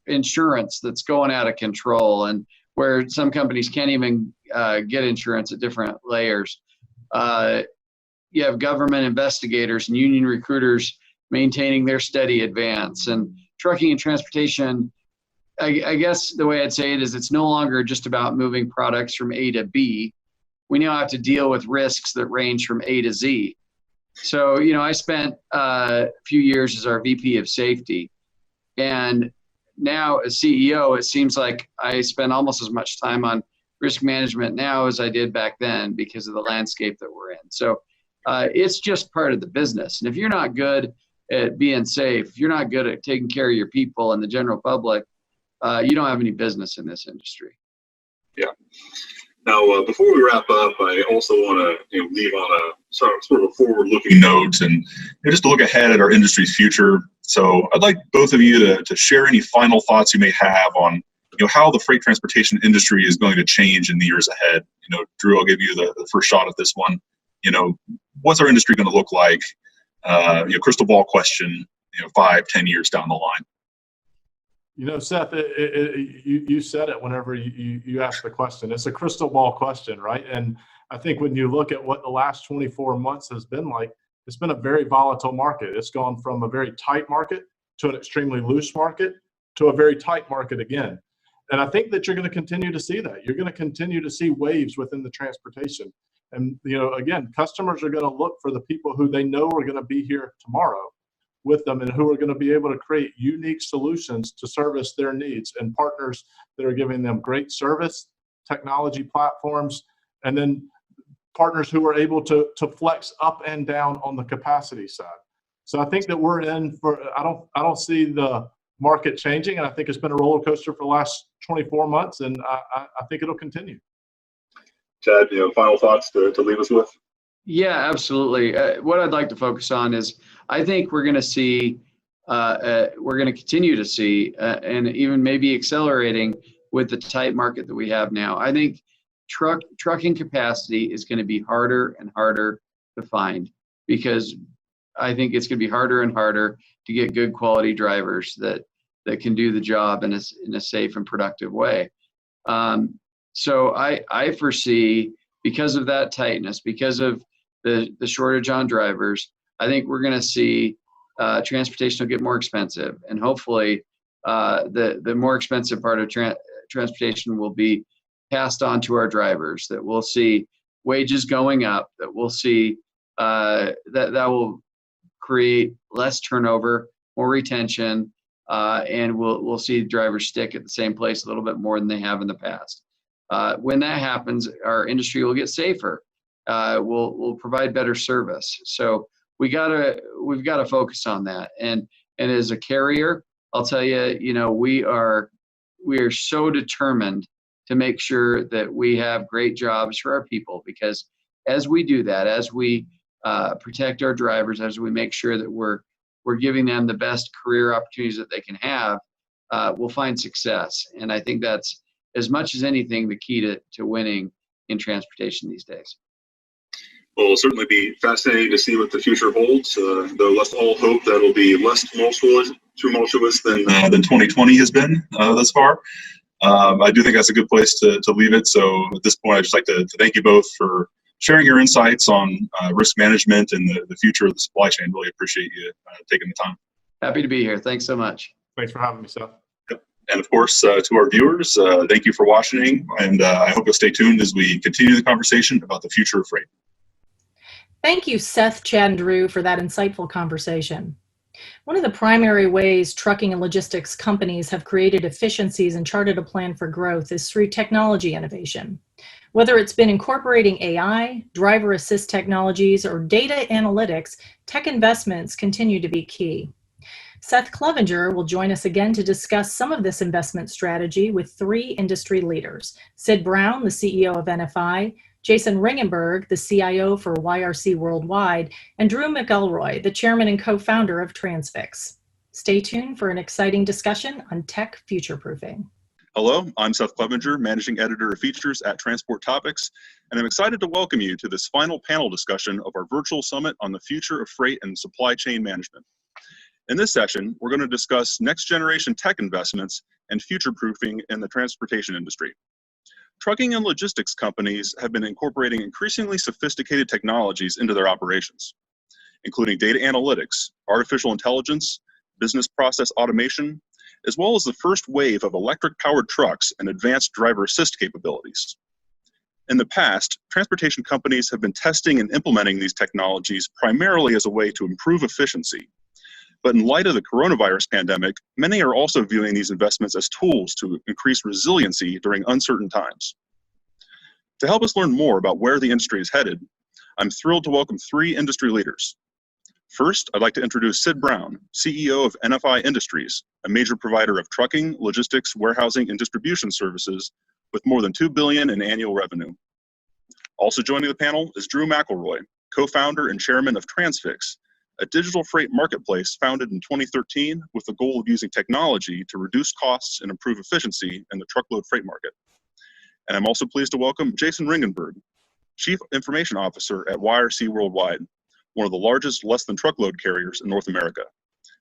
insurance that's going out of control, and where some companies can't even get insurance at different layers. you have government investigators and union recruiters maintaining their steady advance. And trucking and transportation, I guess the way I'd say it is it's no longer just about moving products from A to B. We now have to deal with risks that range from A to Z. So, I spent a few years as our VP of safety. And now as CEO, it seems like I spend almost as much time on risk management now as I did back then because of the landscape that we're in. So it's just part of the business. And if you're not good at being safe, if you're not good at taking care of your people and the general public, you don't have any business in this industry. Yeah. Now, before we wrap up, I also want to leave on a sort of a forward-looking note and just to look ahead at our industry's future. So I'd like both of you to share any final thoughts you may have on how the freight transportation industry is going to change in the years ahead. Drew, I'll give you the first shot at this one. What's our industry going to look like? Crystal ball question. 5-10 years down the line. Seth, you said it whenever you asked the question. It's a crystal ball question, right? And I think when you look at what the last 24 months has been like, it's been a very volatile market. It's gone from a very tight market to an extremely loose market to a very tight market again. And I think that you're going to continue to see that. You're going to continue to see waves within the transportation. And, again, customers are going to look for the people who they know are going to be here tomorrow with them and who are going to be able to create unique solutions to service their needs, and partners that are giving them great service, technology platforms, and then partners who are able to flex up and down on the capacity side. So I think that we're in for, I don't see the market changing, and I think it's been a roller coaster for the last 24 months, and I think it'll continue. Chad, final thoughts to leave us with? Yeah, absolutely. What I'd like to focus on is I think we're going to see, we're going to continue to see, and even maybe accelerating with the tight market that we have now. I think trucking capacity is going to be harder and harder to find, because I think it's going to be harder and harder to get good quality drivers that can do the job in a safe and productive way. So I foresee, because of that tightness, because of the shortage on drivers, I think we're going to see transportation will get more expensive, and hopefully the more expensive part of transportation will be passed on to our drivers. That we'll see wages going up. That we'll see that will create less turnover, more retention, and we'll see drivers stick at the same place a little bit more than they have in the past. When that happens, our industry will get safer. We'll provide better service. So we've got to focus on that. And as a carrier, I'll tell you, we are so determined to make sure that we have great jobs for our people, because as we do that, as we protect our drivers, as we make sure that we're giving them the best career opportunities that they can have, we'll find success. And I think that's, as much as anything, the key to winning in transportation these days. Well, it'll certainly be fascinating to see what the future holds, though let's all hope that it'll be less tumultuous than 2020 has been thus far. I do think that's a good place to leave it. So at this point, I'd just like to thank you both for sharing your insights on risk management and the future of the supply chain. Really appreciate you taking the time. Happy to be here. Thanks so much. Thanks for having me, Seth. And of course, to our viewers, thank you for watching, and I hope you'll stay tuned as we continue the conversation about the future of freight. Thank you, Seth, Chad, and Drew, for that insightful conversation. One of the primary ways trucking and logistics companies have created efficiencies and charted a plan for growth is through technology innovation. Whether it's been incorporating AI, driver assist technologies, or data analytics, tech investments continue to be key. Seth Clevenger will join us again to discuss some of this investment strategy with 3 industry leaders: Sid Brown, the CEO of NFI, Jason Ringenberg, the CIO for YRC Worldwide, and Drew McElroy, the chairman and co-founder of Transfix. Stay tuned for an exciting discussion on tech future-proofing. Hello, I'm Seth Clevenger, Managing Editor of Features at Transport Topics, and I'm excited to welcome you to this final panel discussion of our virtual summit on the future of freight and supply chain management. In this session, we're going to discuss next-generation tech investments and future-proofing in the transportation industry. Trucking and logistics companies have been incorporating increasingly sophisticated technologies into their operations, including data analytics, artificial intelligence, business process automation, as well as the first wave of electric-powered trucks and advanced driver assist capabilities. In the past, transportation companies have been testing and implementing these technologies primarily as a way to improve efficiency. But in light of the coronavirus pandemic, many are also viewing these investments as tools to increase resiliency during uncertain times. To help us learn more about where the industry is headed, I'm thrilled to welcome three industry leaders. First, I'd like to introduce Sid Brown, CEO of NFI Industries, a major provider of trucking, logistics, warehousing, and distribution services with more than $2 billion in annual revenue. Also joining the panel is Drew McElroy, co-founder and chairman of Transfix, a digital freight marketplace founded in 2013 with the goal of using technology to reduce costs and improve efficiency in the truckload freight market. And I'm also pleased to welcome Jason Ringenberg, Chief Information Officer at YRC Worldwide, one of the largest less-than-truckload carriers in North America.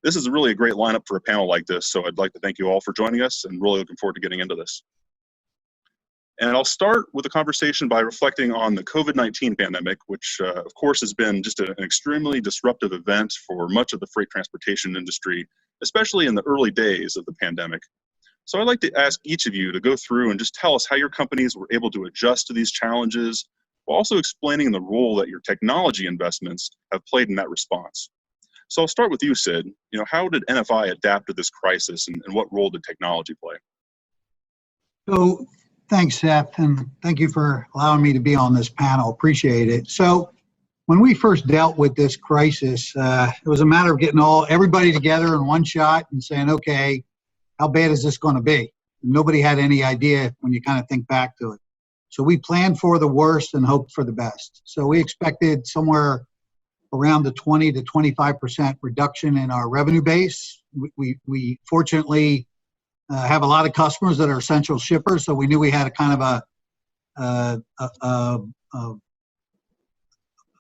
This is really a great lineup for a panel like this, so I'd like to thank you all for joining us and really looking forward to getting into this. And I'll start with a conversation by reflecting on the COVID-19 pandemic, which of course has been just an extremely disruptive event for much of the freight transportation industry, especially in the early days of the pandemic. So I'd like to ask each of you to go through and just tell us how your companies were able to adjust to these challenges, while also explaining the role that your technology investments have played in that response. So I'll start with you, Sid. How did NFI adapt to this crisis, and what role did technology play? So thanks, Seth, and thank you for allowing me to be on this panel. Appreciate it. So when we first dealt with this crisis, it was a matter of getting everybody together in one shot and saying, okay, how bad is this going to be? Nobody had any idea when you kind of think back to it. So we planned for the worst and hoped for the best. So we expected somewhere around the 20 to 25% reduction in our revenue base. We fortunately have a lot of customers that are essential shippers, so we knew we had a kind of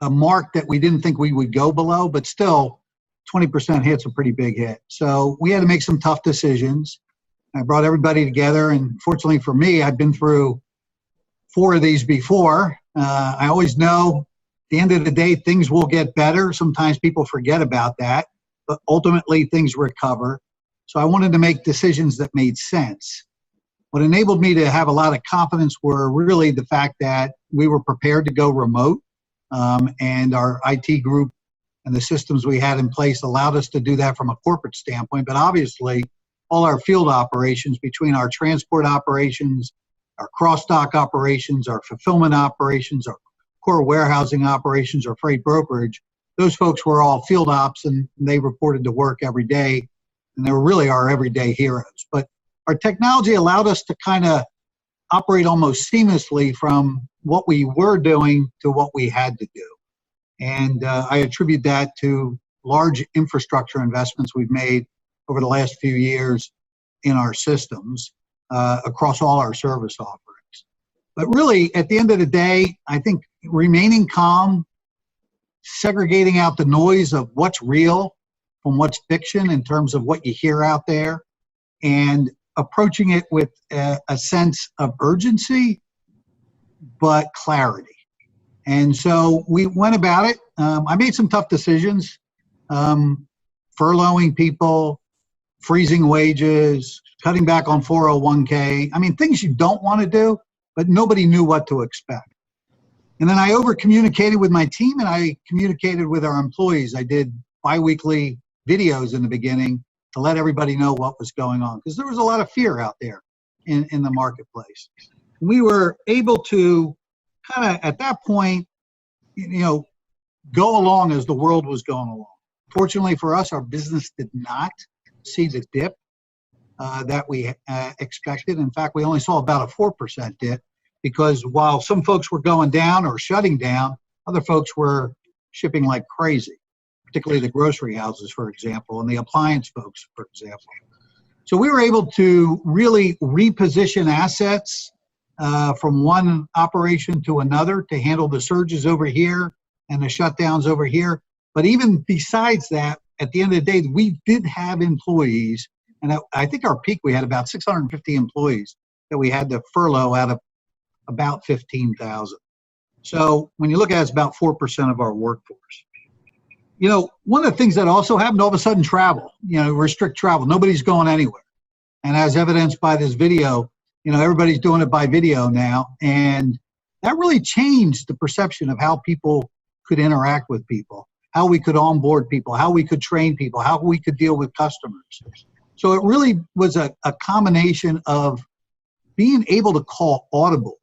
a mark that we didn't think we would go below, but still 20% hit's a pretty big hit. So we had to make some tough decisions. I brought everybody together, and fortunately for me, I've been through 4 of these before. I always know at the end of the day, things will get better. Sometimes people forget about that, but ultimately things recover. So I wanted to make decisions that made sense. What enabled me to have a lot of confidence were really the fact that we were prepared to go remote, and our IT group and the systems we had in place allowed us to do that from a corporate standpoint. But obviously, all our field operations, between our transport operations, our cross-dock operations, our fulfillment operations, our core warehousing operations, our freight brokerage, those folks were all field ops, and they reported to work every day. And they were really our everyday heroes. But our technology allowed us to kind of operate almost seamlessly from what we were doing to what we had to do. And I attribute that to large infrastructure investments we've made over the last few years in our systems across all our service offerings. But really, at the end of the day, I think remaining calm, segregating out the noise of what's real from what's fiction in terms of what you hear out there, and approaching it with a sense of urgency, but clarity. And so we went about it. I made some tough decisions, furloughing people, freezing wages, cutting back on 401k. I mean, things you don't want to do, but nobody knew what to expect. And then I over-communicated with my team, and I communicated with our employees. I did bi-weekly videos in the beginning to let everybody know what was going on, because there was a lot of fear out there in the marketplace. We were able to kind of, at that point, go along as the world was going along. Fortunately for us, our business did not see the dip that we expected. In fact, we only saw about a 4% dip, because while some folks were going down or shutting down, other folks were shipping like crazy, particularly the grocery houses, for example, and the appliance folks, for example. So we were able to really reposition assets from one operation to another to handle the surges over here and the shutdowns over here. But even besides that, at the end of the day, we did have employees, and I think our peak, we had about 650 employees that we had to furlough out of about 15,000. So when you look at it, it's about 4% of our workforce. You know, one of the things that also happened, all of a sudden travel, you know, restrict travel. Nobody's going anywhere. And as evidenced by this video, you know, everybody's doing it by video now. And that really changed the perception of how people could interact with people, how we could onboard people, how we could train people, how we could deal with customers. So it really was a combination of being able to call audibles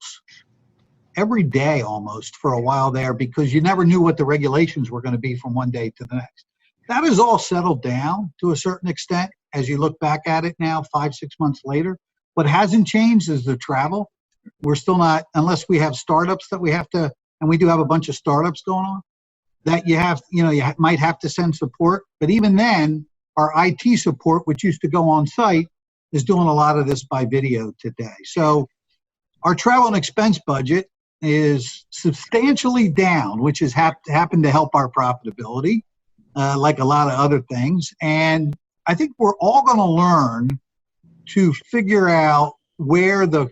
every day almost for a while there, because you never knew what the regulations were going to be from one day to the next. That has all settled down to a certain extent as you look back at it now, 5-6 months later. What hasn't changed is the travel. We're still not, unless we have startups that we have to, and we do have a bunch of startups going on, that you have, you know, you might have to send support. But even then, our IT support, which used to go on site, is doing a lot of this by video today. So our travel and expense budget is substantially down, which has happened to help our profitability, like a lot of other things. And I think we're all going to learn to figure out where the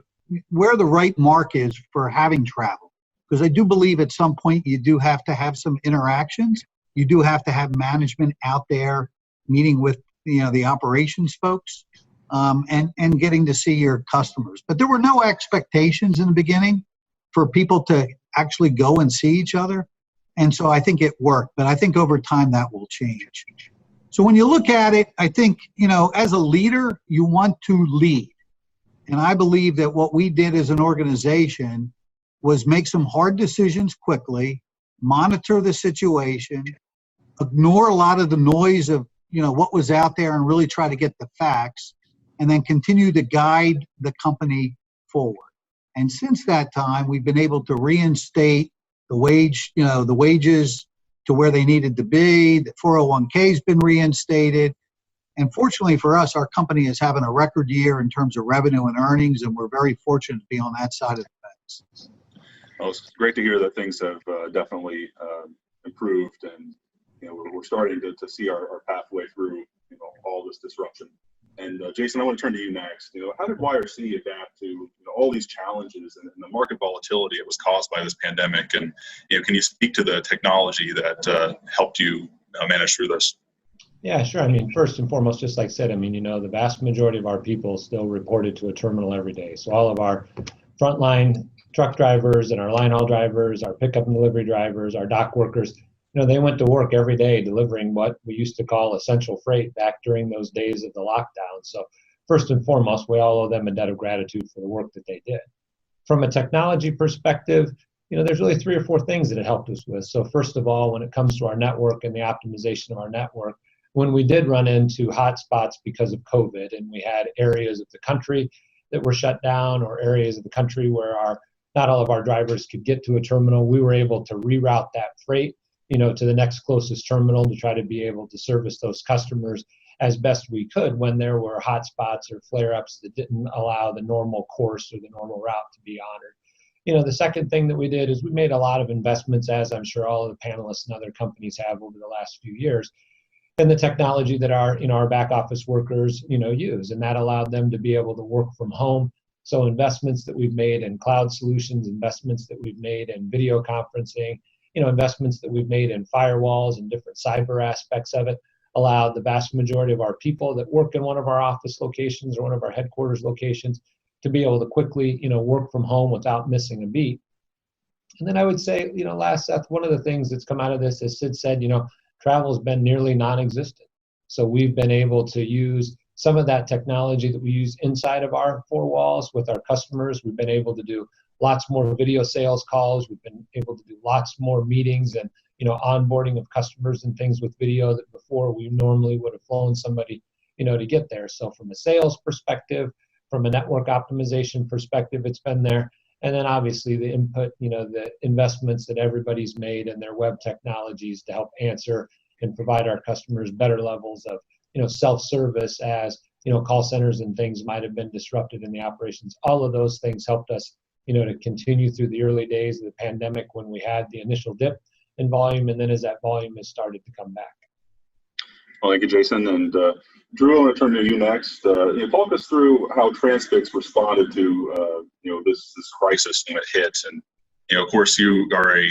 right mark is for having travel. Because I do believe at some point you do have to have some interactions. You do have to have management out there meeting with, you know, the operations folks, and getting to see your customers. But there were no expectations in the beginning for people to actually go and see each other. And so I think it worked, but I think over time that will change. So when you look at it, I think, you know, as a leader, you want to lead. And I believe that what we did as an organization was make some hard decisions quickly, monitor the situation, ignore a lot of the noise of, you know, what was out there and really try to get the facts, and then continue to guide the company forward. And since that time, we've been able to reinstate the wage, you know, the wages to where they needed to be. The 401k has been reinstated. And fortunately for us, our company is having a record year in terms of revenue and earnings, and we're very fortunate to be on that side of the fence. Well, it's great to hear that things have definitely improved, and you know, we're starting to see our pathway through, you know, all this disruption. And Jason, I want to turn to you next. You know, how did YRC adapt to, you know, all these challenges and the market volatility that was caused by this pandemic? And you know, can you speak to the technology that helped you manage through this? Yeah, sure. I mean, first and foremost, just like I said, I mean, you know, the vast majority of our people still reported to a terminal every day. So all of our frontline truck drivers and our line haul drivers, our pickup and delivery drivers, our dock workers, you know, they went to work every day delivering what we used to call essential freight back during those days of the lockdown. So first and foremost, we all owe them a debt of gratitude for the work that they did. From a technology perspective, you know, there's really 3 or 4 things that it helped us with. So first of all, when it comes to our network and the optimization of our network, when we did run into hotspots because of COVID, and we had areas of the country that were shut down, or areas of the country where not all of our drivers could get to a terminal, we were able to reroute that freight, you know, to the next closest terminal to try to be able to service those customers as best we could when there were hotspots or flare-ups that didn't allow the normal course or the normal route to be honored. You know, the second thing that we did is we made a lot of investments, as I'm sure all of the panelists and other companies have over the last few years, in the technology that our, you know, our back office workers, you know, use, and that allowed them to be able to work from home. So investments that we've made in cloud solutions, investments that we've made in video conferencing, you know, investments that we've made in firewalls and different cyber aspects of it allowed the vast majority of our people that work in one of our office locations or one of our headquarters locations to be able to quickly, you know, work from home without missing a beat. And then I would say, you know, last, Seth, one of the things that's come out of this, as Sid said, you know, travel has been nearly non-existent. So we've been able to use some of that technology that we use inside of our 4 walls with our customers. We've been able to do lots more video sales calls. We've been able to do lots more meetings and, you know, onboarding of customers and things with video that before we normally would have flown somebody, you know, to get there. So from a sales perspective, from a network optimization perspective, it's been there. And then obviously the input, you know, the investments that everybody's made in their web technologies to help answer and provide our customers better levels of, you know, self-service as, you know, call centers and things might have been disrupted in the operations. All of those things helped us, you know, to continue through the early days of the pandemic when we had the initial dip in volume, and then as that volume has started to come back. Well, thank you, Jason. And Drew, I want to turn to you next. Talk us through how Transfix responded to this crisis when it hit. And of course, you are a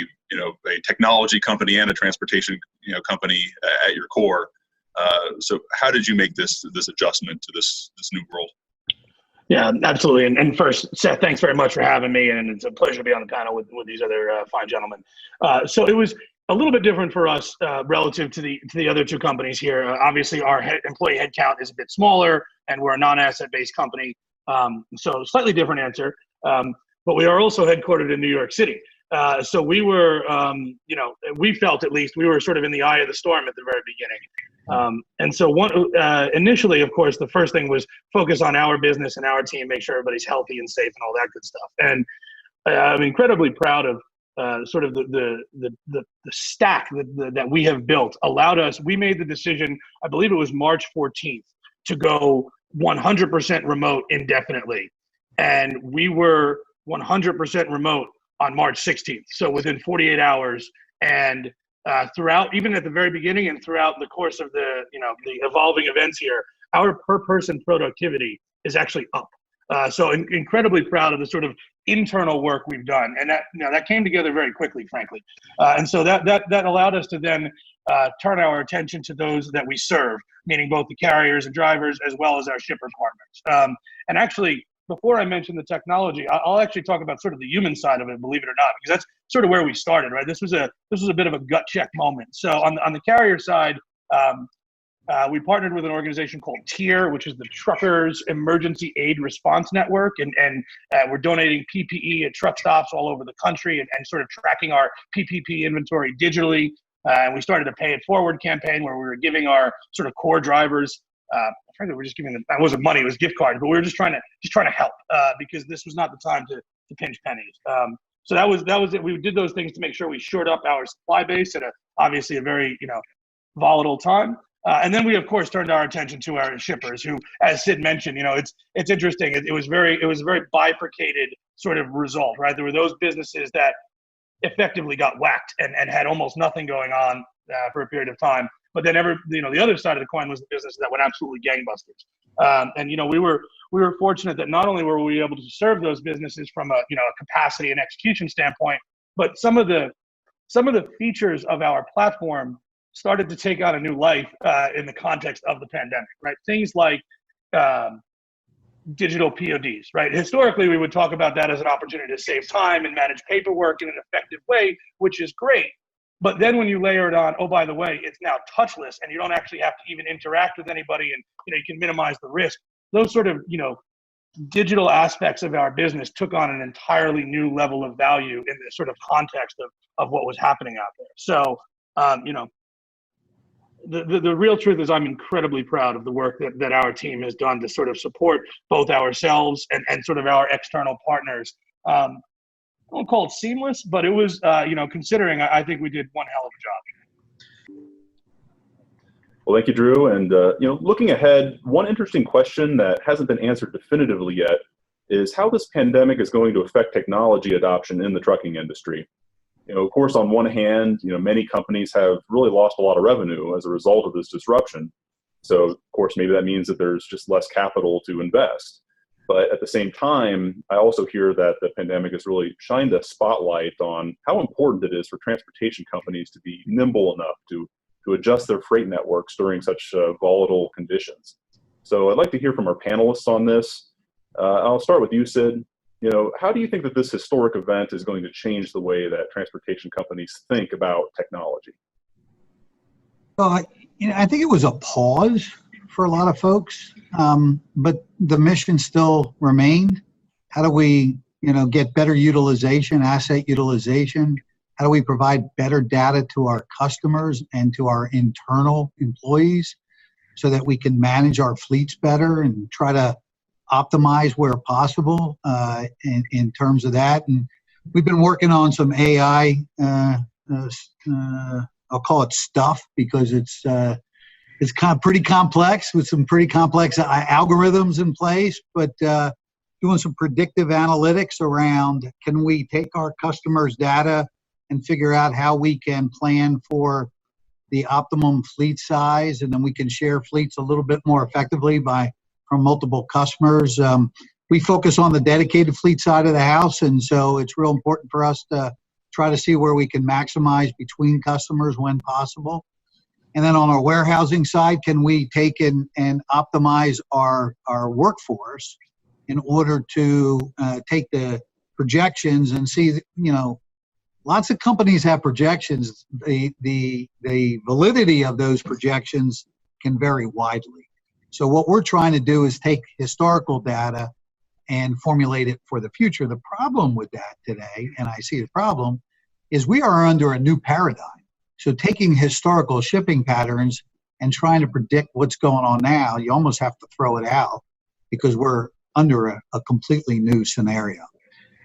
technology company and a transportation company at your core. So how did you make this adjustment to this new world? Yeah, absolutely. And first, Seth, thanks very much for having me, and it's a pleasure to be on the panel with these other fine gentlemen. So it was a little bit different for us relative to the other two companies here. Obviously, our employee headcount is a bit smaller, and we're a non-asset-based company, so slightly different answer. But we are also headquartered in New York City. So we were, we felt at least we were sort of in the eye of the storm at the very beginning. And so initially, of course, the first thing was focus on our business and our team, make sure everybody's healthy and safe and all that good stuff. And I'm incredibly proud of sort of the stack that we have built. Allowed us, we made the decision, I believe it was March 14th, to go 100% remote indefinitely. And we were 100% remote on March 16th. So within 48 hours, and throughout, even at the very beginning and throughout the course of the evolving events here, our per person productivity is actually up. So incredibly proud of the sort of internal work we've done, and that came together very quickly, frankly. And so that allowed us to then turn our attention to those that we serve, meaning both the carriers and drivers as well as our shipper partners. And actually, before I mention the technology, I'll actually talk about sort of the human side of it, believe it or not, because that's sort of where we started, right? This was a bit of a gut check moment. So on the carrier side, we partnered with an organization called TIER, which is the Truckers Emergency Aid Response Network, and we're donating PPE at truck stops all over the country and sort of tracking our PPP inventory digitally. And we started a Pay It Forward campaign where we were giving our sort of core drivers. Frankly, we're just giving them. It wasn't money; it was gift cards. But we were just trying to help because this was not the time to pinch pennies. So that was it. We did those things to make sure we shored up our supply base at obviously a very volatile time. And then we of course turned our attention to our shippers, who, as Sid mentioned, it's interesting. It was a very bifurcated sort of result, right? There were those businesses that effectively got whacked and had almost nothing going on for a period of time. But then the other side of the coin was the businesses that went absolutely gangbusters. And we were fortunate that not only were we able to serve those businesses from a capacity and execution standpoint, but some of the features of our platform started to take on a new life in the context of the pandemic, right? Things like digital PODs, right? Historically, we would talk about that as an opportunity to save time and manage paperwork in an effective way, which is great. But then when you layer it on, oh, by the way, it's now touchless and you don't actually have to even interact with anybody, and you can minimize the risk. Those sort of digital aspects of our business took on an entirely new level of value in the sort of context of what was happening out there. So the real truth is I'm incredibly proud of the work that our team has done to sort of support both ourselves and sort of our external partners. I won't call it seamless, but it was, considering, I think we did one hell of a job. Well, thank you, Drew. And, looking ahead, one interesting question that hasn't been answered definitively yet is how this pandemic is going to affect technology adoption in the trucking industry. Of course, on one hand, many companies have really lost a lot of revenue as a result of this disruption. So, of course, maybe that means that there's just less capital to invest. But at the same time, I also hear that the pandemic has really shined a spotlight on how important it is for transportation companies to be nimble enough to adjust their freight networks during such volatile conditions. So I'd like to hear from our panelists on this. I'll start with you, Sid. How do you think that this historic event is going to change the way that transportation companies think about technology? Well, I think it was a pause for a lot of folks, but the mission still remained. How do we, get better utilization, asset utilization? How do we provide better data to our customers and to our internal employees so that we can manage our fleets better and try to optimize where possible in terms of that? And we've been working on some AI, I'll call it stuff, because it's kind of pretty complex with some pretty complex algorithms in place, but doing some predictive analytics around, can we take our customers' data and figure out how we can plan for the optimum fleet size, and then we can share fleets a little bit more effectively from multiple customers. We focus on the dedicated fleet side of the house, and so it's real important for us to try to see where we can maximize between customers when possible. And then on our warehousing side, can we take and optimize our workforce in order to take the projections and see, lots of companies have projections. The validity of those projections can vary widely. So what we're trying to do is take historical data and formulate it for the future. The problem with that today, and I see the problem, is we are under a new paradigm. So taking historical shipping patterns and trying to predict what's going on now, you almost have to throw it out because we're under a completely new scenario.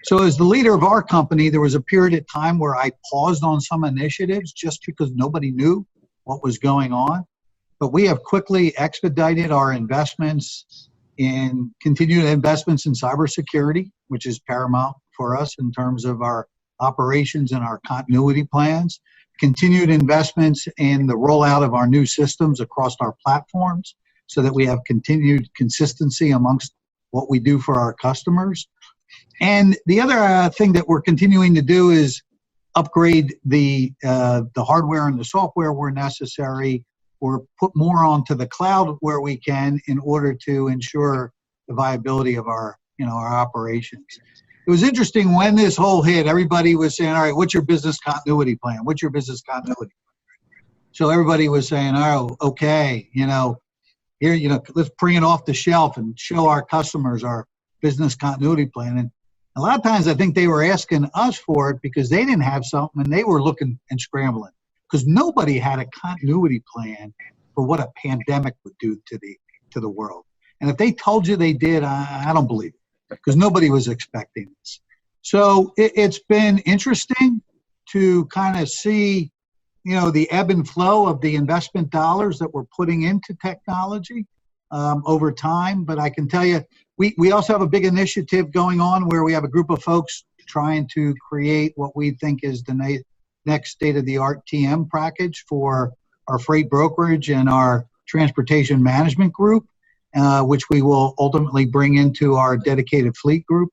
So as the leader of our company, there was a period of time where I paused on some initiatives just because nobody knew what was going on. But we have quickly expedited our investments in continued investments in cybersecurity, which is paramount for us in terms of our operations and our continuity plans. Continued investments in the rollout of our new systems across our platforms so that we have continued consistency amongst what we do for our customers. And the other thing that we're continuing to do is upgrade the hardware and the software where necessary, or put more onto the cloud where we can in order to ensure the viability of our operations. It was interesting when this whole hit, everybody was saying, all right, what's your business continuity plan? What's your business continuity plan? So everybody was saying, oh, okay, here, let's bring it off the shelf and show our customers our business continuity plan. And a lot of times I think they were asking us for it because they didn't have something and they were looking and scrambling because nobody had a continuity plan for what a pandemic would do to the world. And if they told you they did, I don't believe it because nobody was expecting this. So it's been interesting to kind of see, the ebb and flow of the investment dollars that we're putting into technology over time. But I can tell you, we also have a big initiative going on where we have a group of folks trying to create what we think is the next state-of-the-art TM package for our freight brokerage and our transportation management group, which we will ultimately bring into our dedicated fleet group.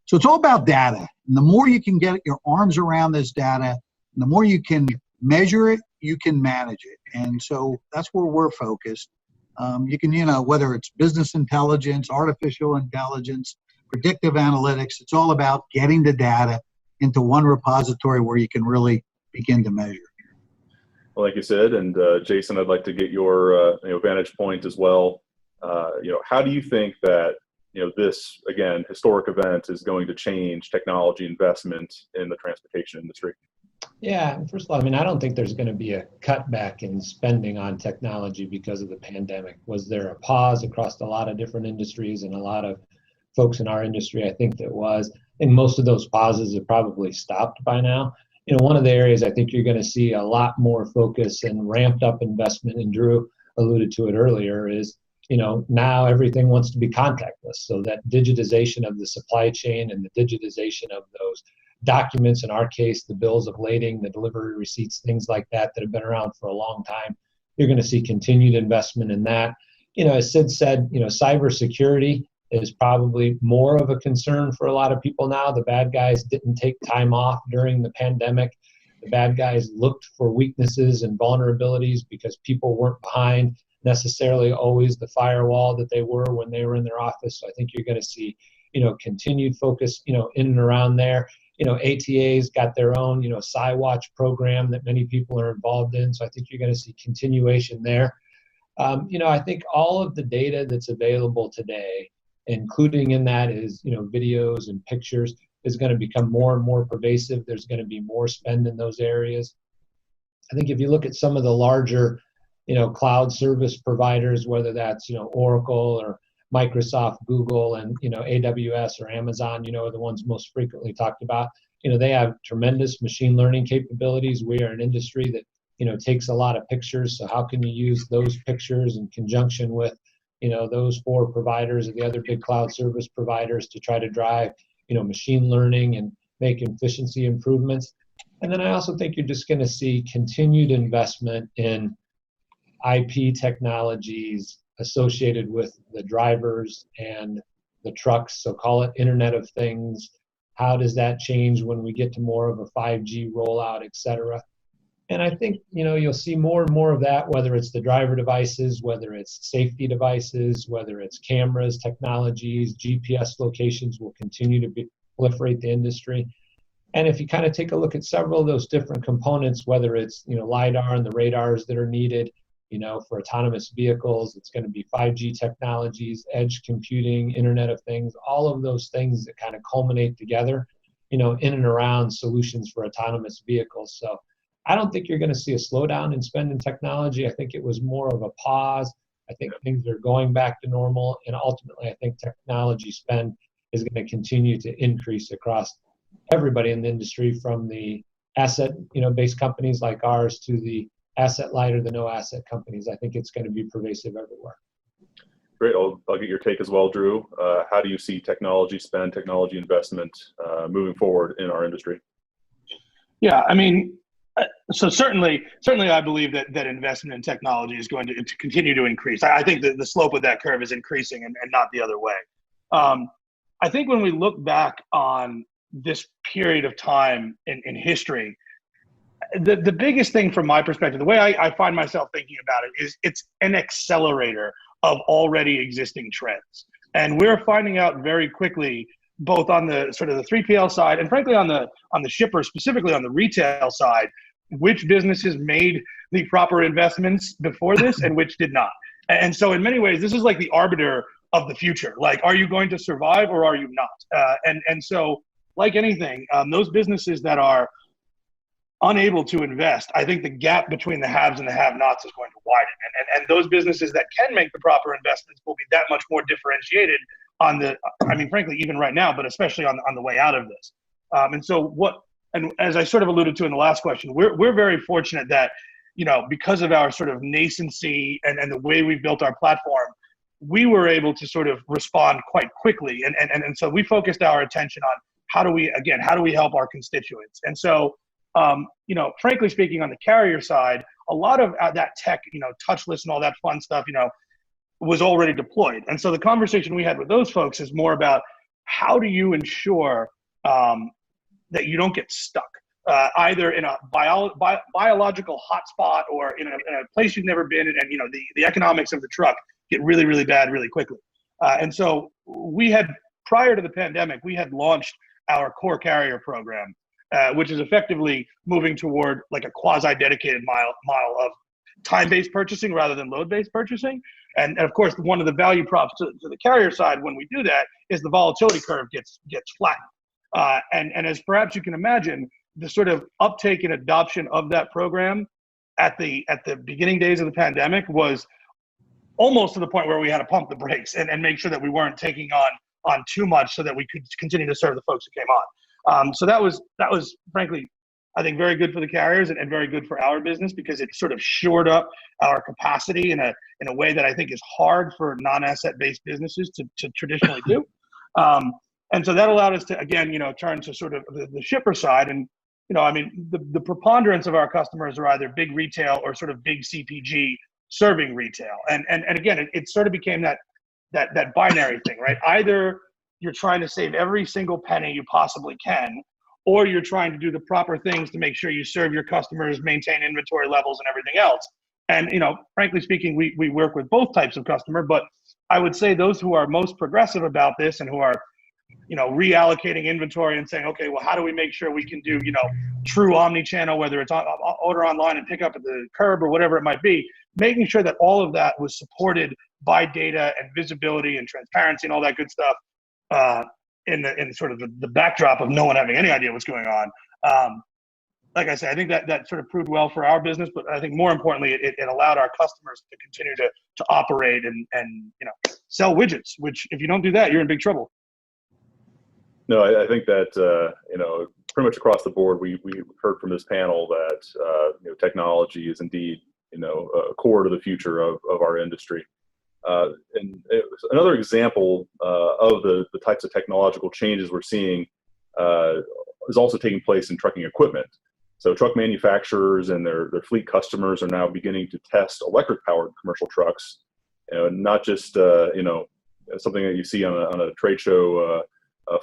So it's all about data. And the more you can get your arms around this data, the more you can measure it, you can manage it. And so that's where we're focused. You can, whether it's business intelligence, artificial intelligence, predictive analytics, it's all about getting the data into one repository where you can really begin to measure. Well, like you said, and Jason, I'd like to get your vantage point as well. How do you think that this, again, historic event is going to change technology investment in the transportation industry? Yeah, first of all, I don't think there's going to be a cutback in spending on technology because of the pandemic. Was there a pause across a lot of different industries and a lot of folks in our industry? I think there was. And most of those pauses have probably stopped by now. One of the areas I think you're going to see a lot more focus and ramped up investment, and Drew alluded to it earlier, is now everything wants to be contactless. So that digitization of the supply chain and the digitization of those documents, in our case, the bills of lading, the delivery receipts, things like that have been around for a long time. You're going to see continued investment in that. As Sid said, cybersecurity is probably more of a concern for a lot of people now. The bad guys didn't take time off during the pandemic. The bad guys looked for weaknesses and vulnerabilities because people weren't behind necessarily always the firewall that they were when they were in their office. So I think you're going to see, continued focus, in and around there. ATA's got their own, SciWatch program that many people are involved in. So I think you're going to see continuation there. I think all of the data that's available today, including in that is, videos and pictures, is going to become more and more pervasive. There's going to be more spend in those areas. I think if you look at some of the larger, cloud service providers, whether that's, Oracle or Microsoft, Google, and, AWS or Amazon, are the ones most frequently talked about. They have tremendous machine learning capabilities. We are an industry that, takes a lot of pictures. So how can you use those pictures in conjunction with, those four providers or the other big cloud service providers to try to drive, machine learning and make efficiency improvements? And then I also think you're just going to see continued investment in IP technologies associated with the drivers and the trucks. So call it Internet of Things. How does that change when we get to more of a 5G rollout, et cetera? And I think, you'll see more and more of that, whether it's the driver devices, whether it's safety devices, whether it's cameras, technologies, GPS locations will continue to proliferate the industry. And if you kind of take a look at several of those different components, whether it's, LiDAR and the radars that are needed, for autonomous vehicles, it's going to be 5G technologies, edge computing, Internet of Things, all of those things that kind of culminate together, in and around solutions for autonomous vehicles. So I don't think you're going to see a slowdown in spend in technology. I think it was more of a pause. I think things are going back to normal. And ultimately, I think technology spend is going to continue to increase across everybody in the industry, from the asset, based companies like ours to the asset light or the no asset companies. I think it's going to be pervasive everywhere. Great. I'll get your take as well, Drew. How do you see technology spend, technology investment moving forward in our industry? Yeah, I mean, so certainly I believe that investment in technology is going to continue to increase. I think that the slope of that curve is increasing and not the other way. I think when we look back on this period of time in history, the biggest thing from my perspective, the way I find myself thinking about it, is it's an accelerator of already existing trends. And we're finding out very quickly, both on the sort of the 3PL side and frankly on the shipper, specifically on the retail side, which businesses made the proper investments before this and which did not. And so in many ways, this is like the arbiter of the future. Like, are you going to survive or are you not? And so like anything, those businesses that are unable to invest, I think the gap between the haves and the have-nots is going to widen. And those businesses that can make the proper investments will be that much more differentiated on the, I mean, frankly, even right now, but especially on the way out of this. And as I sort of alluded to in the last question, we're very fortunate that, because of our sort of nascency and the way we built our platform, we were able to sort of respond quite quickly. And so we focused our attention on how do we help our constituents? And so, frankly speaking, on the carrier side, a lot of that tech, touchless and all that fun stuff, was already deployed. And so the conversation we had with those folks is more about how do you ensure that you don't get stuck, either in a biological hotspot or in a place you've never been, and the economics of the truck get really, really bad really quickly. And so prior to the pandemic, we had launched our core carrier program, which is effectively moving toward like a quasi-dedicated model of time-based purchasing rather than load-based purchasing. And of course, one of the value props to the carrier side when we do that is the volatility curve gets flattened. And as perhaps you can imagine, the sort of uptake and adoption of that program at the beginning days of the pandemic was almost to the point where we had to pump the brakes and make sure that we weren't taking on too much so that we could continue to serve the folks who came on. So that was frankly, I think, very good for the carriers and very good for our business, because it sort of shored up our capacity in a way that I think is hard for non-asset based businesses to traditionally do. And so that allowed us to, again, turn to sort of the shipper side. And, the preponderance of our customers are either big retail or sort of big CPG serving retail. And again, it sort of became that binary thing, right? Either you're trying to save every single penny you possibly can, or you're trying to do the proper things to make sure you serve your customers, maintain inventory levels and everything else. And, frankly speaking, we work with both types of customer, but I would say those who are most progressive about this and who are, reallocating inventory and saying, okay, well, how do we make sure we can do, true omni-channel, whether it's order online and pick up at the curb or whatever it might be, making sure that all of that was supported by data and visibility and transparency and all that good stuff, in sort of the backdrop of no one having any idea what's going on. Like I said, I think that sort of proved well for our business, but I think more importantly, it allowed our customers to continue to operate and sell widgets, which if you don't do that, you're in big trouble. No, I think that, pretty much across the board, we heard from this panel that, technology is indeed, a core to the future of our industry. And another example of the types of technological changes we're seeing is also taking place in trucking equipment. So truck manufacturers and their fleet customers are now beginning to test electric-powered commercial trucks, not just something that you see on a trade show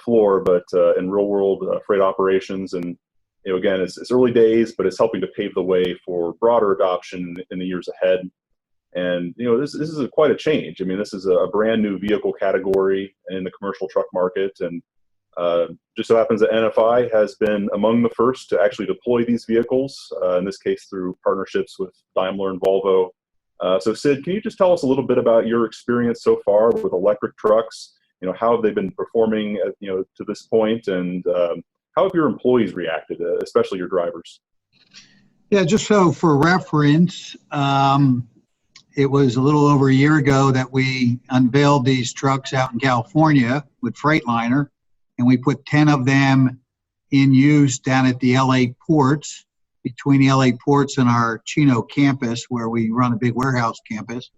floor, but in real-world freight operations. And again, it's early days, but it's helping to pave the way for broader adoption in the years ahead. And this is quite a change. I mean, this is a brand new vehicle category in the commercial truck market, and just so happens that NFI has been among the first to actually deploy these vehicles, in this case through partnerships with Daimler and Volvo. So Sid, can you just tell us a little bit about your experience so far with electric trucks? How have they been performing to this point, and how have your employees reacted, especially your drivers? Yeah, just so for reference, it was a little over a year ago that we unveiled these trucks out in California with Freightliner, and we put 10 of them in use down at the LA ports, between the LA ports and our Chino campus, where we run a big warehouse campus.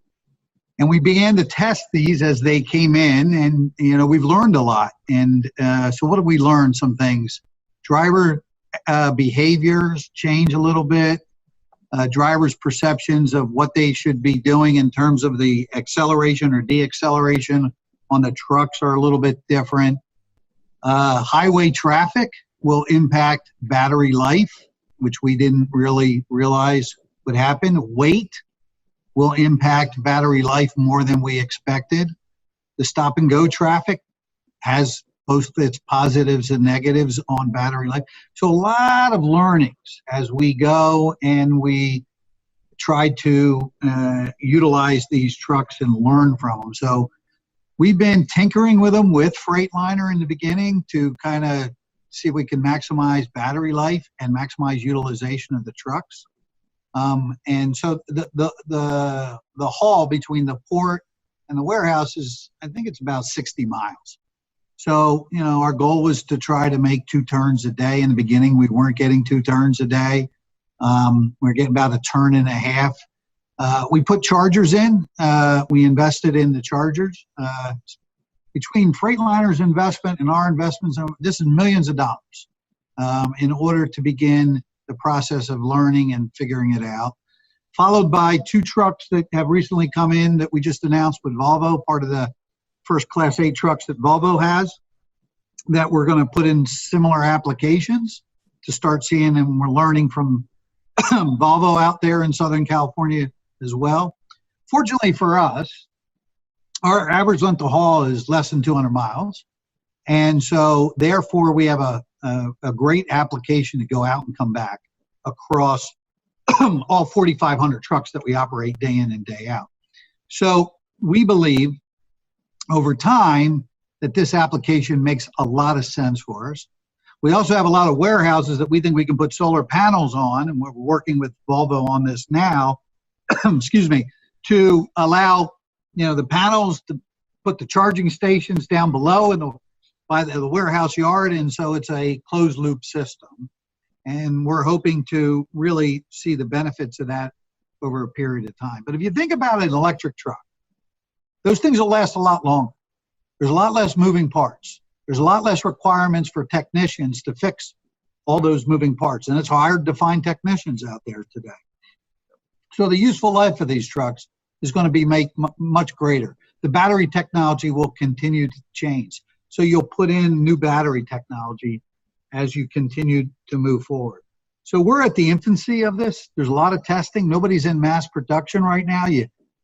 And we began to test these as they came in, and we've learned a lot. And so what have we learned? Some things. Driver behaviors change a little bit. Drivers' perceptions of what they should be doing in terms of the acceleration or deacceleration on the trucks are a little bit different. Highway traffic will impact battery life, which we didn't really realize would happen. Weight will impact battery life more than we expected. The stop and go traffic has both its positives and negatives on battery life. So a lot of learnings as we go and we try to utilize these trucks and learn from them. So we've been tinkering with them with Freightliner in the beginning to kind of see if we can maximize battery life and maximize utilization of the trucks. And so the haul between the port and the warehouse is, I think it's about 60 miles. So, our goal was to try to make 2 turns a day. In the beginning, we weren't getting 2 turns a day. We're getting about a turn and a half. We put chargers in. We invested in the chargers. Between Freightliner's investment and our investments, this is millions of dollars in order to begin the process of learning and figuring it out. Followed by 2 trucks that have recently come in that we just announced with Volvo, part of the first Class 8 trucks that Volvo has, that we're going to put in similar applications to start seeing, and we're learning from Volvo out there in Southern California as well. Fortunately for us, our average length of haul is less than 200 miles. And so therefore we have a great application to go out and come back across all 4,500 trucks that we operate day in and day out. So we believe over time that this application makes a lot of sense for us. We also have a lot of warehouses that we think we can put solar panels on, and we're working with Volvo on this now, excuse me, to allow the panels to put the charging stations down below by the warehouse yard, and so it's a closed loop system. And we're hoping to really see the benefits of that over a period of time. But if you think about an electric truck, those things will last a lot longer. There's a lot less moving parts. There's a lot less requirements for technicians to fix all those moving parts. And it's hard to find technicians out there today. So the useful life of these trucks is going to be much greater. The battery technology will continue to change. So you'll put in new battery technology as you continue to move forward. So we're at the infancy of this. There's a lot of testing. Nobody's in mass production right now.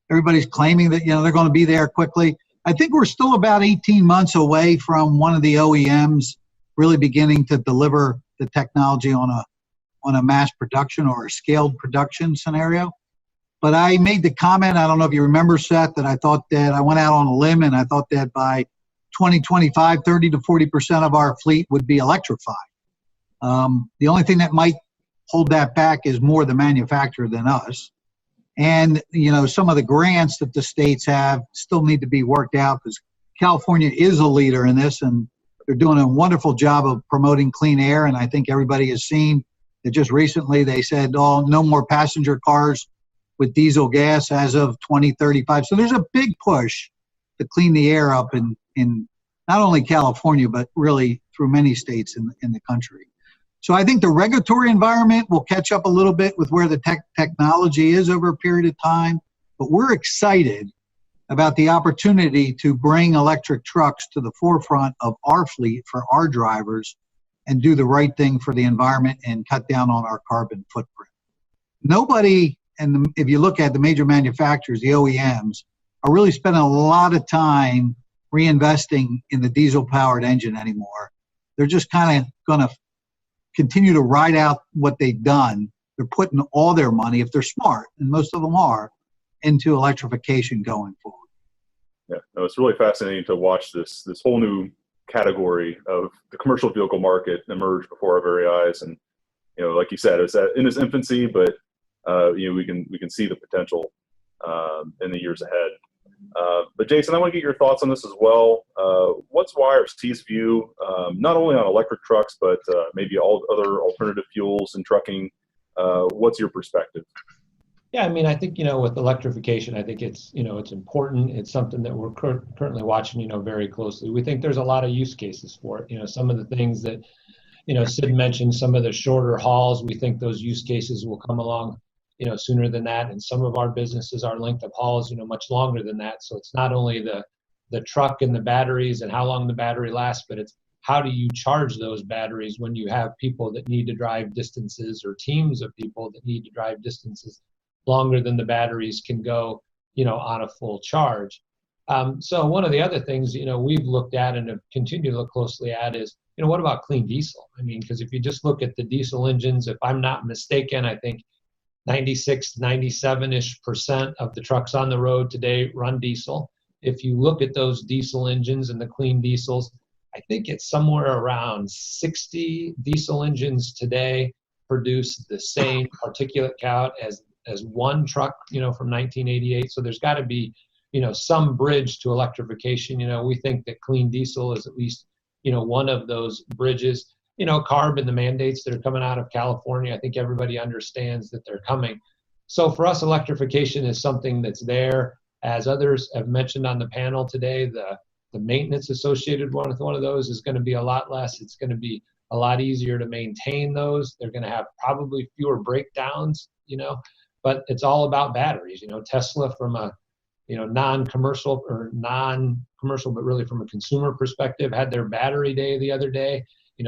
Everybody's claiming that they're going to be there quickly. I think we're still about 18 months away from one of the OEMs really beginning to deliver the technology on a mass production or a scaled production scenario. But I made the comment, I don't know if you remember, Seth, that I thought that I went out on a limb and I thought that by 2025, 30 to 40% of our fleet would be electrified. The only thing that might hold that back is more the manufacturer than us. And, some of the grants that the states have still need to be worked out, because California is a leader in this, and they're doing a wonderful job of promoting clean air. And I think everybody has seen that just recently they said, no more passenger cars with diesel gas as of 2035. So there's a big push to clean the air up in not only California, but really through many states in the country. So I think the regulatory environment will catch up a little bit with where the technology is over a period of time. But we're excited about the opportunity to bring electric trucks to the forefront of our fleet for our drivers and do the right thing for the environment and cut down on our carbon footprint. Nobody, and if you look at the major manufacturers, the OEMs, are really spending a lot of time reinvesting in the diesel-powered engine anymore. They're just kind of going to continue to ride out what they've done. They're putting all their money, if they're smart, and most of them are, into electrification going forward. Yeah, no, it's really fascinating to watch this whole new category of the commercial vehicle market emerge before our very eyes. And like you said, it's in its infancy, but we can see the potential in the years ahead. But Jason, I want to get your thoughts on this as well. What's YRC's view, not only on electric trucks, but maybe all other alternative fuels and trucking? What's your perspective? Yeah, I mean, I think, with electrification, I think it's, it's important. It's something that we're currently watching, very closely. We think there's a lot of use cases for it. Some of the things that, Sid mentioned, some of the shorter hauls, we think those use cases will come along, sooner than that. And some of our businesses, our length of hauls, much longer than that. So it's not only the truck and the batteries and how long the battery lasts, but it's how do you charge those batteries when you have people that need to drive distances or teams of people that need to drive distances longer than the batteries can go, on a full charge. So one of the other things, we've looked at and have continued to look closely at is, what about clean diesel? I mean, because if you just look at the diesel engines, if I'm not mistaken, I think 96, 97-ish% of the trucks on the road today run diesel. If you look at those diesel engines and the clean diesels, I think it's somewhere around 60 diesel engines today produce the same particulate count as one truck, from 1988. So there's got to be, some bridge to electrification. We think that clean diesel is at least, one of those bridges. CARB and the mandates that are coming out of California, I think everybody understands that they're coming. So for us, electrification is something that's there. As others have mentioned on the panel today, the maintenance associated with one of those is going to be a lot less. It's going to be a lot easier to maintain those. They're going to have probably fewer breakdowns, but it's all about batteries. Tesla from a, non-commercial, but really from a consumer perspective, had their battery day the other day.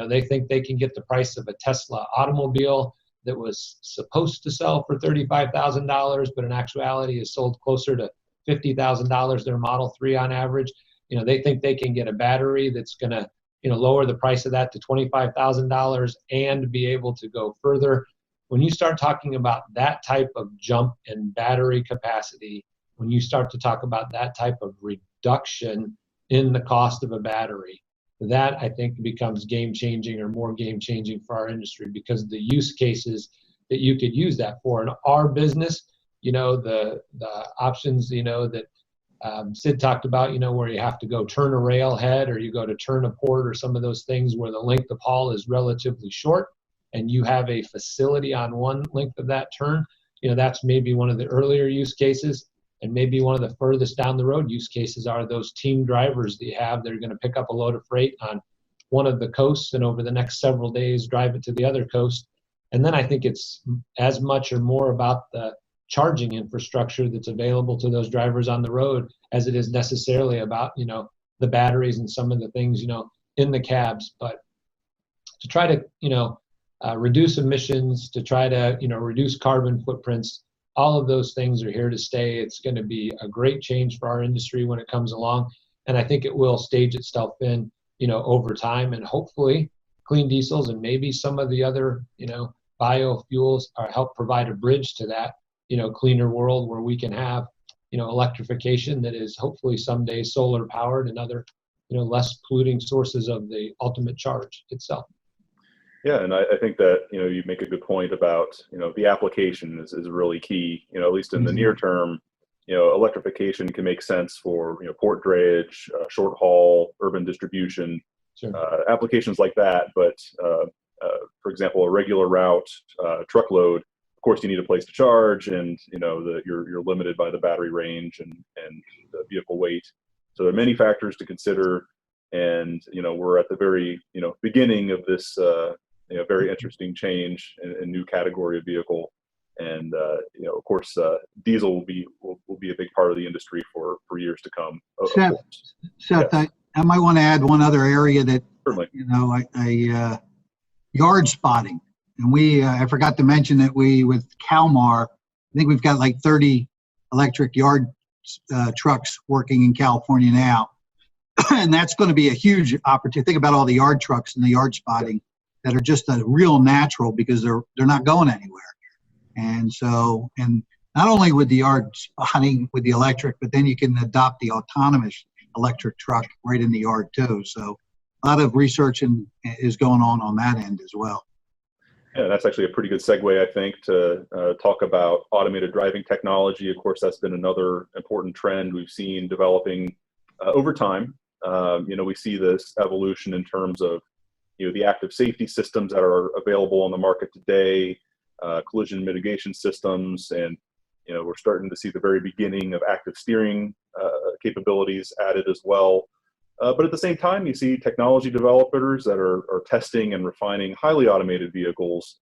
They think they can get the price of a Tesla automobile that was supposed to sell for $35,000, but in actuality is sold closer to $50,000, their Model 3 on average. They think they can get a battery that's going to, lower the price of that to $25,000 and be able to go further. When you start talking about that type of jump in battery capacity, when you start to talk about that type of reduction in the cost of a battery, that I think becomes game-changing or more game-changing for our industry, because the use cases that you could use that for in our business, the options, that Sid talked about, where you have to go turn a rail head or you go to turn a port or some of those things where the length of haul is relatively short and you have a facility on one length of that turn, that's maybe one of the earlier use cases. And maybe one of the furthest down the road use cases are those team drivers that you have that are going to pick up a load of freight on one of the coasts and over the next several days drive it to the other coast. And then I think it's as much or more about the charging infrastructure that's available to those drivers on the road as it is necessarily about, the batteries and some of the things, in the cabs. But to try to, reduce emissions, to try to, reduce carbon footprints, all of those things are here to stay. It's going to be a great change for our industry when it comes along. And I think it will stage itself in, over time. And hopefully clean diesels and maybe some of the other, biofuels are help provide a bridge to that, cleaner world where we can have, electrification that is hopefully someday solar powered and other, less polluting sources of the ultimate charge itself. Yeah, and I think that, you make a good point about, the application is really key, at least in the near term. Electrification can make sense for, port drayage, short haul, urban distribution, Sure. Applications like that. But, for example, a regular route, truckload, of course, you need a place to charge and, you're limited by the battery range and the vehicle weight. So there are many factors to consider. And, we're at the very, beginning of this, very interesting change and new category of vehicle. And of course, diesel will be a big part of the industry for years to come. Seth, Yes. I might want to add one other area that Certainly. Yard spotting, and I forgot to mention that with Calmar, I think we've got like 30 electric yard trucks working in California now, and that's going to be a huge opportunity. Think about all the yard trucks and the yard spotting that are just a real natural because they're not going anywhere. And so, and not only with the yard spotting with the electric, but then you can adopt the autonomous electric truck right in the yard too. So a lot of research is going on that end as well. Yeah, that's actually a pretty good segue, I think, to talk about automated driving technology. Of course, that's been another important trend we've seen developing over time. We see this evolution in terms of the active safety systems that are available on the market today, collision mitigation systems, and we're starting to see the very beginning of active steering capabilities added as well. But at the same time, you see technology developers that are testing and refining highly automated vehicles,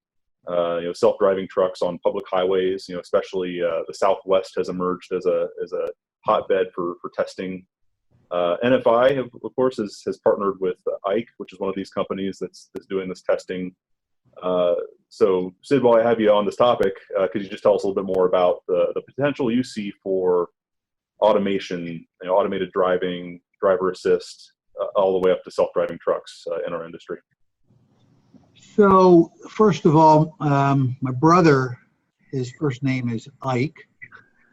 self-driving trucks on public highways. Especially the Southwest has emerged as a hotbed for testing. NFI, of course, has partnered with Ike, which is one of these companies that's doing this testing. So, Sid, while I have you on this topic, could you just tell us a little bit more about the potential you see for automation, automated driving, driver assist, all the way up to self-driving trucks in our industry? So, first of all, my brother, his first name is Ike,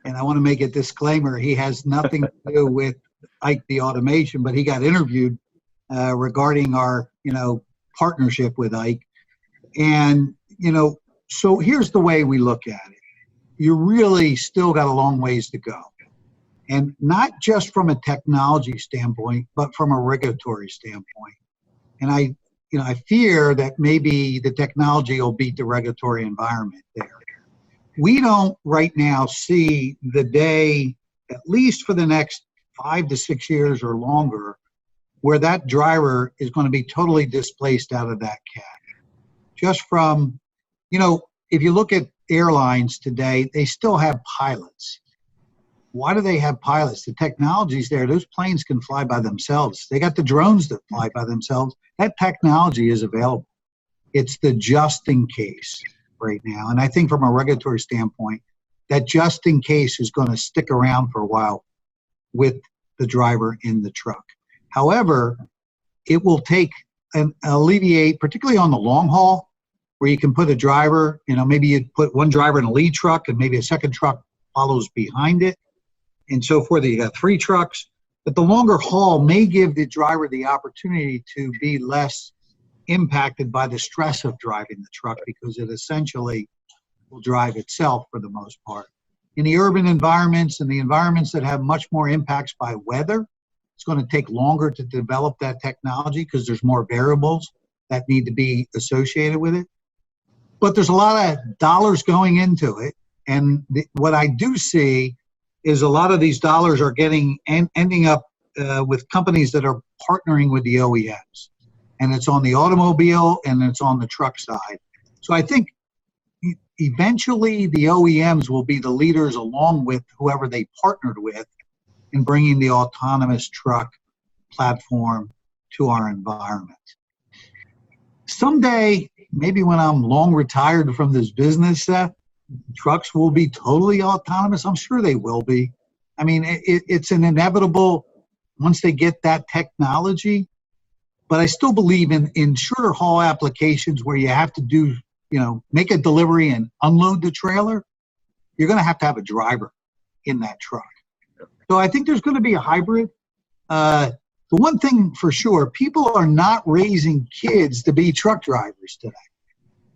and I want to make a disclaimer. He has nothing to do with Ike the automation, but he got interviewed regarding our, partnership with Ike. And, so here's the way we look at it. You really still got a long ways to go. And not just from a technology standpoint, but from a regulatory standpoint. And I fear that maybe the technology will beat the regulatory environment there. We don't right now see the day, at least for the next 5 to 6 years or longer, where that driver is going to be totally displaced out of that cab. Just from, if you look at airlines today, they still have pilots. Why do they have pilots? The technology's there. Those planes can fly by themselves. They got the drones that fly by themselves. That technology is available. It's the just in case right now. And I think from a regulatory standpoint, that just in case is going to stick around for a while with the driver in the truck. However, it will take and alleviate, particularly on the long haul, where you can put a driver, maybe you put one driver in a lead truck and maybe a second truck follows behind it, and so forth. You got 3 trucks. But the longer haul may give the driver the opportunity to be less impacted by the stress of driving the truck because it essentially will drive itself for the most part. In the urban environments and the environments that have much more impacts by weather, it's going to take longer to develop that technology because there's more variables that need to be associated with it. But there's a lot of dollars going into it. And what I do see is a lot of these dollars are ending up with companies that are partnering with the OEMs. And it's on the automobile and it's on the truck side. So I think eventually the OEMs will be the leaders along with whoever they partnered with in bringing the autonomous truck platform to our environment. Someday, maybe when I'm long retired from this business, Seth, trucks will be totally autonomous. I'm sure they will be. I mean, it's an inevitable once they get that technology. But I still believe in shorter haul applications where you have to do, make a delivery and unload the trailer. You're going to have a driver in that truck. So I think there's going to be a hybrid. The one thing for sure, people are not raising kids to be truck drivers today.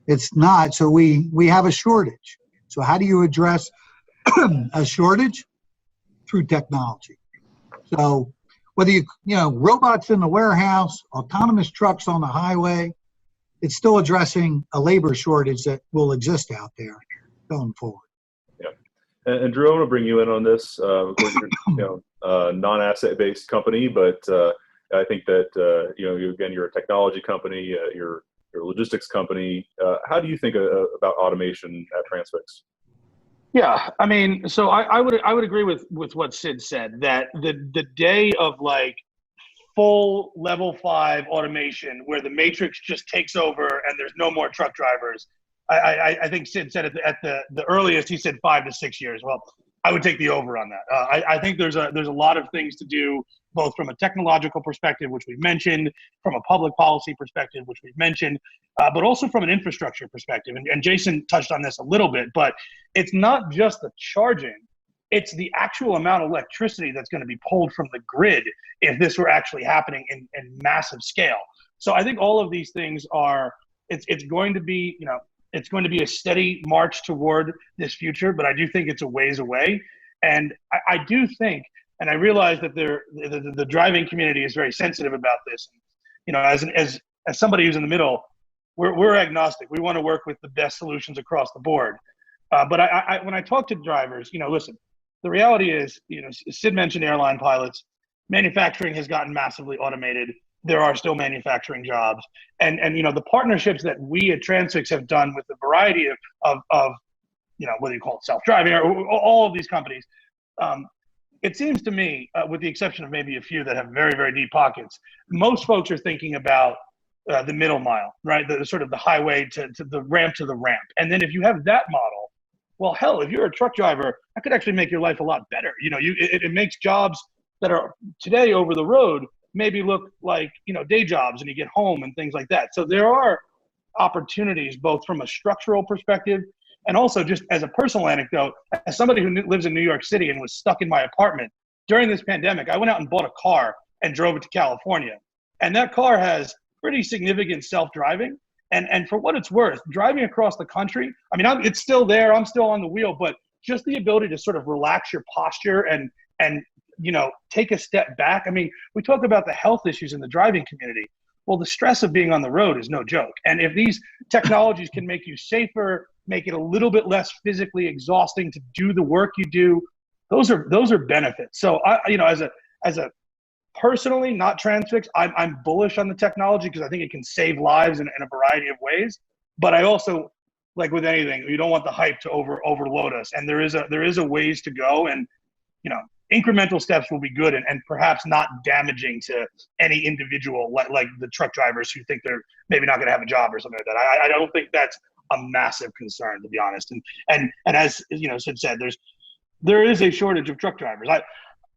It's not. So we have a shortage. So how do you address a shortage? Through technology. So whether robots in the warehouse, autonomous trucks on the highway, it's still addressing a labor shortage that will exist out there going forward. Yeah. And Drew, I want to bring you in on this. Of course, you're non-asset-based company, but I think that you're a technology company. You're you're a logistics company. How do you think about automation at Transfix? Yeah, I mean, so I would agree with what Sid said, that the day of like full level 5 automation where the matrix just takes over and there's no more truck drivers. I think Sid said at the earliest, he said 5 to 6 years. Well, I would take the over on that. I think there's a lot of things to do, both from a technological perspective, which we've mentioned, from a public policy perspective, which we've mentioned, but also from an infrastructure perspective. And Jason touched on this a little bit, but it's not just the charging. It's the actual amount of electricity that's going to be pulled from the grid if this were actually happening in massive scale. So I think all of these things are, it's going to be, it's going to be a steady march toward this future, but I do think it's a ways away. And I do think, and I realize that the driving community is very sensitive about this. As somebody who's in the middle, we're agnostic. We want to work with the best solutions across the board. But when I talk to drivers, listen, the reality is, Sid mentioned airline pilots. Manufacturing has gotten massively automated. There are still manufacturing jobs. And the partnerships that we at Transfix have done with a variety of whether you call it self-driving or all of these companies, it seems to me, with the exception of maybe a few that have very, very deep pockets, most folks are thinking about the middle mile, right? The sort of the highway to the ramp to the ramp. And then if you have that model, well, hell, if you're a truck driver, that could actually make your life a lot better. It makes jobs that are today over the road maybe look like, day jobs, and you get home and things like that. So there are opportunities both from a structural perspective and also just as a personal anecdote, as somebody who lives in New York City and was stuck in my apartment during this pandemic, I went out and bought a car and drove it to California. And that car has pretty significant self-driving. And for what it's worth, driving across the country, I mean, it's still there. I'm still on the wheel, but just the ability to sort of relax your posture and take a step back. I mean, we talk about the health issues in the driving community. Well, the stress of being on the road is no joke. And if these technologies can make you safer, make it a little bit less physically exhausting to do the work you do, those are benefits. So as a personally, not Transfix, I'm bullish on the technology because I think it can save lives in a variety of ways. But I also, like with anything, you don't want the hype to overload us. And there is a ways to go, and incremental steps will be good and perhaps not damaging to any individual, like the truck drivers who think they're maybe not going to have a job or something like that. I don't think that's a massive concern, to be honest. And as Sid said, there is a shortage of truck drivers.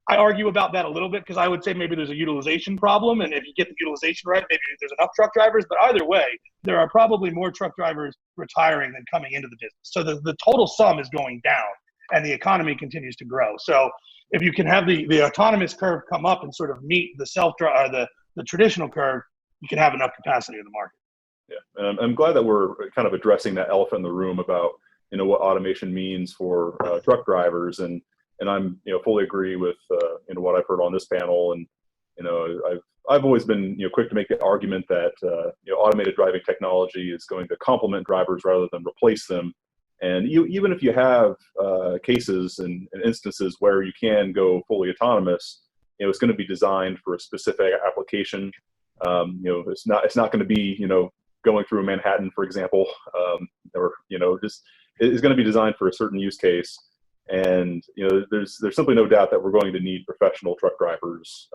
I argue about that a little bit because I would say maybe there's a utilization problem, and if you get the utilization right, maybe there's enough truck drivers. But either way, there are probably more truck drivers retiring than coming into the business. So the total sum is going down, and the economy continues to grow. So if you can have the autonomous curve come up and sort of meet the self-drive or the traditional curve, you can have enough capacity in the market. Yeah, and I'm glad that we're kind of addressing that elephant in the room about what automation means for truck drivers, and I'm fully agree with what I've heard on this panel, and I've always been quick to make the argument that automated driving technology is going to complement drivers rather than replace them. And even if you have cases and instances where you can go fully autonomous, it's going to be designed for a specific application. It's not going to be going through Manhattan, for example, or just it's going to be designed for a certain use case. And there's simply no doubt that we're going to need professional truck drivers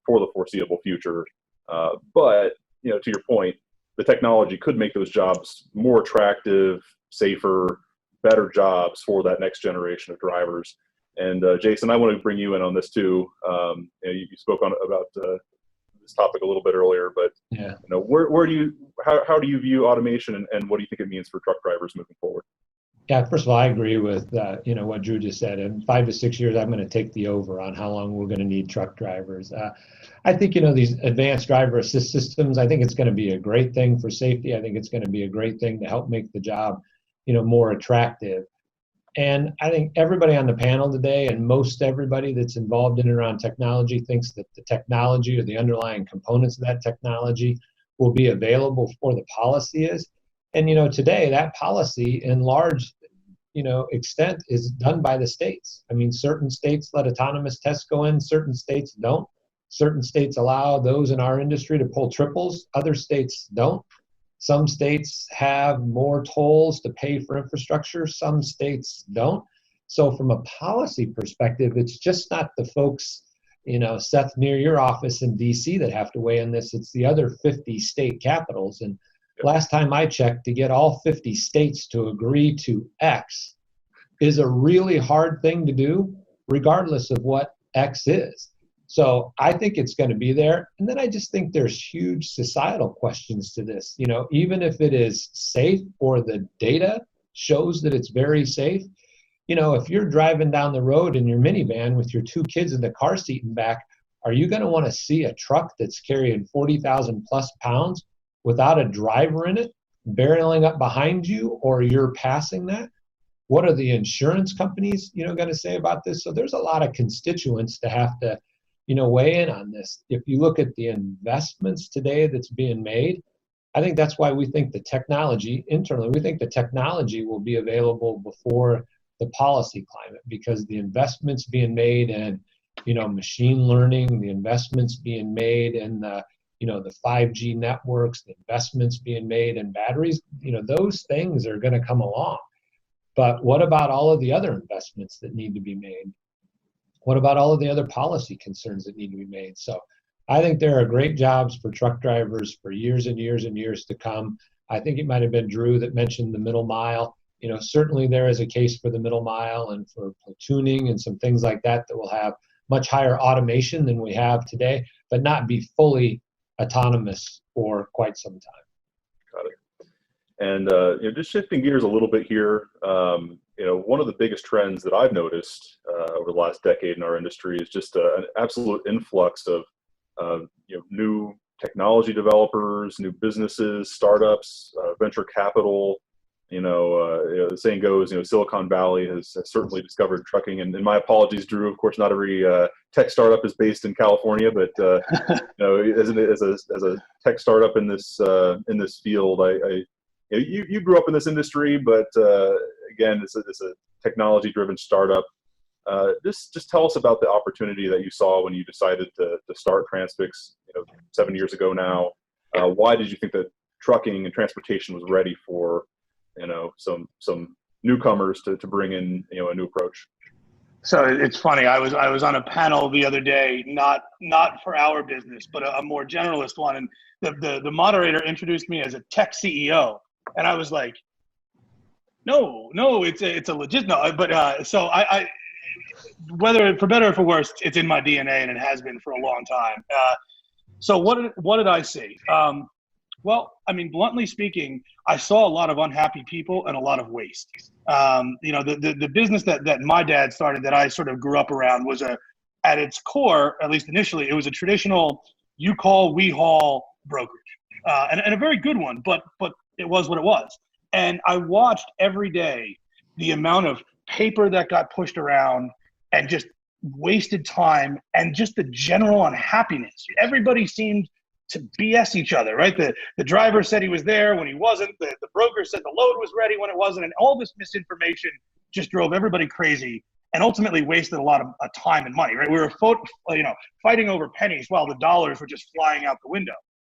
for the foreseeable future. But to your point, the technology could make those jobs more attractive, safer, better jobs for that next generation of drivers. And Jason, I want to bring you in on this too. You spoke about this topic a little bit earlier, but yeah, how do you view automation, and what do you think it means for truck drivers moving forward? Yeah, first of all, I agree with what Drew just said. In 5 to 6 years, I'm going to take the over on how long we're going to need truck drivers. I think these advanced driver assist systems, I think it's going to be a great thing for safety. I think it's going to be a great thing to help make the job more attractive. And I think everybody on the panel today, and most everybody that's involved in and around technology, thinks that the technology or the underlying components of that technology will be available before the policy is. And today that policy in large extent is done by the states. I mean, certain states let autonomous tests go in, certain states don't. Certain states allow those in our industry to pull triples, other states don't. Some states have more tolls to pay for infrastructure, some states don't. So from a policy perspective, it's just not the folks, Seth, near your office in DC that have to weigh in this. It's the other 50 state capitals. And last time I checked, to get all 50 states to agree to X is a really hard thing to do, regardless of what X is. So I think it's going to be there. And then I just think there's huge societal questions to this. Even if it is safe or the data shows that it's very safe, if you're driving down the road in your minivan with your 2 kids in the car seat and back, are you going to want to see a truck that's carrying 40,000 plus pounds without a driver in it barreling up behind you, or you're passing that? What are the insurance companies, going to say about this? So there's a lot of constituents to have to, weigh in on this. If you look at the investments today that's being made, I think that's why we think the technology, internally, we think the technology will be available before the policy climate, because the investments being made in, machine learning, the investments being made in the 5G networks, the investments being made in batteries, those things are going to come along. But what about all of the other investments that need to be made? What about all of the other policy concerns that need to be made? So I think there are great jobs for truck drivers for years and years and years to come. I think it might have been Drew that mentioned the middle mile. Certainly there is a case for the middle mile and for platooning and some things like that will have much higher automation than we have today, but not be fully autonomous for quite some time. Got it. And just shifting gears a little bit here, one of the biggest trends that I've noticed over the last decade in our industry is just an absolute influx of new technology developers, new businesses, startups, venture capital. The saying goes, Silicon Valley has certainly discovered trucking. And my apologies, Drew. Of course, not every tech startup is based in California, but as a tech startup in this field, you grew up in this industry, but again, it's a technology-driven startup. Just tell us about the opportunity that you saw when you decided to start Transfix 7 years ago now. Why did you think that trucking and transportation was ready for some newcomers to bring in a new approach? So it's funny. I was on a panel the other day, not for our business, but a more generalist one, and the moderator introduced me as a tech CEO, and I was like, no, it's a legit no. But so I whether for better or for worse, it's in my DNA, and it has been for a long time. So what did I see? Well, I mean, bluntly speaking, I saw a lot of unhappy people and a lot of waste. The business that my dad started, that I sort of grew up around, was at its core, at least initially, it was a traditional you call, we haul brokerage, and a very good one, but it was what it was. And I watched every day the amount of paper that got pushed around and just wasted time and just the general unhappiness. Everybody seemed to BS each other, right? The driver said he was there when he wasn't. The broker said the load was ready when it wasn't. And all this misinformation just drove everybody crazy and ultimately wasted a lot of time and money, right? We were fighting over pennies while the dollars were just flying out the window.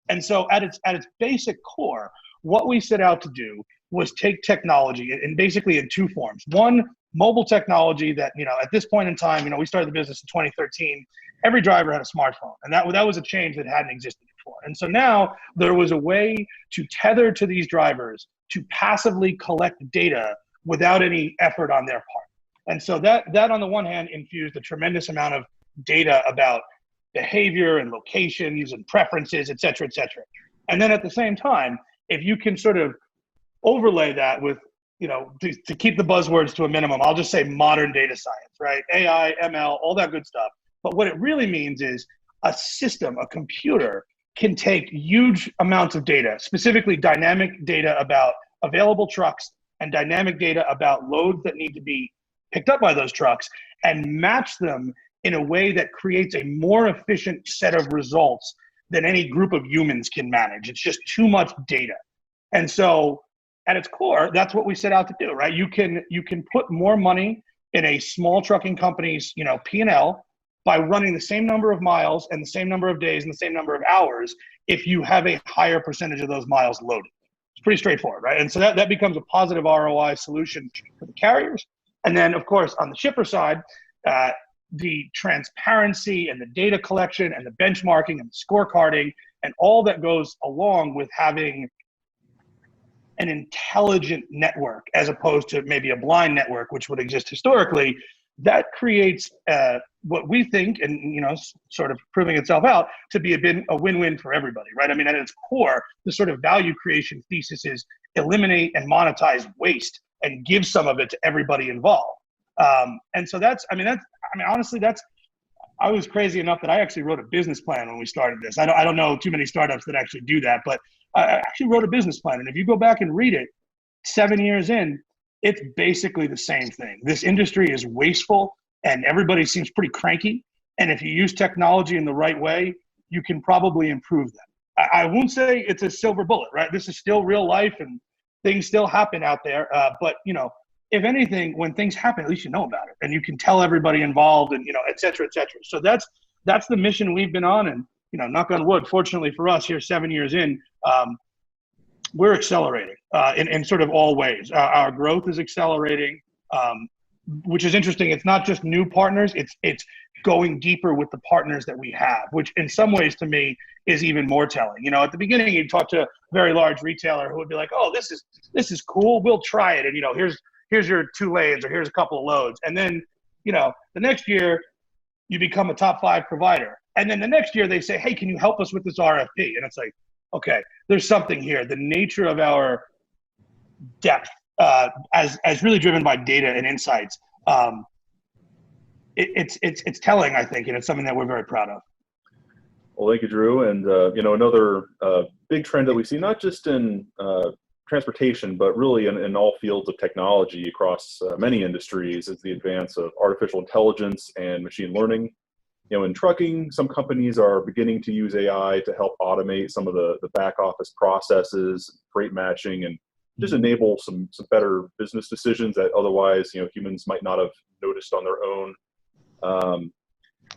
And so at its basic core, what we set out to do was take technology and basically in two forms. One, mobile technology that, at this point in time, we started the business in 2013. Every driver had a smartphone, and that was a change that hadn't existed before. And so now there was a way to tether to these drivers to passively collect data without any effort on their part. And so that on the one hand infused a tremendous amount of data about behavior and locations and preferences, et cetera, et cetera. And then at the same time, if you can sort of overlay that with, to keep the buzzwords to a minimum, I'll just say modern data science, right? AI, ML, all that good stuff. But what it really means is a system, a computer, can take huge amounts of data, specifically dynamic data about available trucks and dynamic data about loads that need to be picked up by those trucks, and match them in a way that creates a more efficient set of results than any group of humans can manage. It's just too much data. And so at its core, that's what we set out to do, right? You can put more money in a small trucking company's, P&L by running the same number of miles and the same number of days and the same number of hours if you have a higher percentage of those miles loaded. It's pretty straightforward, right? And so that becomes a positive ROI solution for the carriers. And then, of course, on the shipper side, the transparency and the data collection and the benchmarking and the scorecarding and all that goes along with having an intelligent network as opposed to maybe a blind network, which would exist historically, that creates what we think, and sort of proving itself out to be a win-win for everybody, right? I mean, at its core, the sort of value creation thesis is eliminate and monetize waste and give some of it to everybody involved. And so honestly, I was crazy enough that I actually wrote a business plan when we started this. I don't know too many startups that actually do that, but I actually wrote a business plan. And if you go back and read it, 7 years in, it's basically the same thing. This industry is wasteful and everybody seems pretty cranky. And if you use technology in the right way, you can probably improve them. I won't say it's a silver bullet, right? This is still real life and things still happen out there. But if anything, when things happen, at least you know about it and you can tell everybody involved and, et cetera, et cetera. So that's the mission we've been on. And, knock on wood, fortunately for us here 7 years in, we're accelerating in sort of all ways. Our growth is accelerating, which is interesting. It's not just new partners, it's going deeper with the partners that we have, which in some ways to me is even more telling. At the beginning, you'd talk to a very large retailer who would be like, oh, this is cool, we'll try it. And here's your 2 lanes or here's a couple of loads. And then, the next year you become a top 5 provider. And then the next year they say, hey, can you help us with this RFP? And it's like, okay, there's something here. The nature of our depth as really driven by data and insights, it's telling, I think, and it's something that we're very proud of. Well, thank you, Drew. And, another big trend that we see, not just in transportation, but really in all fields of technology across many industries, is the advance of artificial intelligence and machine learning. In trucking, some companies are beginning to use AI to help automate some of the back office processes, freight matching, and just enable some better business decisions that otherwise, humans might not have noticed on their own. And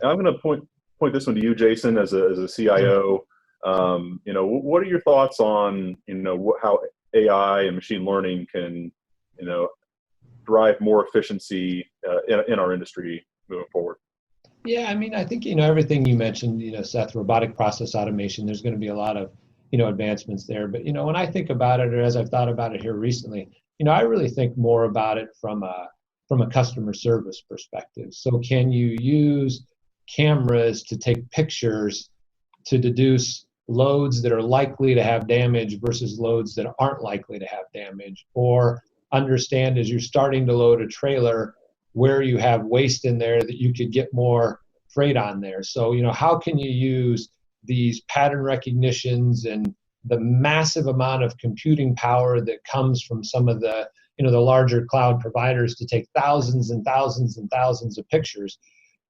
I'm going to point this one to you, Jason, as a CIO. What are your thoughts on, how AI and machine learning can, drive more efficiency in our industry moving forward? Yeah, I think, everything you mentioned, Seth, robotic process automation, there's going to be a lot of, advancements there. But, when I think about it, or as I've thought about it here recently, I really think more about it from a customer service perspective. So can you use cameras to take pictures to deduce loads that are likely to have damage versus loads that aren't likely to have damage, or understand as you're starting to load a trailer where you have waste in there that you could get more freight on there. So, how can you use these pattern recognitions and the massive amount of computing power that comes from some of the, the larger cloud providers to take thousands and thousands and thousands of pictures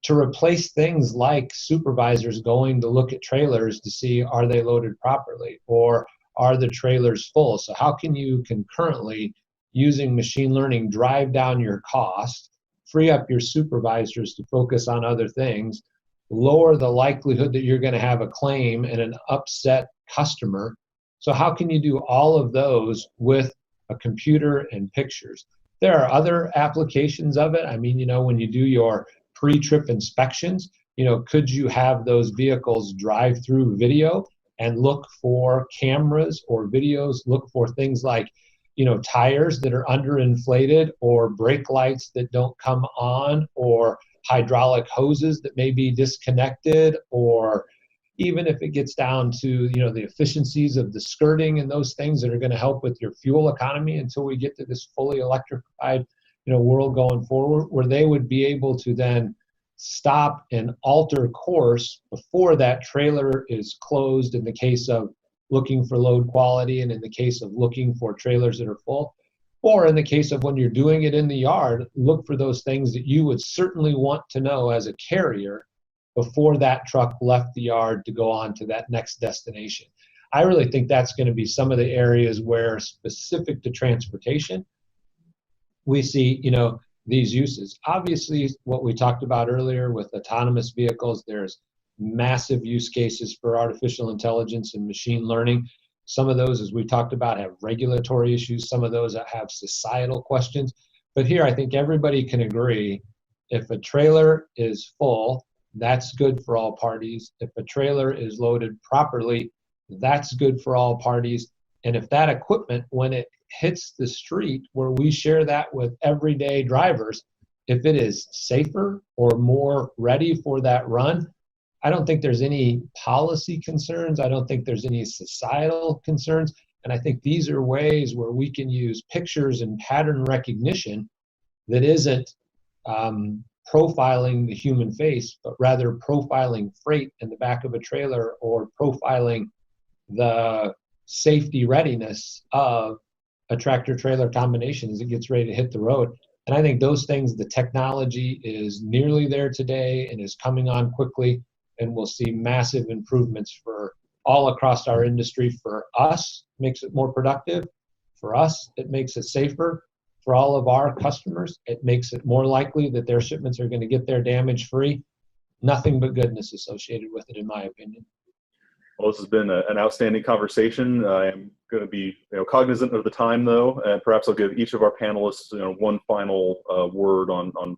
to replace things like supervisors going to look at trailers to see, are they loaded properly, or are the trailers full? So how can you concurrently, using machine learning, drive down your cost, free up your supervisors to focus on other things, lower the likelihood that you're going to have a claim and an upset customer? So how can you do all of those with a computer and pictures? There are other applications of it. When you do your pre-trip inspections, could you have those vehicles drive through video and look for cameras or videos, look for things like, tires that are underinflated, or brake lights that don't come on, or hydraulic hoses that may be disconnected, or even if it gets down to, the efficiencies of the skirting and those things that are going to help with your fuel economy until we get to this fully electrified, world going forward, where they would be able to then stop and alter course before that trailer is closed in the case of looking for load quality, and in the case of looking for trailers that are full, or in the case of when you're doing it in the yard, look for those things that you would certainly want to know as a carrier before that truck left the yard to go on to that next destination. I really think that's going to be some of the areas where, specific to transportation, we see, these uses. Obviously, what we talked about earlier with autonomous vehicles, there's massive use cases for artificial intelligence and machine learning. Some of those, as we talked about, have regulatory issues. Some of those have societal questions. But here, I think everybody can agree, if a trailer is full, that's good for all parties. If a trailer is loaded properly, that's good for all parties. And if that equipment, when it hits the street, where we share that with everyday drivers, if it is safer or more ready for that run, I don't think there's any policy concerns. I don't think there's any societal concerns. And I think these are ways where we can use pictures and pattern recognition that isn't profiling the human face, but rather profiling freight in the back of a trailer, or profiling the safety readiness of a tractor-trailer combination as it gets ready to hit the road. And I think those things, the technology is nearly there today and is coming on quickly, and we'll see massive improvements for all across our industry. For us, it makes it more productive. For us, it makes it safer. For all of our customers, it makes it more likely that their shipments are going to get there damage-free. Nothing but goodness associated with it, in my opinion. Well, this has been an outstanding conversation. I am going to be cognizant of the time, though, and perhaps I'll give each of our panelists one final word on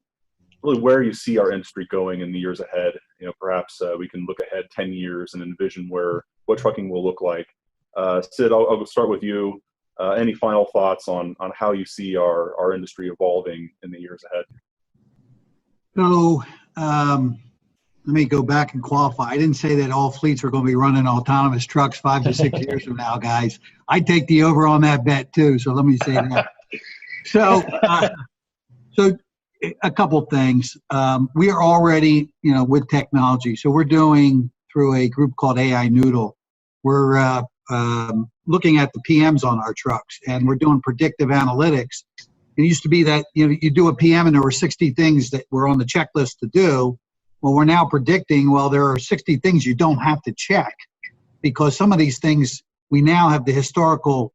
really where you see our industry going in the years ahead. Perhaps we can look ahead 10 years and envision what trucking will look like. Sid, I'll start with you. Any final thoughts on how you see our industry evolving in the years ahead? So let me go back and qualify. I didn't say that all fleets are going to be running autonomous trucks 5 to 6 years from now, guys. I'd take the over on that bet too. So let me say that. So a couple things. We are already, with technology. So we're doing, through a group called AI Noodle, we're looking at the PMs on our trucks, and we're doing predictive analytics. It used to be that you do a PM and there were 60 things that were on the checklist to do. Well, we're now predicting, there are 60 things you don't have to check, because some of these things, we now have the historical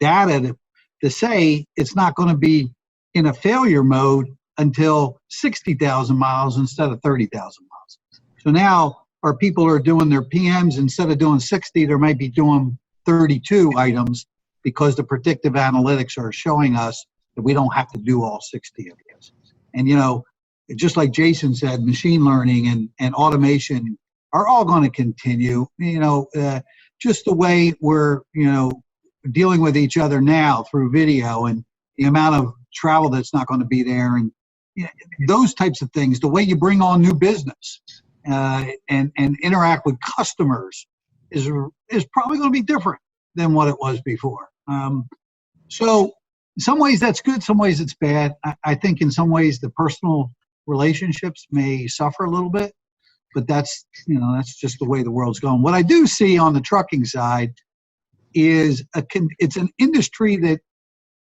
data to say it's not going to be in a failure mode until 60,000 miles instead of 30,000 miles. So now our people are doing their PMs, instead of doing 60, they might be doing 32 items, because the predictive analytics are showing us that we don't have to do all 60 of these. And just like Jason said, machine learning and automation are all going to continue. Just the way we're dealing with each other now through video, and the amount of travel that's not going to be there, and those types of things. The way you bring on new business and interact with customers is probably going to be different than what it was before. So in some ways that's good, some ways it's bad. I think in some ways the personal relationships may suffer a little bit, but that's just the way the world's going. What I do see on the trucking side is it's an industry that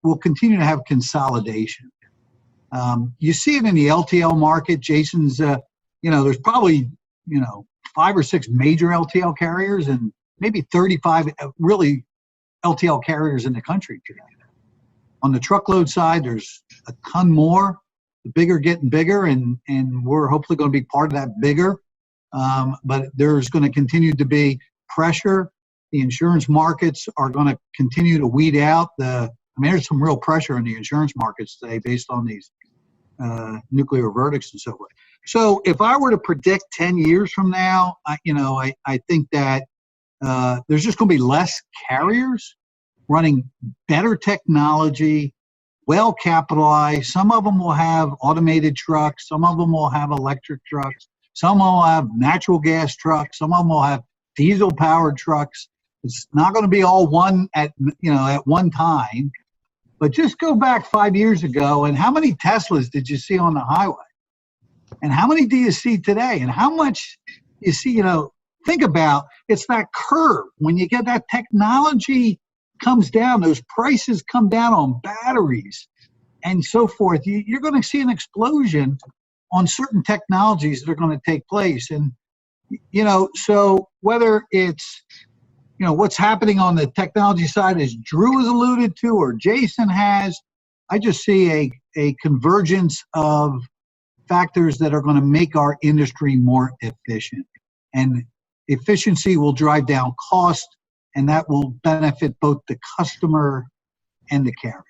will continue to have consolidation. You see it in the LTL market. Jason's, there's probably 5 or 6 major LTL carriers and maybe 35 really LTL carriers in the country today. On the truckload side, there's a ton more. The bigger getting bigger, and we're hopefully going to be part of that bigger. But there's going to continue to be pressure. The insurance markets are going to continue to weed out there's some real pressure in the insurance markets today based on these nuclear verdicts and so forth. So if I were to predict 10 years from now, I think that there's just going to be less carriers running better technology, well capitalized. Some of them will have automated trucks. Some of them will have electric trucks. Some will have natural gas trucks. Some of them will have diesel powered trucks. It's not going to be all one at one time. But just go back 5 years ago, and how many Teslas did you see on the highway? And how many do you see today? And how much you see, think about, it's that curve. When you get that technology comes down, those prices come down on batteries and so forth, you're going to see an explosion on certain technologies that are going to take place. And, so whether it's, what's happening on the technology side, as Drew has alluded to, or Jason has, I just see a convergence of factors that are going to make our industry more efficient. And efficiency will drive down cost, and that will benefit both the customer and the carrier.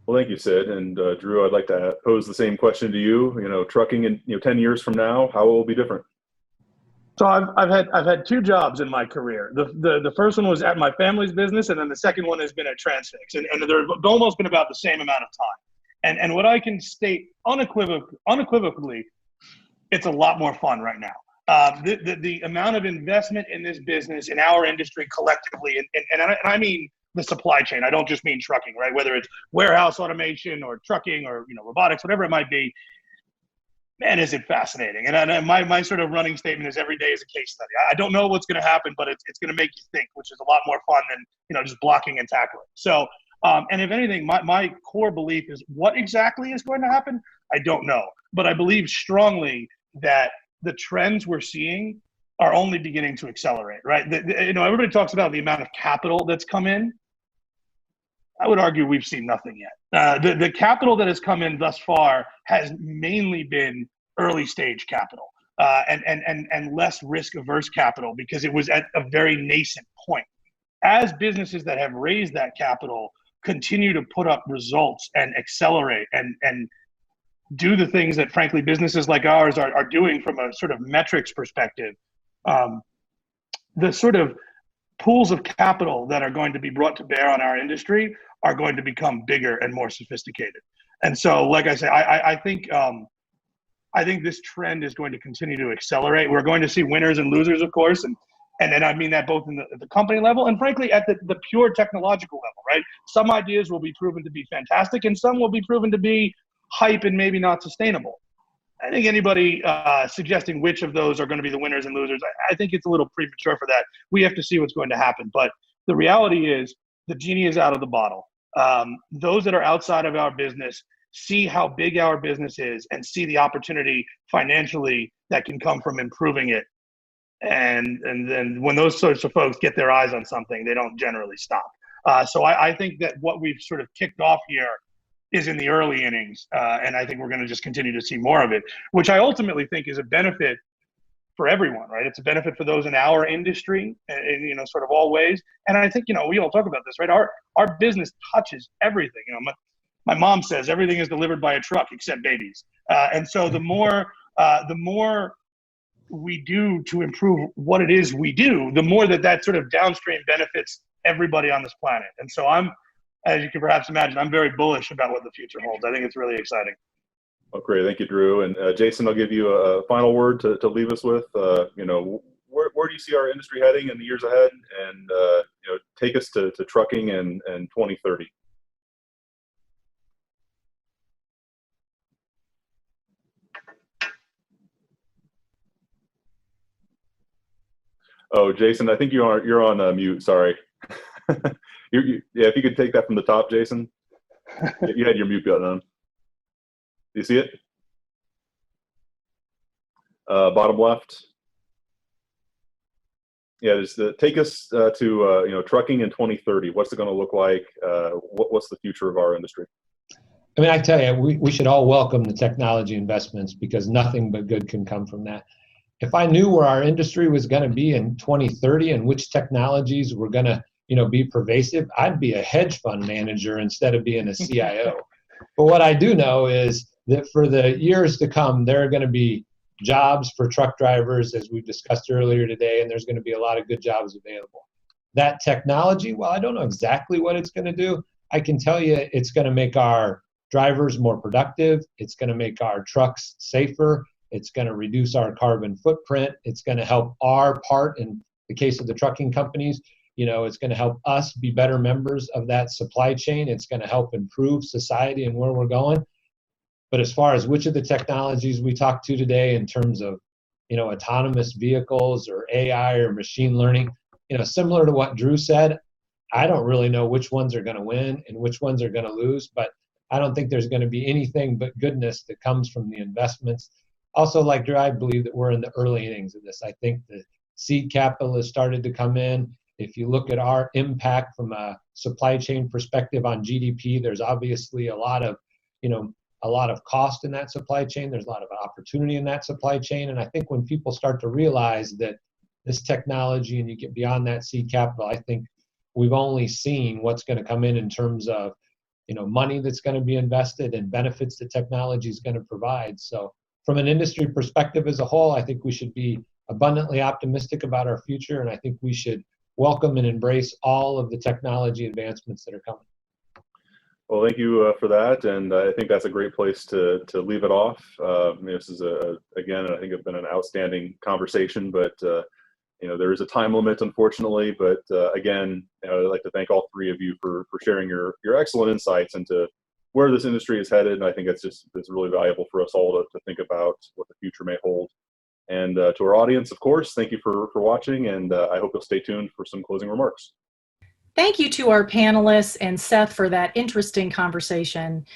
Well, thank you, Sid. And Drew, I'd like to pose the same question to you. You know, trucking in 10 years from now, how will it be different? So I've had two jobs in my career. The first one was at my family's business, and then the second one has been at Transfix, and they've almost been about the same amount of time. And what I can state unequivocally, it's a lot more fun right now. The amount of investment in this business, in our industry collectively, and I mean the supply chain. I don't just mean trucking, right? Whether it's warehouse automation or trucking or robotics, whatever it might be. Man, is it fascinating. And my sort of running statement is every day is a case study. I don't know what's going to happen, but it's going to make you think, which is a lot more fun than just blocking and tackling. So, and if anything, my core belief is what exactly is going to happen, I don't know. But I believe strongly that the trends we're seeing are only beginning to accelerate, right? Everybody talks about the amount of capital that's come in. I would argue we've seen nothing yet. The capital that has come in thus far has mainly been early stage capital and less risk averse capital because it was at a very nascent point. As businesses that have raised that capital continue to put up results and accelerate and do the things that frankly businesses like ours are doing from a sort of metrics perspective, the sort of pools of capital that are going to be brought to bear on our industry are going to become bigger and more sophisticated. And so, like I say, I think this trend is going to continue to accelerate. We're going to see winners and losers, of course, and I mean that both in the company level and frankly at the pure technological level, right? Some ideas will be proven to be fantastic and some will be proven to be hype and maybe not sustainable. I think anybody suggesting which of those are going to be the winners and losers, I think it's a little premature for that. We have to see what's going to happen. But the reality is the genie is out of the bottle. Those that are outside of our business see how big our business is and see the opportunity financially that can come from improving it. And then when those sorts of folks get their eyes on something, they don't generally stop. So I think that what we've sort of kicked off here is in the early innings, and I think we're going to just continue to see more of it, which I ultimately think is a benefit for everyone, right? It's a benefit for those in our industry, in sort of all ways. And I think we all talk about this, right? Our business touches everything. My mom says everything is delivered by a truck except babies, and so the more we do to improve what it is we do, the more that sort of downstream benefits everybody on this planet. And so as you can perhaps imagine, I'm very bullish about what the future holds. I think it's really exciting. Well, great. Thank you, Drew. And Jason, I'll give you a final word to leave us with. Where do you see our industry heading in the years ahead? And, take us to trucking in 2030. Oh, Jason, I think you're on mute. Sorry. If you could take that from the top, Jason. You had your mute button on. Do you see it? Bottom left. Yeah, take us to trucking in 2030. What's it going to look like? What's the future of our industry? I mean, I tell you, we should all welcome the technology investments because nothing but good can come from that. If I knew where our industry was going to be in 2030 and which technologies were going to be pervasive, I'd be a hedge fund manager instead of being a CIO. But what I do know is that for the years to come, there are going to be jobs for truck drivers, as we discussed earlier today, and there's going to be a lot of good jobs available. That technology, well, I don't know exactly what it's going to do. I can tell you it's going to make our drivers more productive. It's going to make our trucks safer. It's going to reduce our carbon footprint. It's going to help our part in the case of the trucking companies. It's going to help us be better members of that supply chain. It's going to help improve society and where we're going. But as far as which of the technologies we talked to today in terms of, autonomous vehicles or AI or machine learning, similar to what Drew said, I don't really know which ones are going to win and which ones are going to lose, but I don't think there's going to be anything but goodness that comes from the investments. Also, like Drew, I believe that we're in the early innings of this. I think the seed capital has started to come in. If you look at our impact from a supply chain perspective on GDP, there's obviously a lot of cost in that supply chain. There's a lot of opportunity in that supply chain. And I think when people start to realize that this technology and you get beyond that seed capital, I think we've only seen what's going to come in terms of, money that's going to be invested and benefits that technology is going to provide. So from an industry perspective as a whole, I think we should be abundantly optimistic about our future, and I think we should welcome and embrace all of the technology advancements that are coming. Well, thank you for that, and I think that's a great place to leave it off. This is again, I think it's been an outstanding conversation, but there is a time limit, unfortunately. But again, I'd like to thank all three of you for sharing your excellent insights into where this industry is headed, and I think it's really valuable for us all to think about what the future may hold. And to our audience, of course, thank you for watching, and I hope you'll stay tuned for some closing remarks. Thank you to our panelists and Seth for that interesting conversation.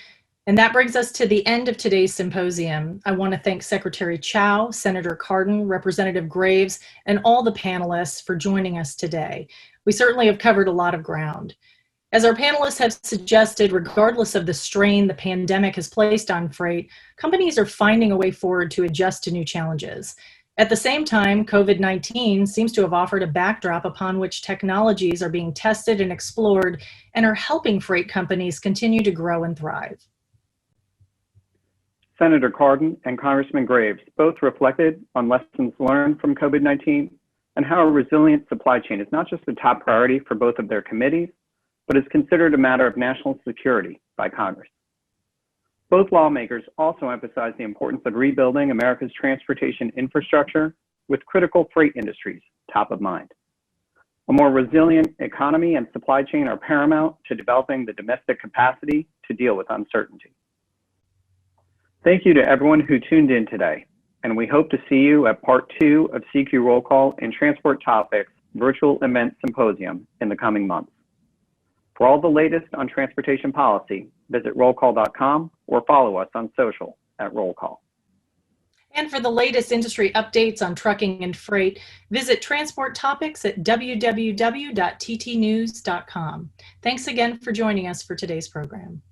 And that brings us to the end of today's symposium. I want to thank Secretary Chao, Senator Cardin, Representative Graves, and all the panelists for joining us today. We certainly have covered a lot of ground. As our panelists have suggested, regardless of the strain the pandemic has placed on freight, companies are finding a way forward to adjust to new challenges. At the same time, COVID-19 seems to have offered a backdrop upon which technologies are being tested and explored and are helping freight companies continue to grow and thrive. Senator Cardin and Congressman Graves both reflected on lessons learned from COVID-19 and how a resilient supply chain is not just a top priority for both of their committees, but is considered a matter of national security by Congress. Both lawmakers also emphasized the importance of rebuilding America's transportation infrastructure with critical freight industries top of mind. A more resilient economy and supply chain are paramount to developing the domestic capacity to deal with uncertainty. Thank you to everyone who tuned in today, and we hope to see you at part 2 of CQ Roll Call and Transport Topics Virtual Event Symposium in the coming months. For all the latest on transportation policy, visit rollcall.com or follow us on social at Roll Call. And for the latest industry updates on trucking and freight, visit Transport Topics at www.ttnews.com. Thanks again for joining us for today's program.